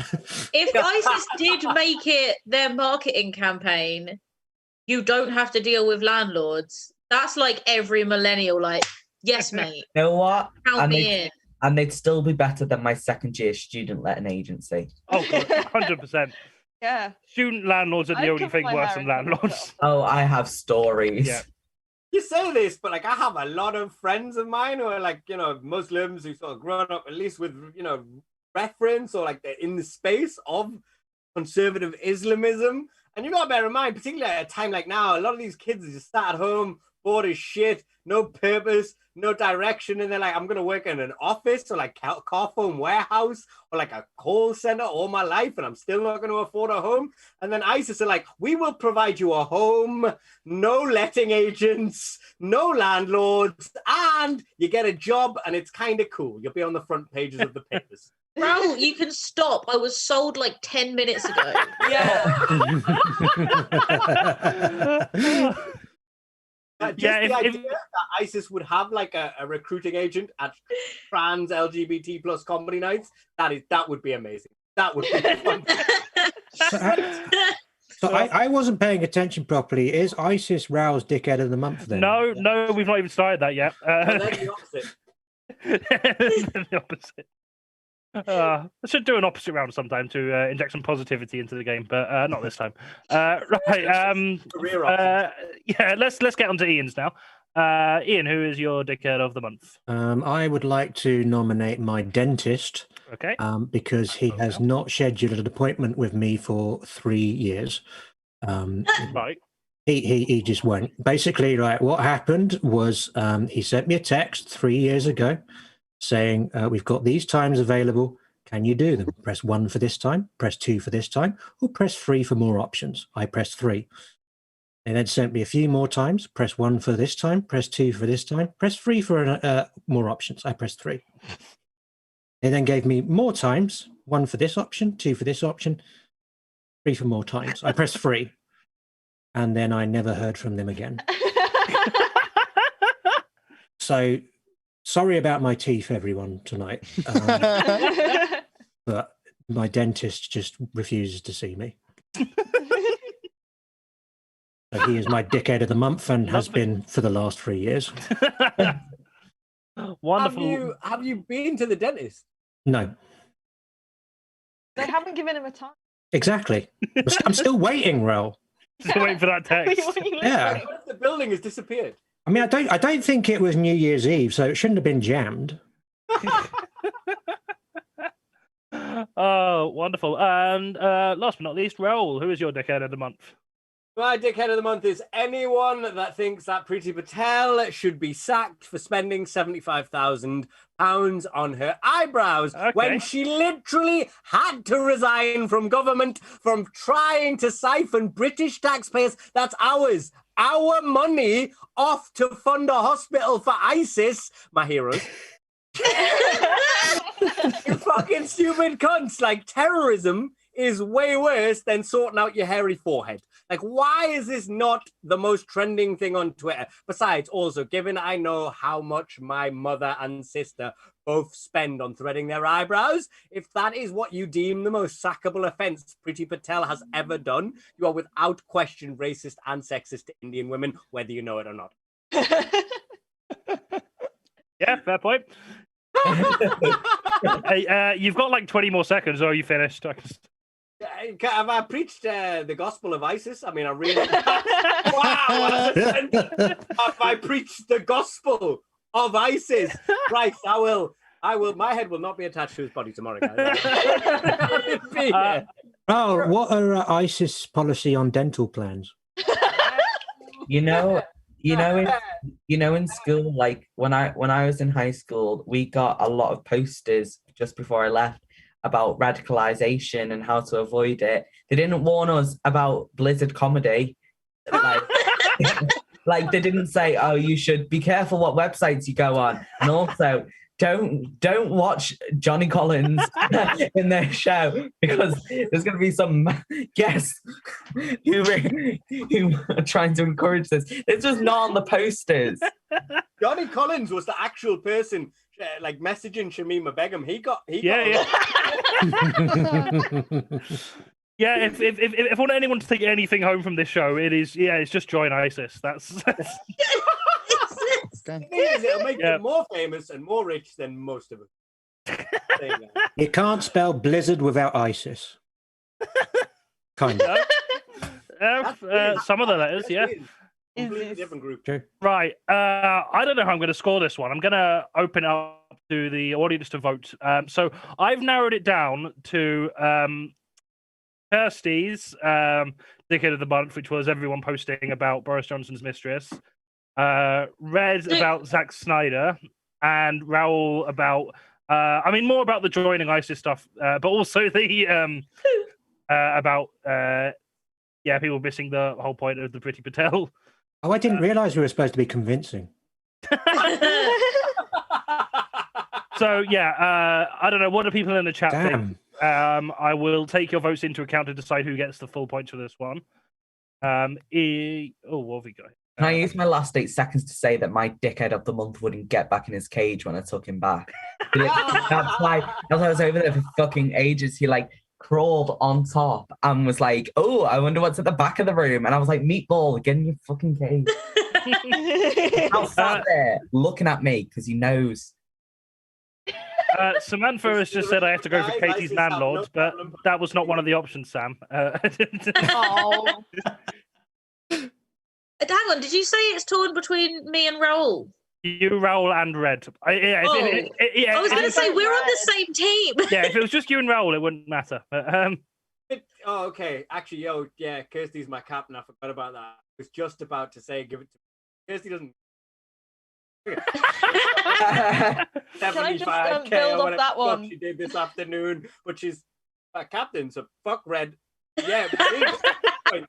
B: if ISIS did make it their marketing campaign, you don't have to deal with landlords. That's like every millennial, like, yes, mate.
D: You know what?
B: Count me in.
D: And they'd still be better than my second-year student letting agency.
A: Oh, God, 100%.
C: Yeah.
A: Student landlords are the only thing worse than landlords.
D: Oh, I have stories.
A: Yeah.
F: You say this, but like I have a lot of friends of mine who are like, you know, Muslims who sort of grown up at least with, you know, reference or like they're in the space of conservative Islamism. And you got to bear in mind, particularly at a time like now, a lot of these kids are just sat at home, bored as shit, no purpose, no direction. And they're like, I'm going to work in an office or like car phone warehouse or like a call center all my life. And I'm still not going to afford a home. And then ISIS are like, we will provide you a home, no letting agents, no landlords, and you get a job and it's kind of cool. You'll be on the front pages of the papers.
B: Raul, you can stop. I was sold like 10 minutes ago.
F: Yeah. The idea that ISIS would have like a recruiting agent at trans LGBT plus comedy nights, that would be amazing. That would be fun.
G: So I wasn't paying attention properly. Is ISIS Raul's dickhead of the month then?
A: No, we've not even started that yet.
F: Well, then the opposite.
A: The opposite. I should do an opposite round sometime to inject some positivity into the game, but not this time. Right. Yeah, let's get on to Ian's now. Ian, who is your dickhead of the month?
G: I would like to nominate my dentist.
A: Okay.
G: Because he has not scheduled an appointment with me for 3 years.
A: Right.
G: He just won't. Basically, right, what happened was he sent me a text 3 years ago saying, we've got these times available. Can you do them? Press 1 for this time, press 2 for this time, or press 3 for more options. I pressed 3. They then sent me a few more times. Press 1 for this time, press 2 for this time, press 3 for more options. I pressed 3. They then gave me more times, 1 for this option, 2 for this option, 3 for more times. I pressed 3. And then I never heard from them again. So sorry about my teeth, everyone, tonight. But my dentist just refuses to see me. So he is my dickhead of the month and has been for the last 3 years.
A: Wonderful.
F: Have you been to the dentist?
G: No.
C: They haven't given him a time.
G: Exactly. I'm still waiting, Raul.
A: Still waiting for that text.
G: Yeah.
F: What if the building has disappeared?
G: I mean, I don't think it was New Year's Eve, so it shouldn't have been jammed.
A: Oh, wonderful. And last but not least, Raul, who is your dickhead of the month?
F: My dickhead of the month is anyone that thinks that Priti Patel should be sacked for spending £75,000 on her eyebrows when she literally had to resign from government from trying to siphon British taxpayers. That's ours. Our money off to fund a hospital for ISIS, my heroes. You fucking stupid cunts. Like, terrorism is way worse than sorting out your hairy forehead. Like, why is this not the most trending thing on Twitter? Besides, also, given I know how much my mother and sister both spend on threading their eyebrows, if that is what you deem the most sackable offence Priti Patel has ever done, you are without question racist and sexist to Indian women, whether you know it or not.
A: Yeah, fair point. Hey, you've got like 20 more seconds, or are you finished?
F: Have I preached the gospel of ISIS? I mean, I really... Wow! Have I preached the gospel of ISIS? Christ, I will. My head will not be attached to his body tomorrow, guys.
G: Oh, what are ISIS policy on dental plans?
D: In school, like when I was in high school, we got a lot of posters just before I left about radicalization and how to avoid it. They didn't warn us about Blizzard comedy. Like they didn't say, oh, you should be careful what websites you go on. And also, don't watch Jonny Collins in their show, because there's going to be some guests who are trying to encourage this. It's just not on the posters.
F: Jonny Collins was the actual person like messaging Shamima Begum. He got
A: Yeah. Yeah, if I want anyone to take anything home from this show, it's just join ISIS. That's
E: Okay.
F: The thing is, it'll make them more famous and more rich than most of us. There you go.
G: You can't spell blizzard without ISIS. Kind of.
A: Some of the letters, yeah.
F: Completely different group.
G: True.
A: Right. I don't know how I'm going to score this one. I'm going to open up to the audience to vote. So I've narrowed it down to Kirstie's Dickhead of the Month, which was everyone posting about Boris Johnson's mistress. Red about Zack Snyder, and Raul about more about the joining ISIS stuff, but also the about people missing the whole point of the Priti Patel.
G: Oh, I didn't realise we were supposed to be convincing.
A: So I don't know, what do people in the chat think?
G: Damn.
A: I will take your votes into account to decide who gets the full points for this one. What have we got?
D: Can I use my last 8 seconds to say that my Dickhead of the Month wouldn't get back in his cage when I took him back? That's why I was over there for fucking ages. He like crawled on top and was like, "Oh, I wonder what's at the back of the room." And I was like, "Meatball, get in your fucking cage." I was sat there looking at me because he knows.
A: Samantha has just said I have to go for Katie's landlord, but that was not one of the options, Sam.
C: Oh.
B: Hang on, did you say it's torn between me and Raul?
A: You, Raul, and Red.
B: I was going to say, we're on the same team.
A: Yeah, if it was just you and Raul, it wouldn't matter. But,
F: Oh, okay. Actually, Kirstie's my captain. I forgot about that. I was just about to say, give it to me. Kirstie doesn't.
C: Can I just build off that one?
F: She did this afternoon, but she's my captain, so fuck Red. Yeah,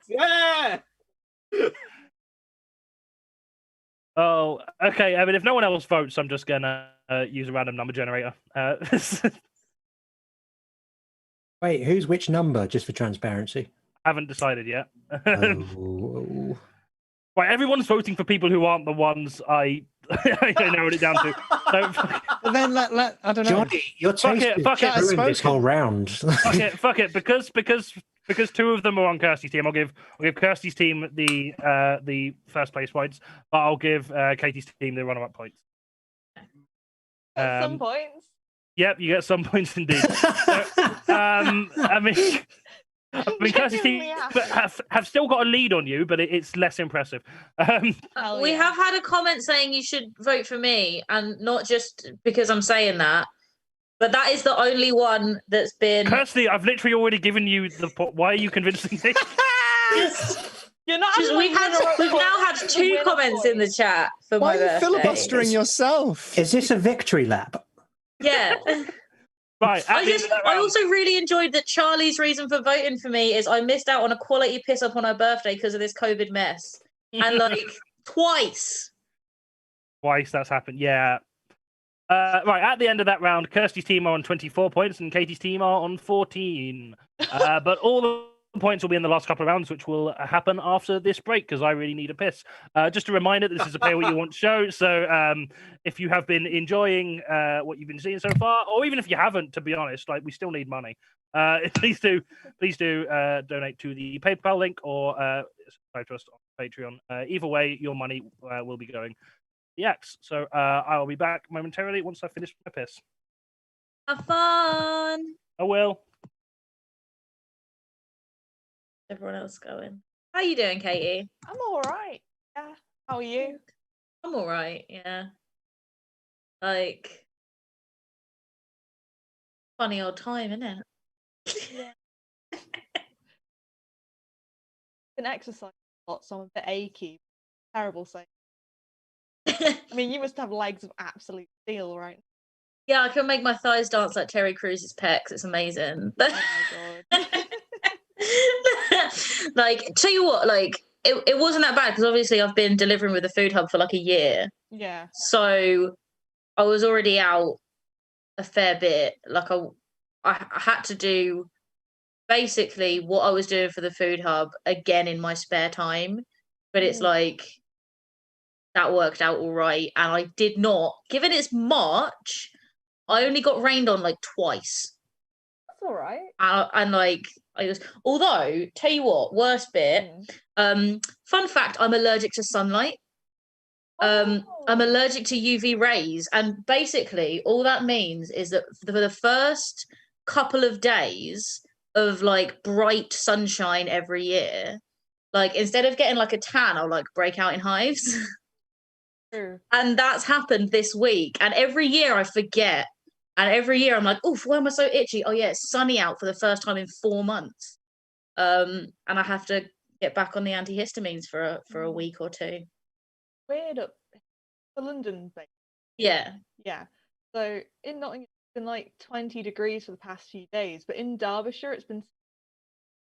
F: yeah.
A: Oh, okay. I mean, if no one else votes, I'm just gonna use a random number generator.
G: Wait, who's which number, just for transparency?
A: Haven't decided yet.
G: Oh.
A: Right, everyone's voting for people who aren't the ones I narrowed it down to. So,
E: Well, then let I don't know.
G: Jonny, your taste
A: fuck it.
G: has ruined this whole round.
A: Fuck it. Because two of them are on Kirstie's team, I'll give Kirstie's team the first place points, but I'll give Katie's team the runner-up points.
C: At some points.
A: Yep, you get some points indeed. So, Kirstie's team have still got a lead on you, but it's less impressive.
B: We have had a comment saying you should vote for me, and not just because I'm saying that, but that is the only one that's been.
A: Kirstie, I've literally already given you the. Why are you convincing me?
C: You're not.
B: We've now had 2 comments in the chat for
E: Why
B: my
E: are you
B: birthday.
E: filibustering yourself?
G: Is this a victory lap?
B: Yeah.
A: Right.
B: I also really enjoyed that Charlie's reason for voting for me is I missed out on a quality piss up on her birthday because of this COVID mess. And like twice
A: that's happened. Yeah. Right, at the end of that round, Kirstie's team are on 24 points and Katie's team are on 14. But all the points will be in the last couple of rounds, which will happen after this break because I really need a piss. Just a reminder, this is a Pay What You Want show. So if you have been enjoying what you've been seeing so far, or even if you haven't, to be honest, like we still need money. Please do donate to the PayPal link or subscribe to us on Patreon. Either way, your money will be going. Yes, so I'll be back momentarily once I finish my piss.
B: have fun.
A: I will.
B: Everyone else going. How you doing, Katie?
C: I'm all right. Yeah. How are you?
B: I'm all right. Yeah. Like funny old time, isn't it?
C: Yeah. Been exercising a lot, so I'm a bit achy. Terrible saying. I mean, you must have legs of absolute steel, right?
B: Yeah, I can make my thighs dance like Terry Crews's pecs. It's amazing.
C: Oh my god.
B: Like, tell you what, like it wasn't that bad because obviously I've been delivering with the food hub for like a year.
C: Yeah.
B: So I was already out a fair bit. Like I had to do basically what I was doing for the food hub again in my spare time. But it's like that worked out all right. And I did not, given it's March, I only got rained on like twice.
C: That's all right.
B: And like I was, although tell you what, worst bit. Fun fact: I'm allergic to sunlight. I'm allergic to UV rays, and basically all that means is that for the first couple of days of like bright sunshine every year, like instead of getting like a tan, I'll like break out in hives.
C: True.
B: And that's happened this week. And every year I forget. And every year I'm like, oof, why am I so itchy? Oh yeah, it's sunny out for the first time in 4 months. And I have to get back on the antihistamines for a week or two.
C: Weird up for London, based.
B: Yeah.
C: Yeah. So in Nottingham, it's been like 20 degrees for the past few days, but in Derbyshire, it's been.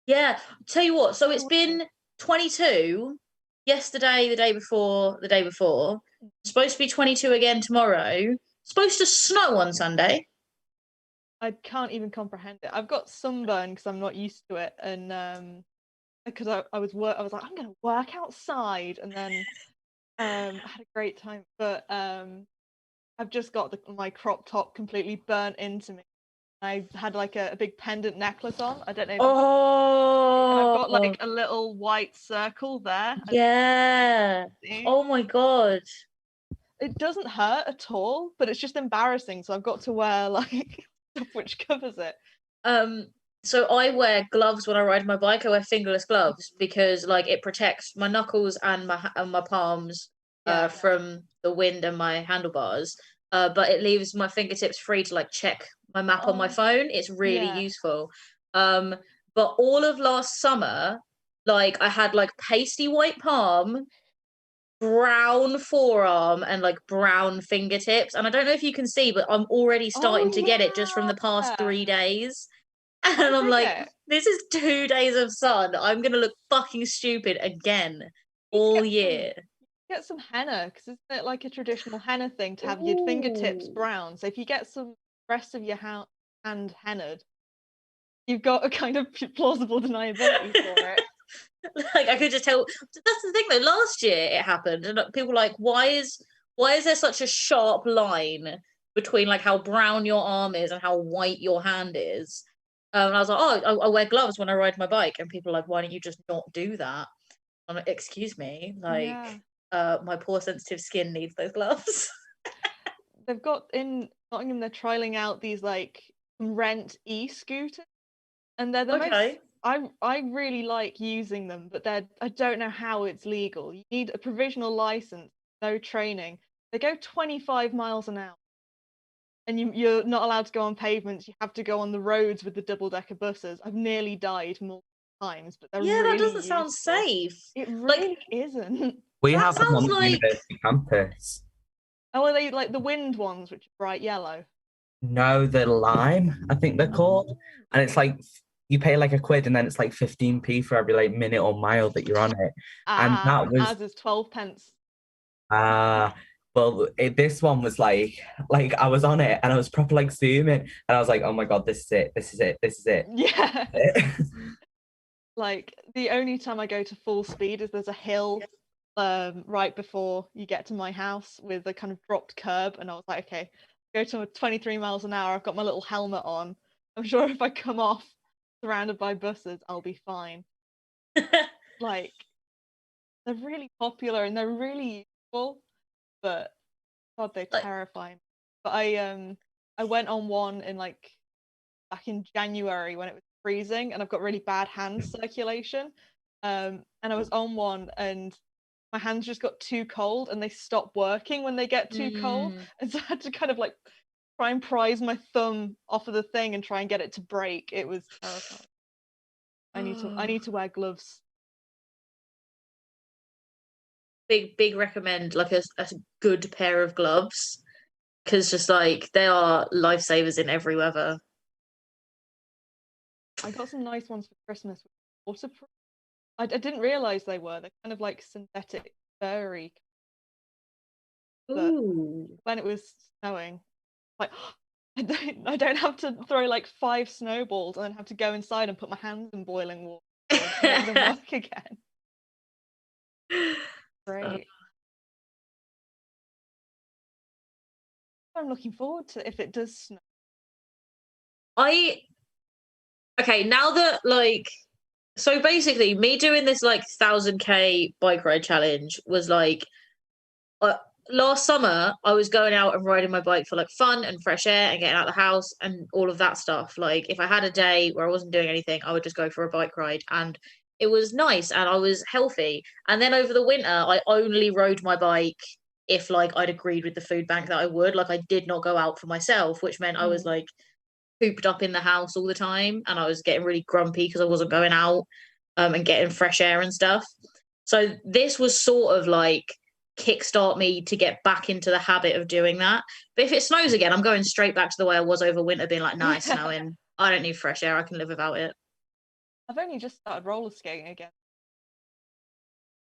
B: Yeah. Tell you what, so it's been 22 yesterday, the day before, supposed to be 22 again tomorrow, supposed to snow on Sunday.
C: I can't even comprehend it. I've got sunburn because I'm not used to it, and because I was like, I'm going to work outside, and then I had a great time. But I've just got my crop top completely burnt into me. I had like a big pendant necklace on. I don't know. I've got like a little white circle there.
B: Yeah. Oh my god.
C: It doesn't hurt at all, but it's just embarrassing. So I've got to wear like stuff which covers it.
B: So I wear gloves when I ride my bike. I wear fingerless gloves because like it protects my knuckles and my palms from the wind and my handlebars. But it leaves my fingertips free to like check my map on my phone. It's really useful. But all of last summer, like I had like pasty white palm, brown forearm, and like brown fingertips. And I don't know if you can see, but I'm already starting to get it just from the past 3 days. And I'm like, this is 2 days of sun. I'm gonna look fucking stupid again all year.
C: Get some henna, because isn't it like a traditional henna thing to have your fingertips brown? So if you get some rest of your hand hennaed, you've got a kind of plausible deniability for it.
B: Like I could just tell. That's the thing though. Last year it happened, and people were like, why is there such a sharp line between like how brown your arm is and how white your hand is? And I was like, oh, I wear gloves when I ride my bike, and people are like, why don't you just not do that? I'm like, excuse me, like my poor sensitive skin needs those gloves.
C: They've got in Nottingham, they're trialing out these like rent e-scooters, and they're the most. I really like using them, but I don't know how it's legal. You need a provisional license, no training. They go 25 miles an hour. And you're not allowed to go on pavements. You have to go on the roads with the double-decker buses. I've nearly died multiple times, but they're really
B: that doesn't sound safe.
C: It really isn't.
D: We have them on the university campus.
C: Oh, are they like the wind ones, which are bright yellow?
D: No, the lime, I think they're called. And it's like you pay like £1, and then it's like 15p for every like minute or mile that you're on it. And that was
C: ours is 12 pence.
D: Well, this one was like I was on it and I was proper like zooming, and I was like, oh my god, this is it.
C: Yeah. Like the only time I go to full speed is there's a hill right before you get to my house with a kind of dropped curb, and I was like, okay, go to 23 miles an hour. I've got my little helmet on. I'm sure if I come off surrounded by buses, I'll be fine. Like they're really popular and they're really useful. But God, they terrify me. But I went on one in like back in January when it was freezing, and I've got really bad hand circulation. And I was on one, and my hands just got too cold, and they stop working when they get too cold, and so I had to kind of like try and prise my thumb off of the thing and try and get it to break. It was terrifying. I need to wear gloves.
B: Big recommend like a good pair of gloves, because just like they are lifesavers in every weather.
C: I got some nice ones for Christmas, waterproof. I didn't realize they were. They're kind of like synthetic furry. But
B: Ooh.
C: when it was snowing, like I don't have to throw like 5 snowballs and then have to go inside and put my hands in boiling water to make them work again. Great. I'm looking forward to if it does snow.
B: Okay, now that like, so basically me doing this like 1,000k bike ride challenge was like, last summer I was going out and riding my bike for like fun and fresh air and getting out of the house and all of that stuff. Like if I had a day where I wasn't doing anything, I would just go for a bike ride, and it was nice and I was healthy. And then over the winter, I only rode my bike if like I'd agreed with the food bank that I would. Like I did not go out for myself, which meant I was like cooped up in the house all the time, and I was getting really grumpy because I wasn't going out and getting fresh air and stuff. So this was sort of like kickstart me to get back into the habit of doing that. But if it snows again, I'm going straight back to the way I was over winter, being like, nice snowing. I don't need fresh air. I can live without it.
C: I've only just started roller skating again.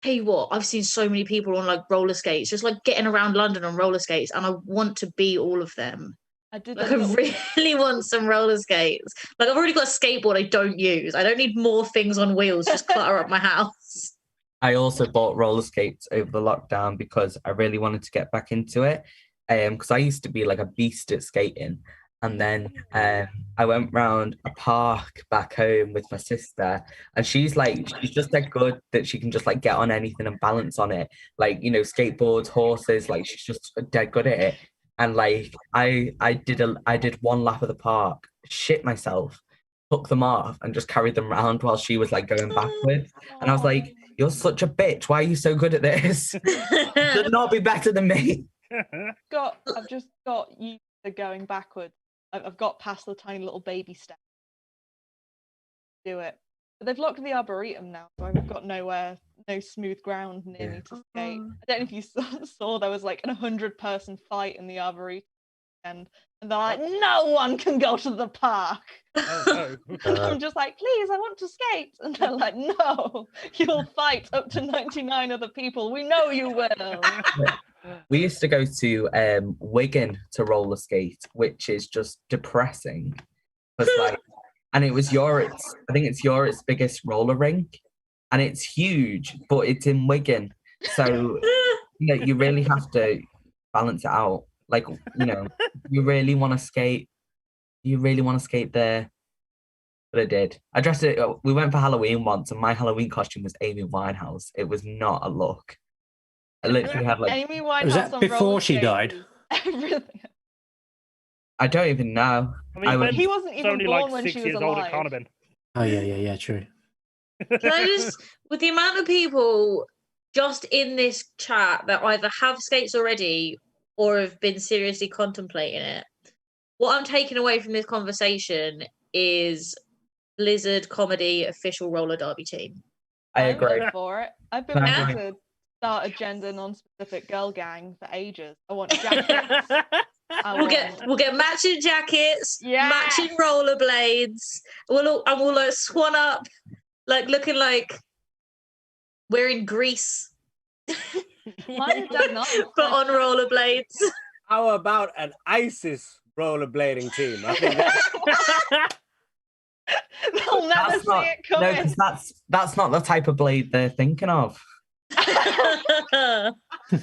B: Tell you what, I've seen so many people on like roller skates, just like getting around London on roller skates, and I want to be all of them.
C: I did
B: Like I really want some roller skates. Like I've already got a skateboard I don't use. I don't need more things on wheels, just clutter up my house.
D: I also bought roller skates over the lockdown because I really wanted to get back into it. Because I used to be like a beast at skating. And then I went round a park back home with my sister, and she's just that good that she can just like get on anything and balance on it. Like, you know, skateboards, horses, like she's just dead good at it. And like I did one lap of the park, shit myself, took them off and just carried them around while she was like going backwards. And I was like, you're such a bitch. Why are you so good at this? You should not be better than me.
C: I've just got used to going backwards. I've got past the tiny little baby step. Do it. But they've locked the Arboretum now, so I've got no smooth ground near me to skate. I don't know if you saw there was like an 100-person fight in the Arboretum, and they're like, no one can go to the park.
A: Oh, no.
C: I'm just like, please, I want to skate. And they're like, no, you'll fight up to 99 other people. We know you will.
D: We used to go to Wigan to roller skate, which is just depressing. Like, and it was I think it's Europe's biggest roller rink, and it's huge, but it's in Wigan. So you know, you really have to balance it out. Like, you know, you really want to skate there. But I did. I dressed it. We went for Halloween once, and my Halloween costume was Amy Winehouse. It was not a look. I literally had like.
C: Amy Winehouse
G: Was that
C: on
G: before
C: roller
G: she
C: skates
G: died?
C: is Everything.
D: I don't even know.
A: I mean,
C: He wasn't even
A: only
C: born
A: like
C: when
A: 6
C: she was
A: years old. It
C: alive.
A: can't have been.
G: Oh yeah, true.
B: Can I just, with the amount of people just in this chat that either have skates already or have been seriously contemplating it, what I'm taking away from this conversation is Blizzard Comedy official roller derby team.
D: I
C: I'm
D: agree.
C: good for it. I've been wanting to start a gender non-specific girl gang for ages. I want jackets.
B: We'll get matching jackets,
C: Yeah.
B: matching rollerblades. We'll like swan up, like looking like we're in Greece,
C: Mine does not.
B: but on rollerblades.
F: How about an ISIS rollerblading team? I think that's
C: They'll never
D: That's
C: see
D: not,
C: it
D: no,
C: coming.
D: because that's not the type of blade they're thinking of.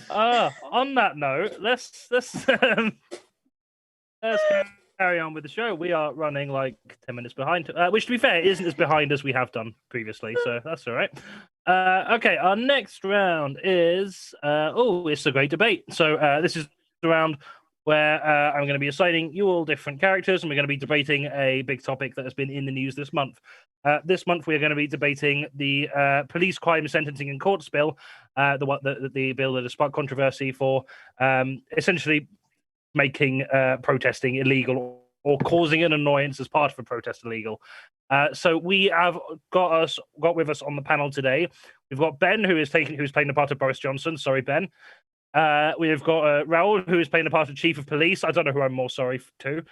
A: On that note, let's carry on with the show. We are running like 10 minutes behind, which to be fair isn't as behind as we have done previously, so that's all right. Okay, our next round is it's a great debate. So this is the round where I'm going to be assigning you all different characters, and we're going to be debating a big topic that has been in the news this month. This month, we're going to be debating the police crime sentencing and courts bill, the bill that has sparked controversy for essentially making protesting illegal or causing an annoyance as part of a protest illegal. So we have got with us on the panel today. We've got Ben, who's playing the part of Boris Johnson. Sorry, Ben. We've got Raul, who is playing the part of Chief of Police. I don't know who I'm more sorry to.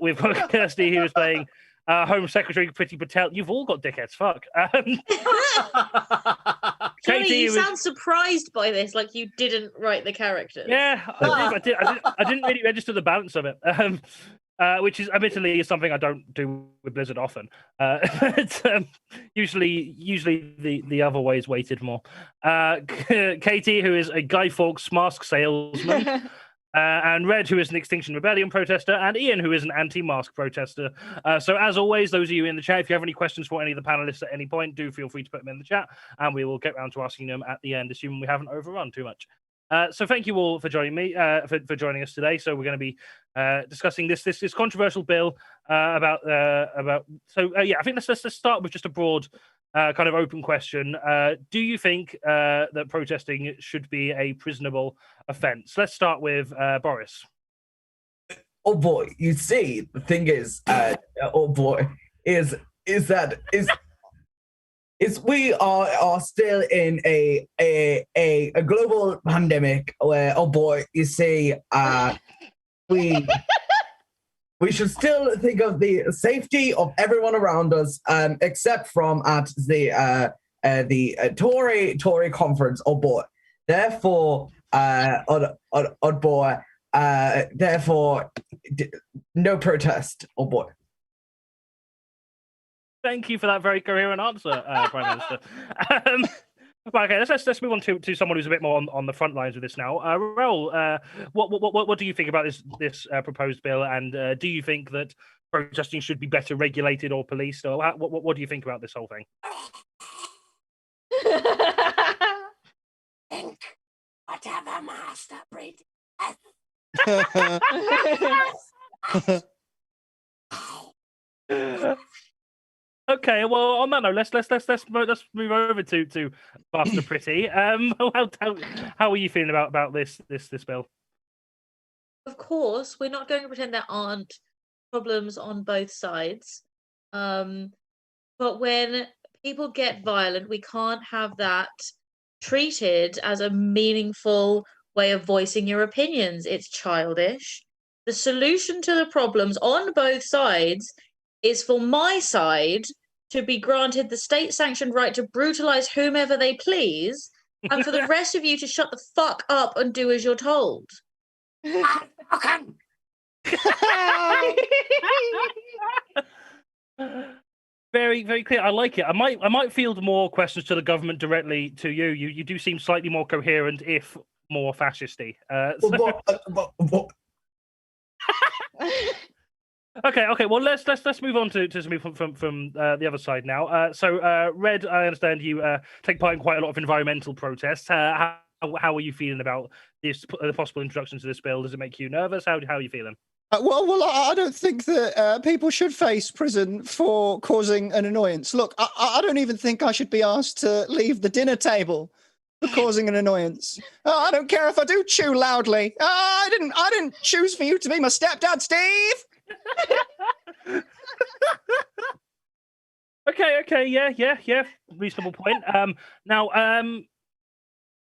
A: We've got Kirstie, who is playing Home Secretary Priti Patel. You've all got dickheads, fuck.
B: Jonny,
A: Katie,
B: you sound surprised by this, like you didn't write the characters.
A: Yeah, I didn't really register the balance of it, which is admittedly something I don't do with Blizzard often. But, usually the other way is weighted more. Katie, who is a Guy Fawkes mask salesman. And Red, who is an Extinction Rebellion protester, and Ian, who is an anti-mask protester. So as always, those of you in the chat, if you have any questions for any of the panelists at any point, do feel free to put them in the chat, and we will get round to asking them at the end, assuming we haven't overrun too much. So thank you all for joining me, for joining us today. So we're going to be discussing this controversial bill about. Yeah, I think let's start with just a broad kind of open question. Do you think that protesting should be a prisonable offence? Let's start with Boris.
D: Oh boy, you see, the thing is, oh boy, is we are still in a global pandemic where, oh boy, you see, we should still think of the safety of everyone around us, except from at the Tory conference. Oh boy, therefore, oh boy, therefore, no protest. Oh boy.
A: Thank you for that very coherent answer, Prime Minister. Okay, let's move on to someone who's a bit more on the front lines of this now. Raul, what do you think about this proposed bill, and do you think that protesting should be better regulated or policed, or what do you think about this whole thing?
H: Think whatever master breed.
A: Okay, well, on that note, let's move over to Master Pretty. How are you feeling about this bill?
B: Of course, we're not going to pretend there aren't problems on both sides. But when people get violent, we can't have that treated as a meaningful way of voicing your opinions. It's childish. The solution to the problems on both sides is for my side to be granted the state-sanctioned right to brutalize whomever they please, and for the rest of you to shut the fuck up and do as you're told.
H: Okay.
A: Very, very clear. I like it. I might field more questions to the government directly to you. You do seem slightly more coherent, if more fascisty. Okay. Well, let's move on to something from the other side now. So, Red, I understand you take part in quite a lot of environmental protests. How are you feeling about this the possible introduction to this bill? Does it make you nervous? How are you feeling?
E: Well, I don't think that people should face prison for causing an annoyance. Look, I don't even think I should be asked to leave the dinner table for causing an annoyance. I don't care if I do chew loudly. I didn't choose for you to be my stepdad, Steve.
A: Okay, yeah. Reasonable point. Now,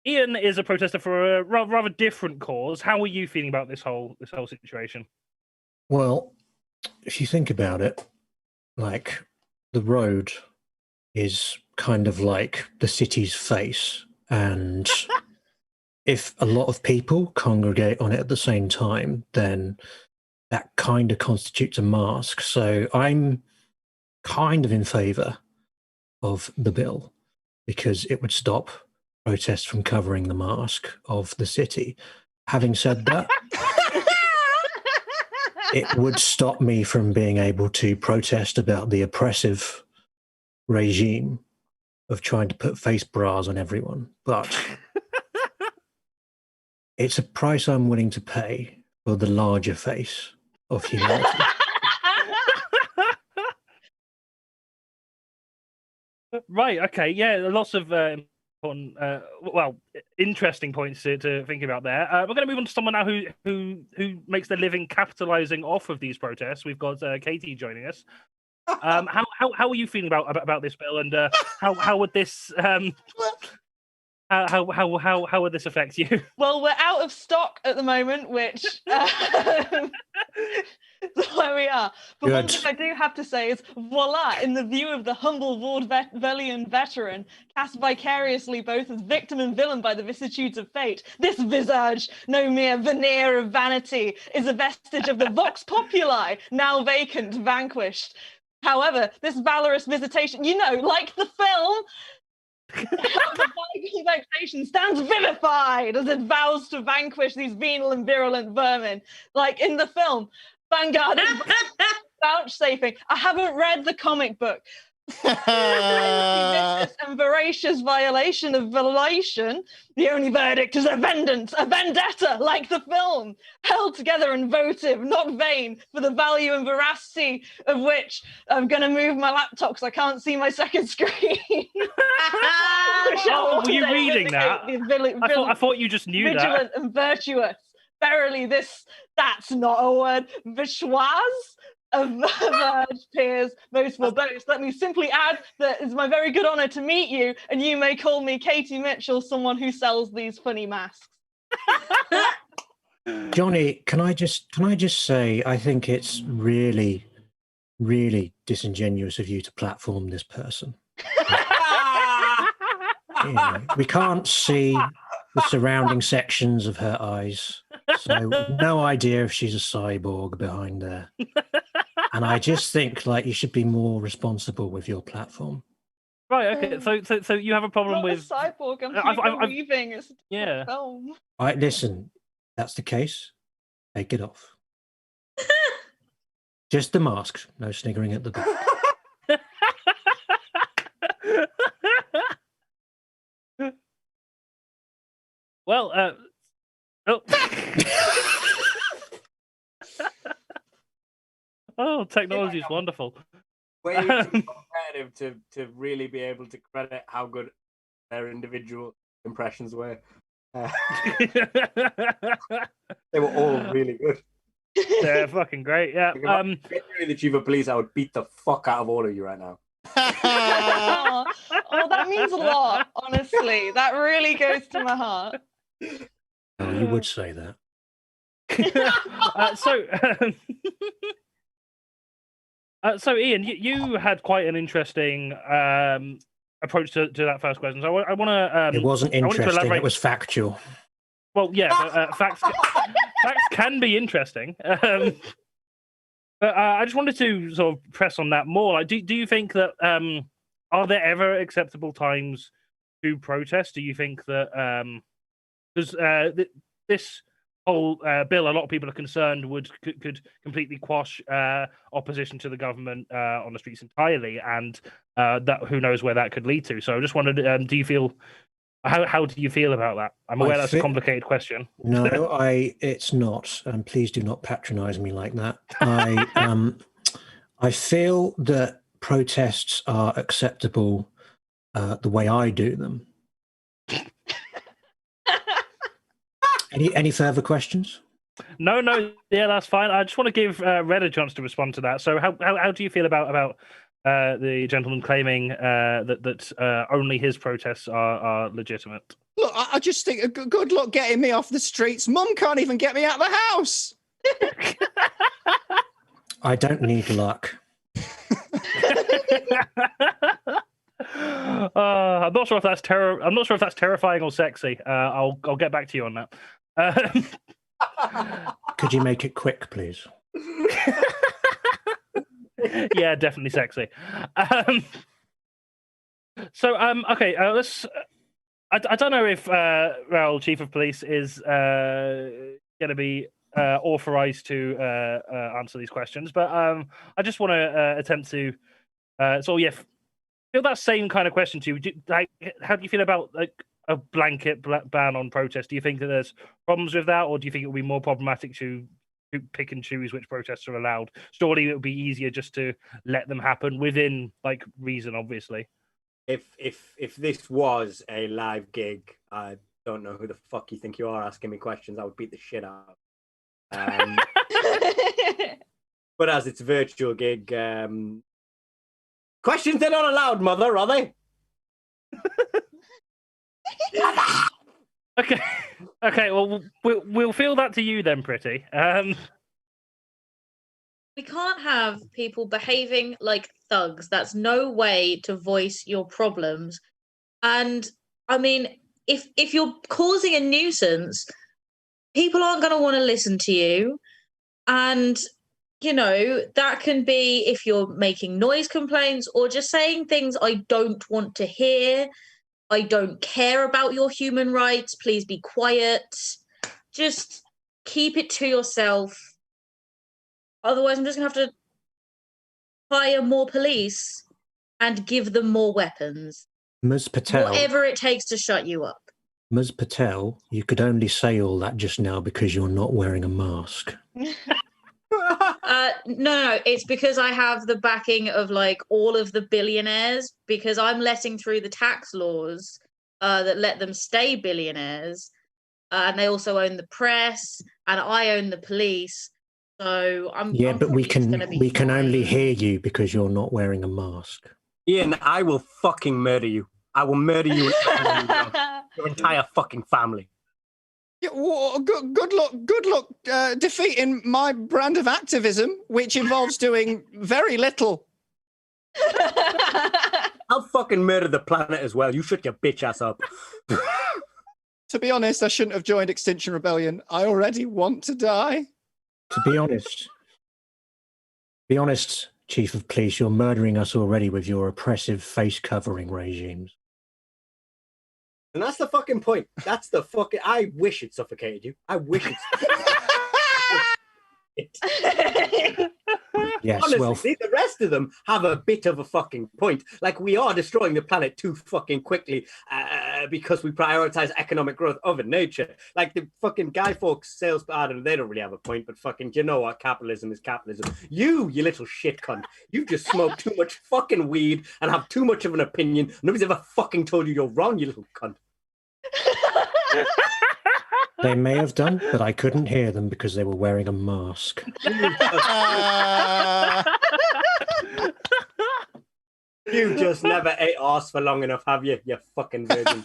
A: Ian is a protester for a rather different cause. How are you feeling about this whole situation?
G: Well, if you think about it, like the road is kind of like the city's face, and if a lot of people congregate on it at the same time, then that kind of constitutes a mask. So I'm kind of in favour of the bill because it would stop protests from covering the mask of the city. Having said that, it would stop me from being able to protest about the oppressive regime of trying to put face bras on everyone. But it's a price I'm willing to pay for the larger face of humanity.
A: Right. Okay. Yeah. Lots of important, interesting points to think about there. We're going to move on to someone now who makes their living capitalizing off of these protests. We've got Katie joining us. How are you feeling about this bill, and how would this how would this affect you?
C: Well, we're out of stock at the moment, which So there we are. But one
G: Good.
C: thing I do have to say is, voila, in the view of the humble vaudevillian veteran, cast vicariously both as victim and villain by the vicissitudes of fate, this visage, no mere veneer of vanity, is a vestige of the vox populi, now vacant, vanquished. However, this valorous visitation, like the film, the Viking vexation stands vivified as it vows to vanquish these venal and virulent vermin. Like in the film, Vanguard is vouchsafing. I haven't read the comic book. Vicious and voracious violation of violation. The only verdict is a vendetta, like the film, held together and votive, not vain, for the value and veracity of which I'm going to move my laptop because I can't see my second screen.
A: Oh, were you reading that? I thought you just knew that.
C: Vigilant and virtuous. Verily, that's not a word. Vichoise of Verge peers, most will boast. Let me simply add that it's my very good honour to meet you, and you may call me Katie Mitchell, someone who sells these funny masks.
G: Jonny, can I just say, I think it's really, really disingenuous of you to platform this person. We can't see the surrounding sections of her eyes, so no idea if she's a cyborg behind there. And I just think you should be more responsible with your platform.
A: Right. Okay. So you have a problem with
C: a cyborg? I'm weaving. It's
A: yeah.
C: Film.
G: All right. Listen, that's the case. Take it off. Just the mask. No sniggering at the back.
A: Well, oh. Oh, technology is wonderful.
F: Way too competitive to really be able to credit how good their individual impressions were. They were all really good.
A: They're fucking great. Yeah.
F: The chief of police, I would beat the fuck out of all of you right now.
C: Oh, that means a lot. Honestly, that really goes to my heart.
G: Oh, you would say that.
A: So Ian, you had quite an interesting approach to that first question. So I want to.
G: It wasn't interesting. It was factual.
A: Well, yeah, but, facts can be interesting. But I just wanted to sort of press on that more. Like, do you think that are there ever acceptable times to protest? Do you think that because this whole bill, a lot of people are concerned could completely quash opposition to the government on the streets entirely, and that who knows where that could lead to. So I just wondered, do you feel how do you feel about that? I'm aware that's a complicated question.
G: No, it's not. And please do not patronize me like that. I feel that protests are acceptable the way I do them. Any further questions?
A: No, yeah, that's fine. I just want to give Red a chance to respond to that. So, how do you feel about the gentleman claiming that only his protests are legitimate?
E: Look, I just think good luck getting me off the streets. Mum can't even get me out of the house.
G: I don't need luck.
A: I'm not sure if that's I'm not sure if that's terrifying or sexy. I'll get back to you on that.
G: Could you make it quick, please?
A: Yeah, definitely sexy. Okay, let's. I don't know if Raul, Chief of Police, is going to be authorized to answer these questions, but I just want to attempt to. Feel that same kind of question to you. How do you feel about a blanket ban on protest? Do you think that there's problems with that, or do you think it would be more problematic to pick and choose which protests are allowed? Surely it would be easier just to let them happen within reason, obviously.
F: If this was a live gig, I don't know who the fuck you think you are asking me questions. I would beat the shit out of. But as it's a virtual gig, questions they're not allowed, mother, are they?
A: Okay. Well, we'll feel that to you then, Pretty.
B: We can't have people behaving like thugs. That's no way to voice your problems. And I mean, if you're causing a nuisance, people aren't going to want to listen to you. And, you know, that can be if you're making noise complaints or just saying things I don't want to hear. I don't care about your human rights. Please be quiet. Just keep it to yourself. Otherwise, I'm just going to have to hire more police and give them more weapons.
G: Ms. Patel.
B: Whatever it takes to shut you up.
G: Ms. Patel, you could only say all that just now because you're not wearing a mask.
B: No, it's because I have the backing of like all of the billionaires because I'm letting through the tax laws that let them stay billionaires. And they also own the press and I own the police. So I'm
G: but we can only
B: fine.
G: hear you because you're not wearing a mask.
F: Ian, I will fucking murder you. I will murder you and your entire fucking family.
E: Yeah, well, good luck defeating my brand of activism, which involves doing very little.
F: I'll fucking murder the planet as well. You shut your bitch ass up.
E: To be honest, I shouldn't have joined Extinction Rebellion. I already want to die.
G: To be honest, Chief of Police, you're murdering us already with your oppressive face covering regimes.
F: And that's the fucking point. That's the fucking... I wish it suffocated you. I wish it...
G: Yes,
F: honestly,
G: well,
F: the rest of them have a bit of a fucking point. Like, we are destroying the planet too fucking quickly because we prioritize economic growth over nature. Like, the fucking Guy Fawkes sales... I don't know, they don't really have a point, but fucking, you know what? Capitalism is capitalism. You little shit cunt. You've just smoked too much fucking weed and have too much of an opinion. Nobody's ever fucking told you you're wrong, you little cunt.
G: they may have done, but I couldn't hear them because they were wearing a mask.
F: You just never ate arse for long enough, have you? You fucking virgin.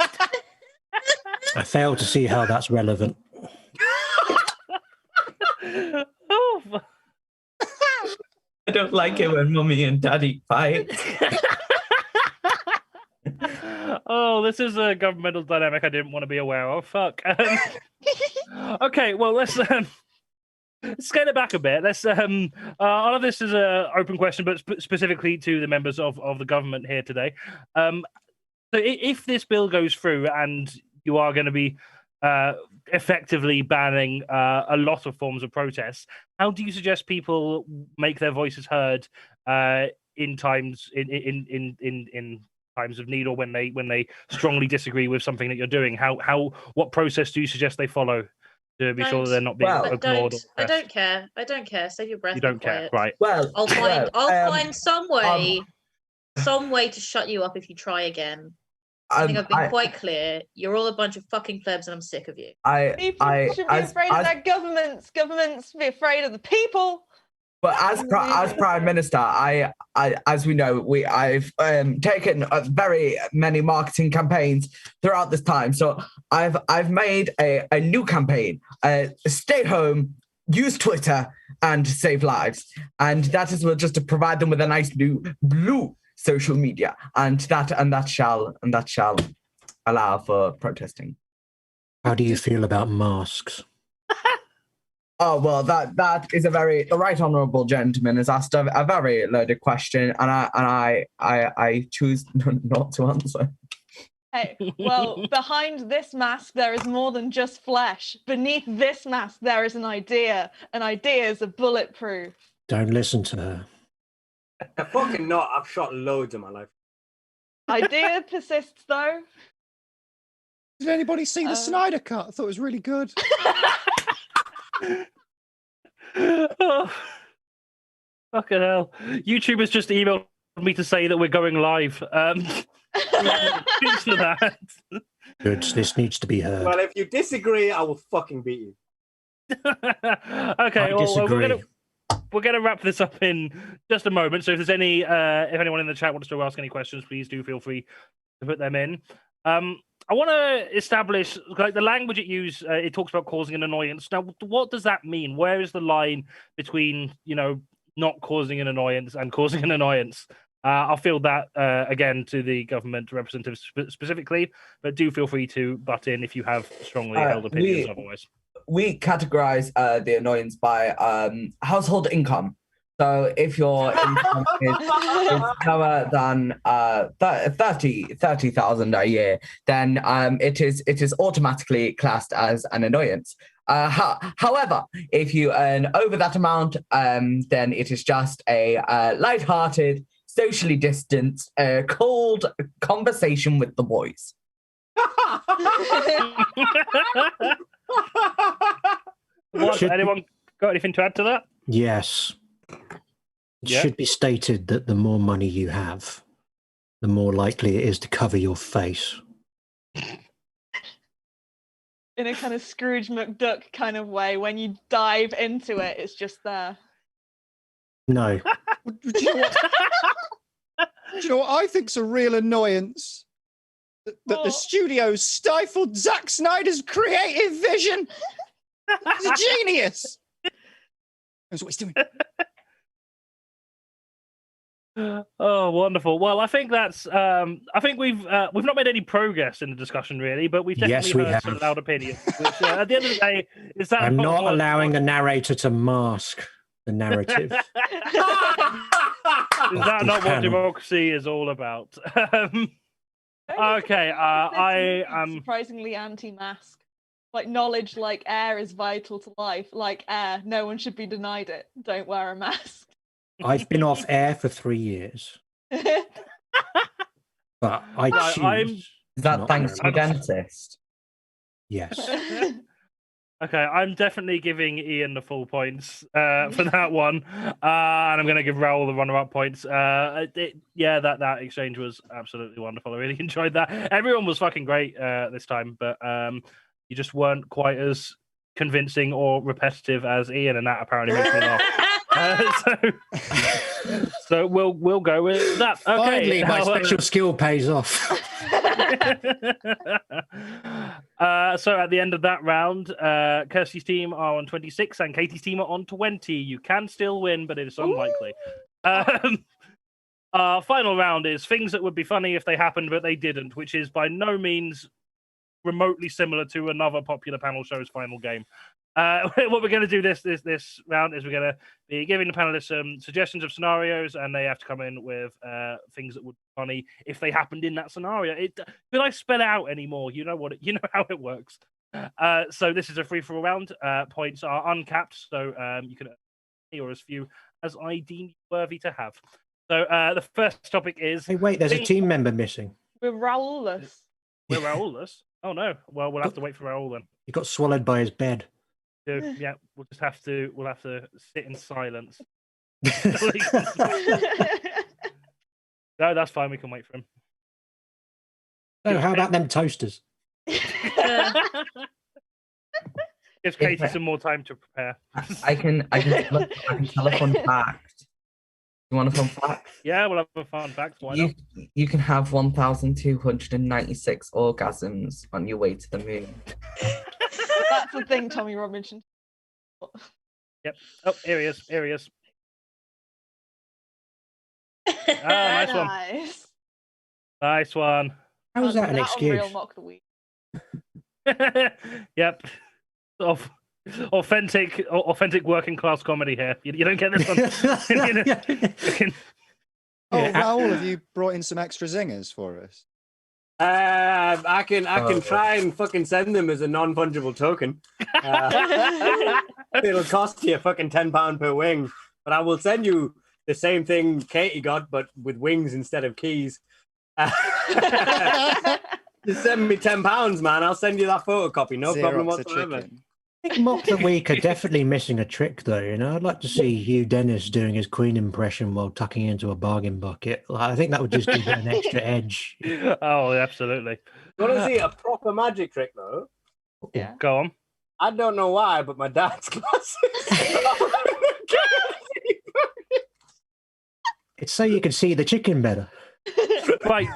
G: I fail to see how that's relevant.
D: I don't like it when mummy and daddy fight.
A: Oh, this is a governmental dynamic I didn't want to be aware of. Fuck. Okay, well, let's scale it back a bit. Let's all of this is a open question, but specifically to the members of the government here today. So if this bill goes through and you are going to be effectively banning a lot of forms of protest, how do you suggest people make their voices heard in times in times of need, or when they strongly disagree with something that you're doing? What process do you suggest they follow to be sure that they're not being ignored?
B: I don't care. Save your breath.
A: You don't care, right?
B: Well, I'll find some way to shut you up if you try again. I think I've been quite clear. You're all a bunch of fucking plebs, and I'm sick of you.
C: People should be afraid of their governments. Governments be afraid of the people.
D: But as Prime Minister, as we know, I've taken very many marketing campaigns throughout this time. So I've made a new campaign: stay home, use Twitter, and save lives. And that is just to provide them with a nice new blue social media, and that shall allow for protesting.
G: How do you feel about masks?
D: Oh, well, that is the right honourable gentleman has asked a very loaded question, and I choose not to answer.
C: Hey, well, behind this mask there is more than just flesh. Beneath this mask there is an idea. An idea is bulletproof.
G: Don't listen to her.
F: Fucking not. I've shot loads in my life.
C: Idea persists, though.
E: Did anybody see the Snyder Cut? I thought it was really good.
A: Oh, fucking hell. YouTube has just emailed me to say that we're going live. Thanks for that.
G: Good. This needs to be heard.
F: Well, if you disagree, I will fucking beat you.
A: Okay, we're gonna wrap this up in just a moment. So if there's if anyone in the chat wants to ask any questions, please do feel free to put them in. I want to establish, like, the language it uses. It talks about causing an annoyance. Now, what does that mean? Where is the line between, not causing an annoyance and causing an annoyance. I'll field that again to the government representatives specifically, but do feel free to butt in if you have strongly held opinions otherwise.
D: We categorize the annoyance by household income. So if your income is lower than 30,000 a year, then it is automatically classed as an annoyance. However, if you earn over that amount, then it is just a light-hearted, socially distanced, cold conversation with the boys.
A: Anyone got anything to add to that?
G: Yes. It should be stated that the more money you have, the more likely it is to cover your face.
C: In a kind of Scrooge McDuck kind of way, when you dive into it, it's just there.
G: No.
E: Do you know what I think's a real annoyance? That the studio stifled Zack Snyder's creative vision. He's a genius. That's what he's doing.
A: Oh, wonderful. Well, I think that's. I think we've not made any progress in the discussion, really, but we've definitely heard some loud opinions. Which, at the end of the day, is that
G: I'm not allowing the narrator to mask the narrative.
A: Is that not what democracy is all about? Okay, I am
C: surprisingly anti-mask. Like, knowledge, like air, is vital to life. Like air, no one should be denied it. Don't wear a mask.
G: I've been off air for 3 years, but I choose.
D: Is that thanks to the dentist?
G: Yes.
A: Okay, I'm definitely giving Ian the full points for that one, and I'm going to give Raul the runner-up points. That exchange was absolutely wonderful. I really enjoyed that. Everyone was fucking great this time, but you just weren't quite as convincing or repetitive as Ian, and that apparently makes me laugh. So we'll go with that. Okay,
G: finally, my special skill pays off.
A: So at the end of that round, Kirstie's team are on 26 and Katie's team are on 20. You can still win, but it is unlikely. Our final round is things that would be funny if they happened, but they didn't, which is by no means remotely similar to another popular panel show's final game. What we're going to do this round is we're going to be giving the panelists some suggestions of scenarios, and they have to come in with things that would be funny if they happened in that scenario. Could I spell it out anymore? You know how it works. So this is a free-for-all round. Points are uncapped, so you can or as few as I deem worthy to have. So the first topic is.
G: Hey, wait! There's a team member missing.
C: We're Raul-less.
A: We're Raul-less. Oh no! Well, we'll have to wait for Raul then.
G: He got swallowed by his bed.
A: Yeah, we'll have to sit in silence. No, that's fine. We can wait for him.
G: Oh, how about them toasters?
A: Gives Katie some more time to prepare.
D: I can tell a fun fact. You want a fun fact?
A: Yeah, we'll have a fun fact. Why not?
D: You can have 1,296 orgasms on your way to the moon.
C: That's the thing, Tommy Robinson.
A: Yep. Oh, here he is. Nice one. Nice one.
G: How was that an excuse?
C: Real mock the week.
A: Yep. Authentic working class comedy here. You don't get this one.
E: Raul, have you brought in some extra zingers for us?
F: I can try and fucking send them as a non-fungible token. It'll cost you fucking £10 per wing, but I will send you the same thing Katie got, but with wings instead of keys. Just send me £10, man. I'll send you that photocopy. No problem whatsoever.
G: I think Mock the Week are definitely missing a trick, though. You know, I'd like to see Hugh Dennis doing his Queen impression while tucking into a bargain bucket. Like, I think that would just give it an extra edge.
A: Oh, absolutely.
F: You want to see a proper magic trick, though?
C: Yeah.
A: Go on.
F: I don't know why, but my dad's glasses.
G: It's so you can see the chicken better.
A: Right.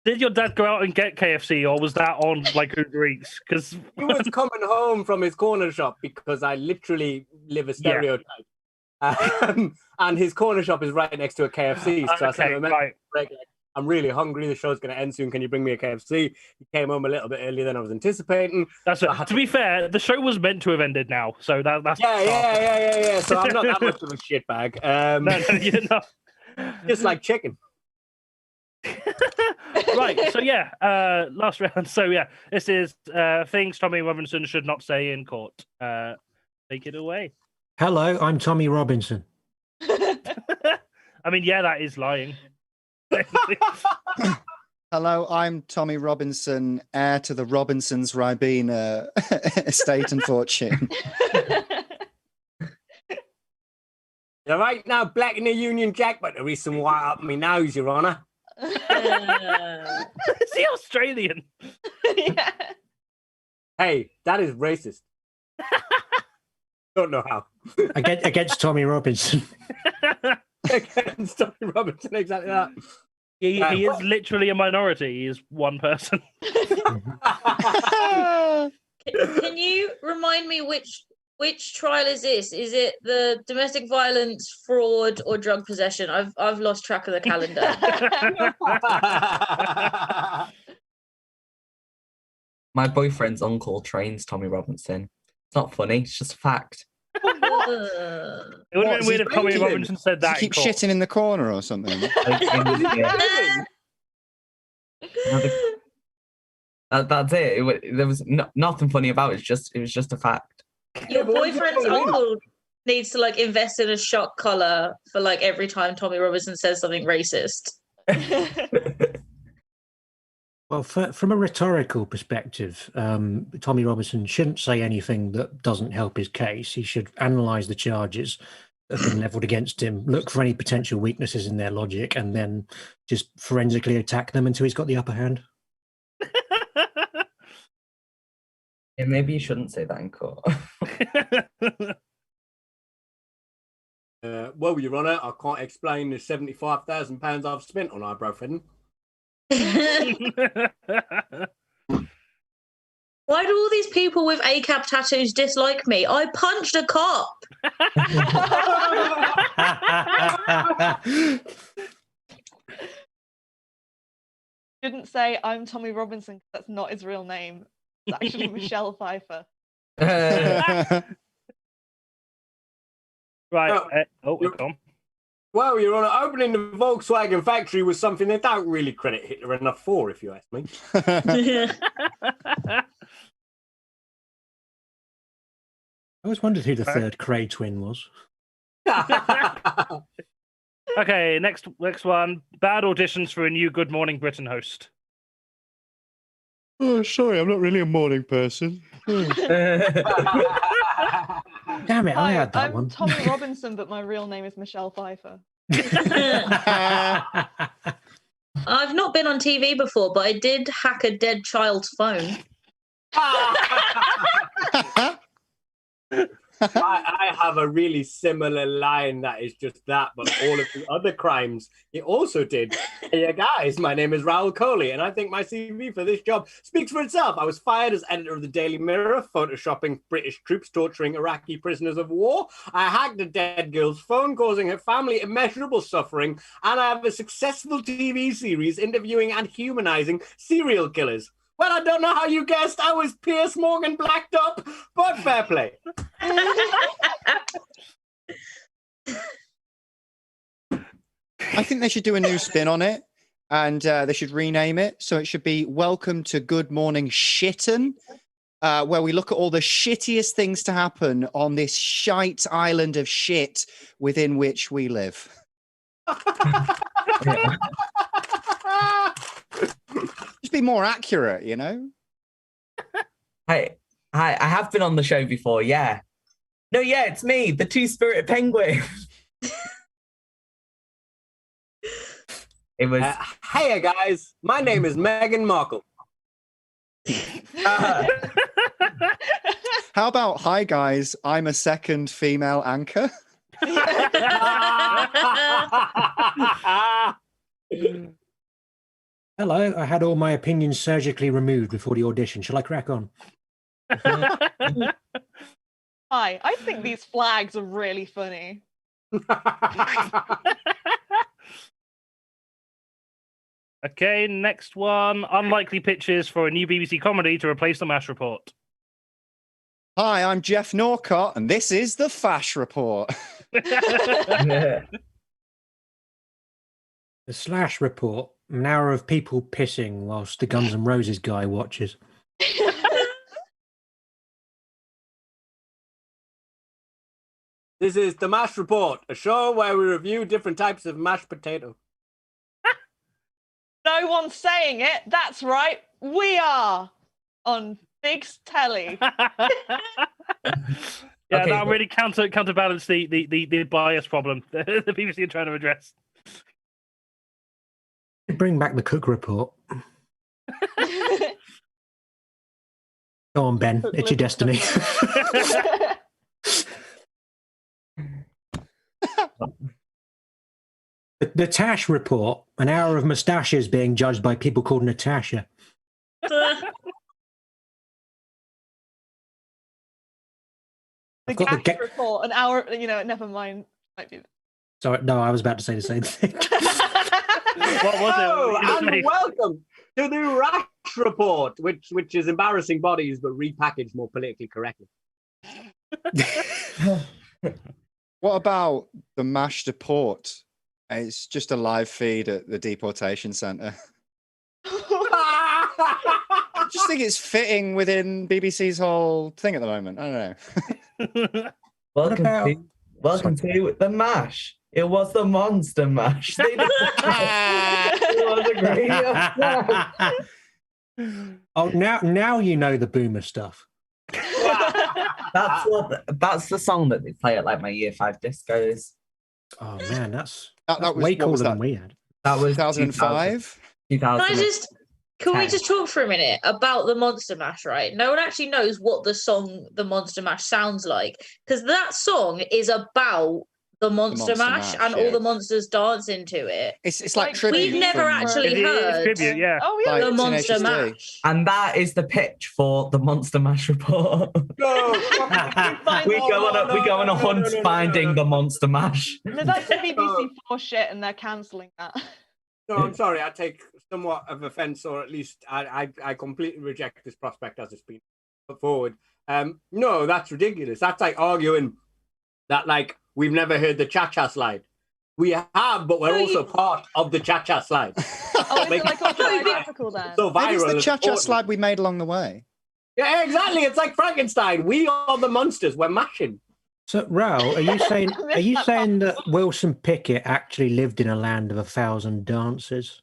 A: Did your dad go out and get KFC, or was that on like Uber Eats? Because
F: he was coming home from his corner shop, because I literally live a stereotype. And his corner shop is right next to a KFC. So I sent him a message, like, I'm really hungry. The show's going to end soon. Can you bring me a KFC? He came home a little bit earlier than I was anticipating.
A: That's it. To be fair, the show was meant to have ended now, so that's
F: yeah. So I'm not that much of a shitbag.
A: No, you're not.
F: Just like chicken.
A: Right. So yeah, last round. So yeah, this is things Tommy Robinson should not say in court. Take it away.
G: Hello, I'm Tommy Robinson.
A: I mean, yeah, that is lying.
E: Hello, I'm Tommy Robinson, heir to the Robinsons Ribena estate and fortune.
F: You're right now, black in the Union Jack, but there is some white up my nose, Your Honour.
A: Is he Australian?
C: Yeah.
F: Hey, that is racist. Don't know how.
G: Against Tommy Robinson.
F: Against Tommy Robinson, exactly that.
A: He is literally a minority. He is one person.
B: Can you remind me which trial is this? Is it the domestic violence, fraud, or drug possession? I've lost track of the calendar.
D: My boyfriend's uncle trains Tommy Robinson. It's not funny. It's just a fact.
A: It would have been weird if Tommy Robinson said that.
E: Does he keep shitting in the corner or something?
D: That's it. There was nothing funny about it. It was just a fact.
B: Your boyfriend's uncle needs to like invest in a shock collar for like every time Tommy Robinson says something racist.
G: Well, from a rhetorical perspective, Tommy Robinson shouldn't say anything that doesn't help his case. He should analyse the charges that have been levelled against him, look for any potential weaknesses in their logic, and then just forensically attack them until he's got the upper hand.
D: Yeah, maybe you shouldn't say that in court.
F: Well, Your Honour, I can't explain the £75,000 I've spent on eyebrow threading.
B: Why do all these people with ACAB tattoos dislike me? I punched a cop.
C: Didn't say I'm Tommy Robinson because that's not his real name. It's actually Michelle Pfeiffer.
A: Right. Tom.
F: Well, Your Honour, opening the Volkswagen factory was something they don't really credit Hitler enough for, if you ask me.
G: I always wondered who the third Cray twin was.
A: Okay, next one. Bad auditions for a new Good Morning Britain host.
E: Oh, sorry, I'm not really a morning person.
G: Damn it, I had that
C: I'm
G: one.
C: Tommy Robinson, but my real name is Michelle Pfeiffer.
B: I've not been on TV before, but I did hack a dead child's phone.
F: I have a really similar line that is just that, but all of the other crimes he also did. Hey guys, my name is Raul Kohli, and I think my CV for this job speaks for itself. I was fired as editor of the Daily Mirror, photoshopping British troops torturing Iraqi prisoners of war. I hacked a dead girl's phone, causing her family immeasurable suffering, and I have a successful TV series interviewing and humanizing serial killers. Well, I don't know how you guessed I was Piers Morgan blacked up, but fair play.
E: I think they should do a new spin on it, and they should rename it. So it should be Welcome to Good Morning Shitten, where we look at all the shittiest things to happen on this shite island of shit within which we live. Just be more accurate, you know?
D: Hi, I have been on the show before, yeah. No, yeah, it's me, the two-spirited penguin. It was...
F: Hey, guys, my name is Meghan Markle.
E: How about, hi, guys, I'm a second female anchor?
G: Hello, I had all my opinions surgically removed before the audition. Shall I crack on?
C: Hi, I think these flags are really funny.
A: Okay, next one. Unlikely pitches for a new BBC comedy to replace the MASH report.
E: Hi, I'm Jeff Norcott, and this is the Fash Report.
D: Yeah.
G: The Slash report, an hour of people pissing whilst the Guns N' Roses guy watches.
F: This is the Mash Report, a show where we review different types of mashed potato.
C: No one's saying it. That's right. We are on Big's telly.
A: Yeah,
D: Okay,
A: that'll
D: but-
A: really counterbalance the bias problem the BBC are trying to address.
G: Bring back the Cook report. Go on, Ben. It's your destiny. The Tash report, an hour of moustaches being judged by people called Natasha.
C: The
G: I've got the
C: Gash report, an hour, never mind. Might be.
G: Sorry, no, I was about to say the same thing.
A: What was
F: Hello,
A: it? What was
F: and
A: it?
F: welcome to the Rash Report, which is embarrassing bodies but repackaged more politically correctly.
E: What about the MASH Deport? It's just a live feed at the deportation centre. I just think it's fitting within BBC's whole thing at the moment. I don't know.
D: Welcome to the MASH. It was the Monster Mash. It was a great.
G: Oh, now you know the boomer stuff.
D: That's the song that they play at like my year 5 discos.
G: Oh man, that's
E: That was
G: way
E: what
G: cooler
E: was
G: than
E: that?
G: we had.
D: That was
E: 2005.
D: 2000.
B: Can we just talk for a minute about the Monster Mash, right? No one actually knows what the song The Monster Mash sounds like, because that song is about the Monster Mash and all the monsters dance into it.
E: It's like
C: Like,
E: tribute.
B: We've never
E: from,
B: actually
A: It is
B: heard
A: tribute, yeah.
C: Oh yeah,
E: Like,
B: the
E: Tenacious
B: Monster
E: D.
B: Mash.
D: And that is the pitch for the Monster Mash report.
F: No,
D: we go on a hunt finding the Monster Mash.
C: No, that's the BBC 4 shit, and they're cancelling that.
F: No, I'm sorry. I take somewhat of offence, or at least I completely reject this prospect as it's been put forward. No, that's ridiculous. That's like arguing that like we've never heard the cha-cha slide. We have, but we're also part of the cha-cha slide.
C: Oh, is it like autobiographical then?
F: So
E: Maybe it's
F: viral.
E: the
F: and
E: cha-cha
F: important.
E: slide we made along the way.
F: Yeah, exactly. It's like Frankenstein. We are the monsters. We're mashing.
G: So, Raoul, are you saying that Wilson Pickett actually lived in a land of 1,000 dances?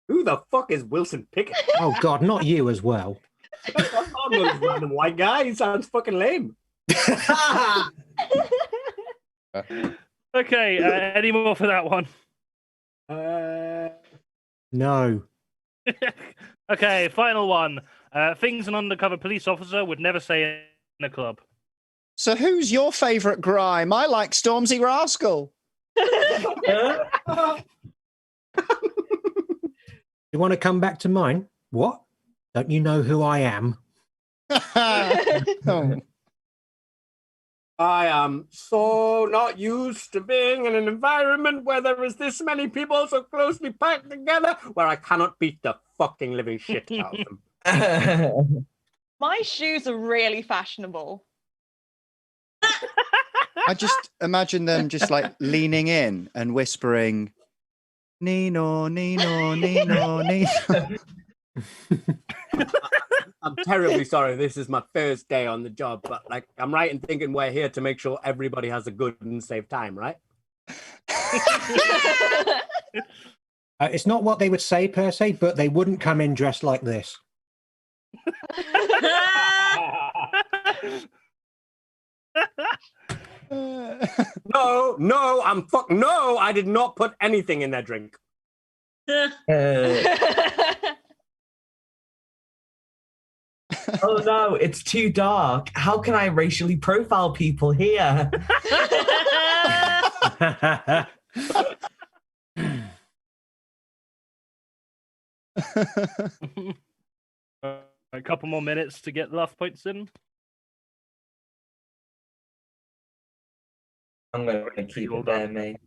F: Who the fuck is Wilson Pickett?
G: Oh God, not you as well.
F: I'm not this random white guy. He sounds fucking lame.
A: Okay, any more for that one?
G: No.
A: Okay, final one. Things an undercover police officer would never say in a club.
E: So who's your favourite grime? I like Stormzy Rascal.
G: You want to come back to mine? What? Don't you know who I am?
E: Oh.
F: I am so not used to being in an environment where there is this many people so closely packed together where I cannot beat the fucking living shit out of them.
C: My shoes are really fashionable.
E: I just imagine them just like leaning in and whispering, Nino, Nino, Nino, Nino.
F: I'm terribly sorry. This is my first day on the job, but like I'm right in thinking we're here to make sure everybody has a good and safe time, right?
G: It's not what they would say per se, but they wouldn't come in dressed like this.
F: No, I did not put anything in their drink.
D: Oh no, it's too dark. How can I racially profile people here?
A: A couple more minutes to get the last points in.
D: I'm going to keep it there, mate.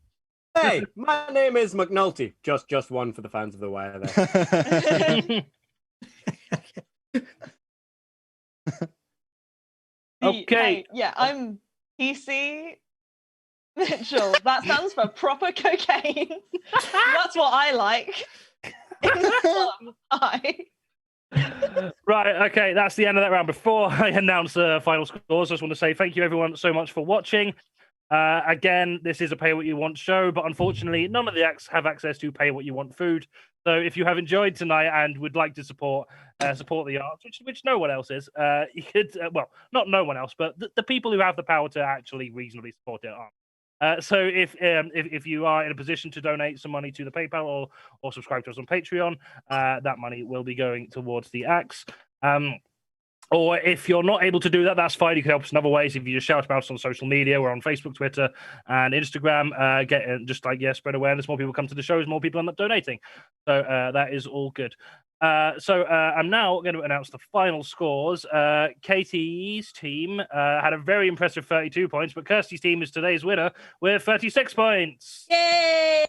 F: Hey, my name is McNulty. Just one for the fans of the wire there.
A: Okay.
C: Yeah, I'm PC Mitchell. That stands for proper cocaine. That's what I like.
A: Right, okay, that's the end of that round. Before I announce the final scores, I just want to say thank you everyone so much for watching. Again, this is a pay what you want show, but unfortunately, none of the acts have access to pay what you want food. So if you have enjoyed tonight and would like to support the arts, which no one else is, you could well, not no one else, but the people who have the power to actually reasonably support it are. So if you are in a position to donate some money to the PayPal or subscribe to us on Patreon, that money will be going towards the acts. Or if you're not able to do that, that's fine. You can help us in other ways. If you just shout about us on social media, we're on Facebook, Twitter, and Instagram. Spread awareness. More people come to the shows, more people end up donating. So that is all good. So I'm now going to announce the final scores. Katie's team had a very impressive 32 points, but Kirstie's team is today's winner with 36 points.
B: Yay!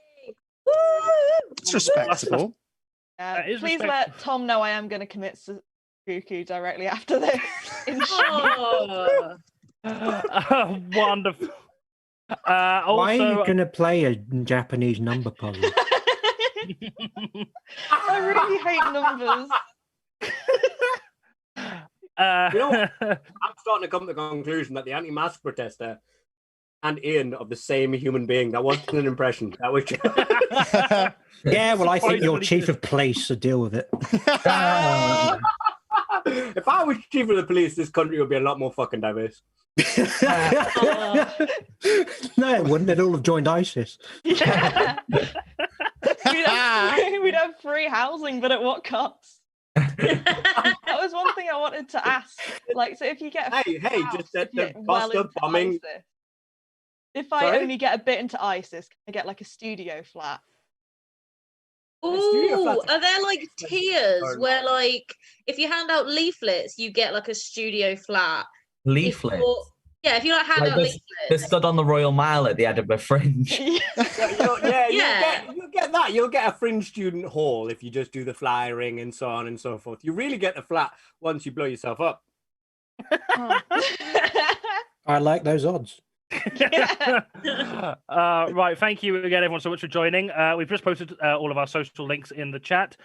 B: Woo!
E: It's respectable.
C: Please let Thom know I am going to commit cuckoo directly after this.
B: Oh.
A: Wonderful.
G: Why are you going to play a Japanese number puzzle?
C: I really hate numbers.
F: You know what? I'm starting to come to the conclusion that the anti-mask protester and Ian are the same human being. That wasn't an impression. That was just...
G: Yeah, well, I think you're chief of police, so deal with it.
F: If I was chief of the police, this country would be a lot more fucking diverse.
G: No, it wouldn't. They'd all have joined ISIS.
C: Yeah. We'd have free housing, but at what cost? That was one thing I wanted to ask. Like, so if you get
F: just the cost of bombing.
C: ISIS, if I only get a bit into ISIS, can I get like a studio flat?
B: Ooh, are there like tiers where like if you hand out leaflets, you get like a studio flat?
D: Leaflets?
B: If you like hand out leaflets.
D: They're stood on the Royal Mile at the Edinburgh Fringe.
F: You'll get that. You'll get a fringe student hall if you just do the flyering and so on and so forth. You really get the flat once you blow yourself up.
G: I like those odds.
A: Right, thank you again everyone so much for joining. We've just posted all of our social links in the chat.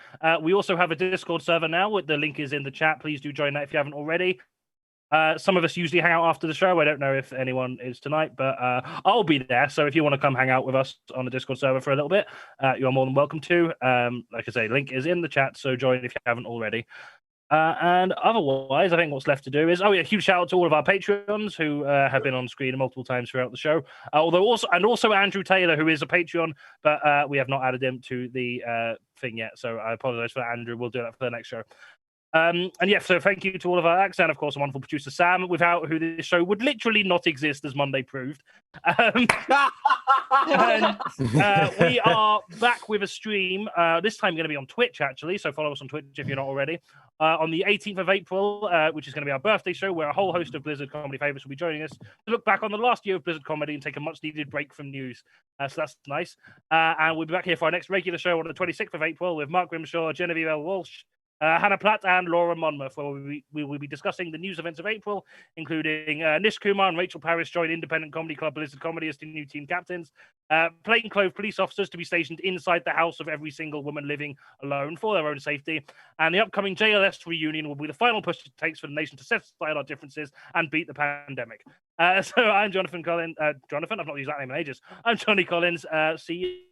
A: We also have a Discord server now. The link is in the chat. Please do join that if you haven't already. Some of us usually hang out after the show. I don't know if anyone is tonight, but I'll be there. So if you want to come hang out with us on the Discord server for a little bit, you're more than welcome to. Like I say, link is in the chat, so join if you haven't already. And otherwise, I think what's left to do is, huge shout out to all of our Patreons who have been on screen multiple times throughout the show. Also Andrew Taylor, who is a Patreon, but we have not added him to the thing yet. So I apologize for that, Andrew. We'll do that for the next show. So thank you to all of our acts and of course a wonderful producer Sam, without who this show would literally not exist, as Monday proved. We are back with a stream, this time going to be on Twitch actually, so follow us on Twitch if you're not already, on the 18th of April, which is going to be our birthday show, where a whole host of Blizzard comedy favorites will be joining us to look back on the last year of Blizzard comedy and take a much needed break from news. So that's nice. And we'll be back here for our next regular show on the 26th of April with Mark Grimshaw, Genevieve L. Walsh, Hannah Platt and Laura Monmouth, where we will be discussing the news events of April, including Nish Kumar and Rachel Parrish join independent comedy club Blizzard Comedy as the new team captains, plainclothes police officers to be stationed inside the house of every single woman living alone for their own safety, and the upcoming JLS reunion will be the final push it takes for the nation to set aside our differences and beat the pandemic. So I'm Jonathan Collins. Jonathan, I've not used that name in ages. I'm Johnny Collins. See you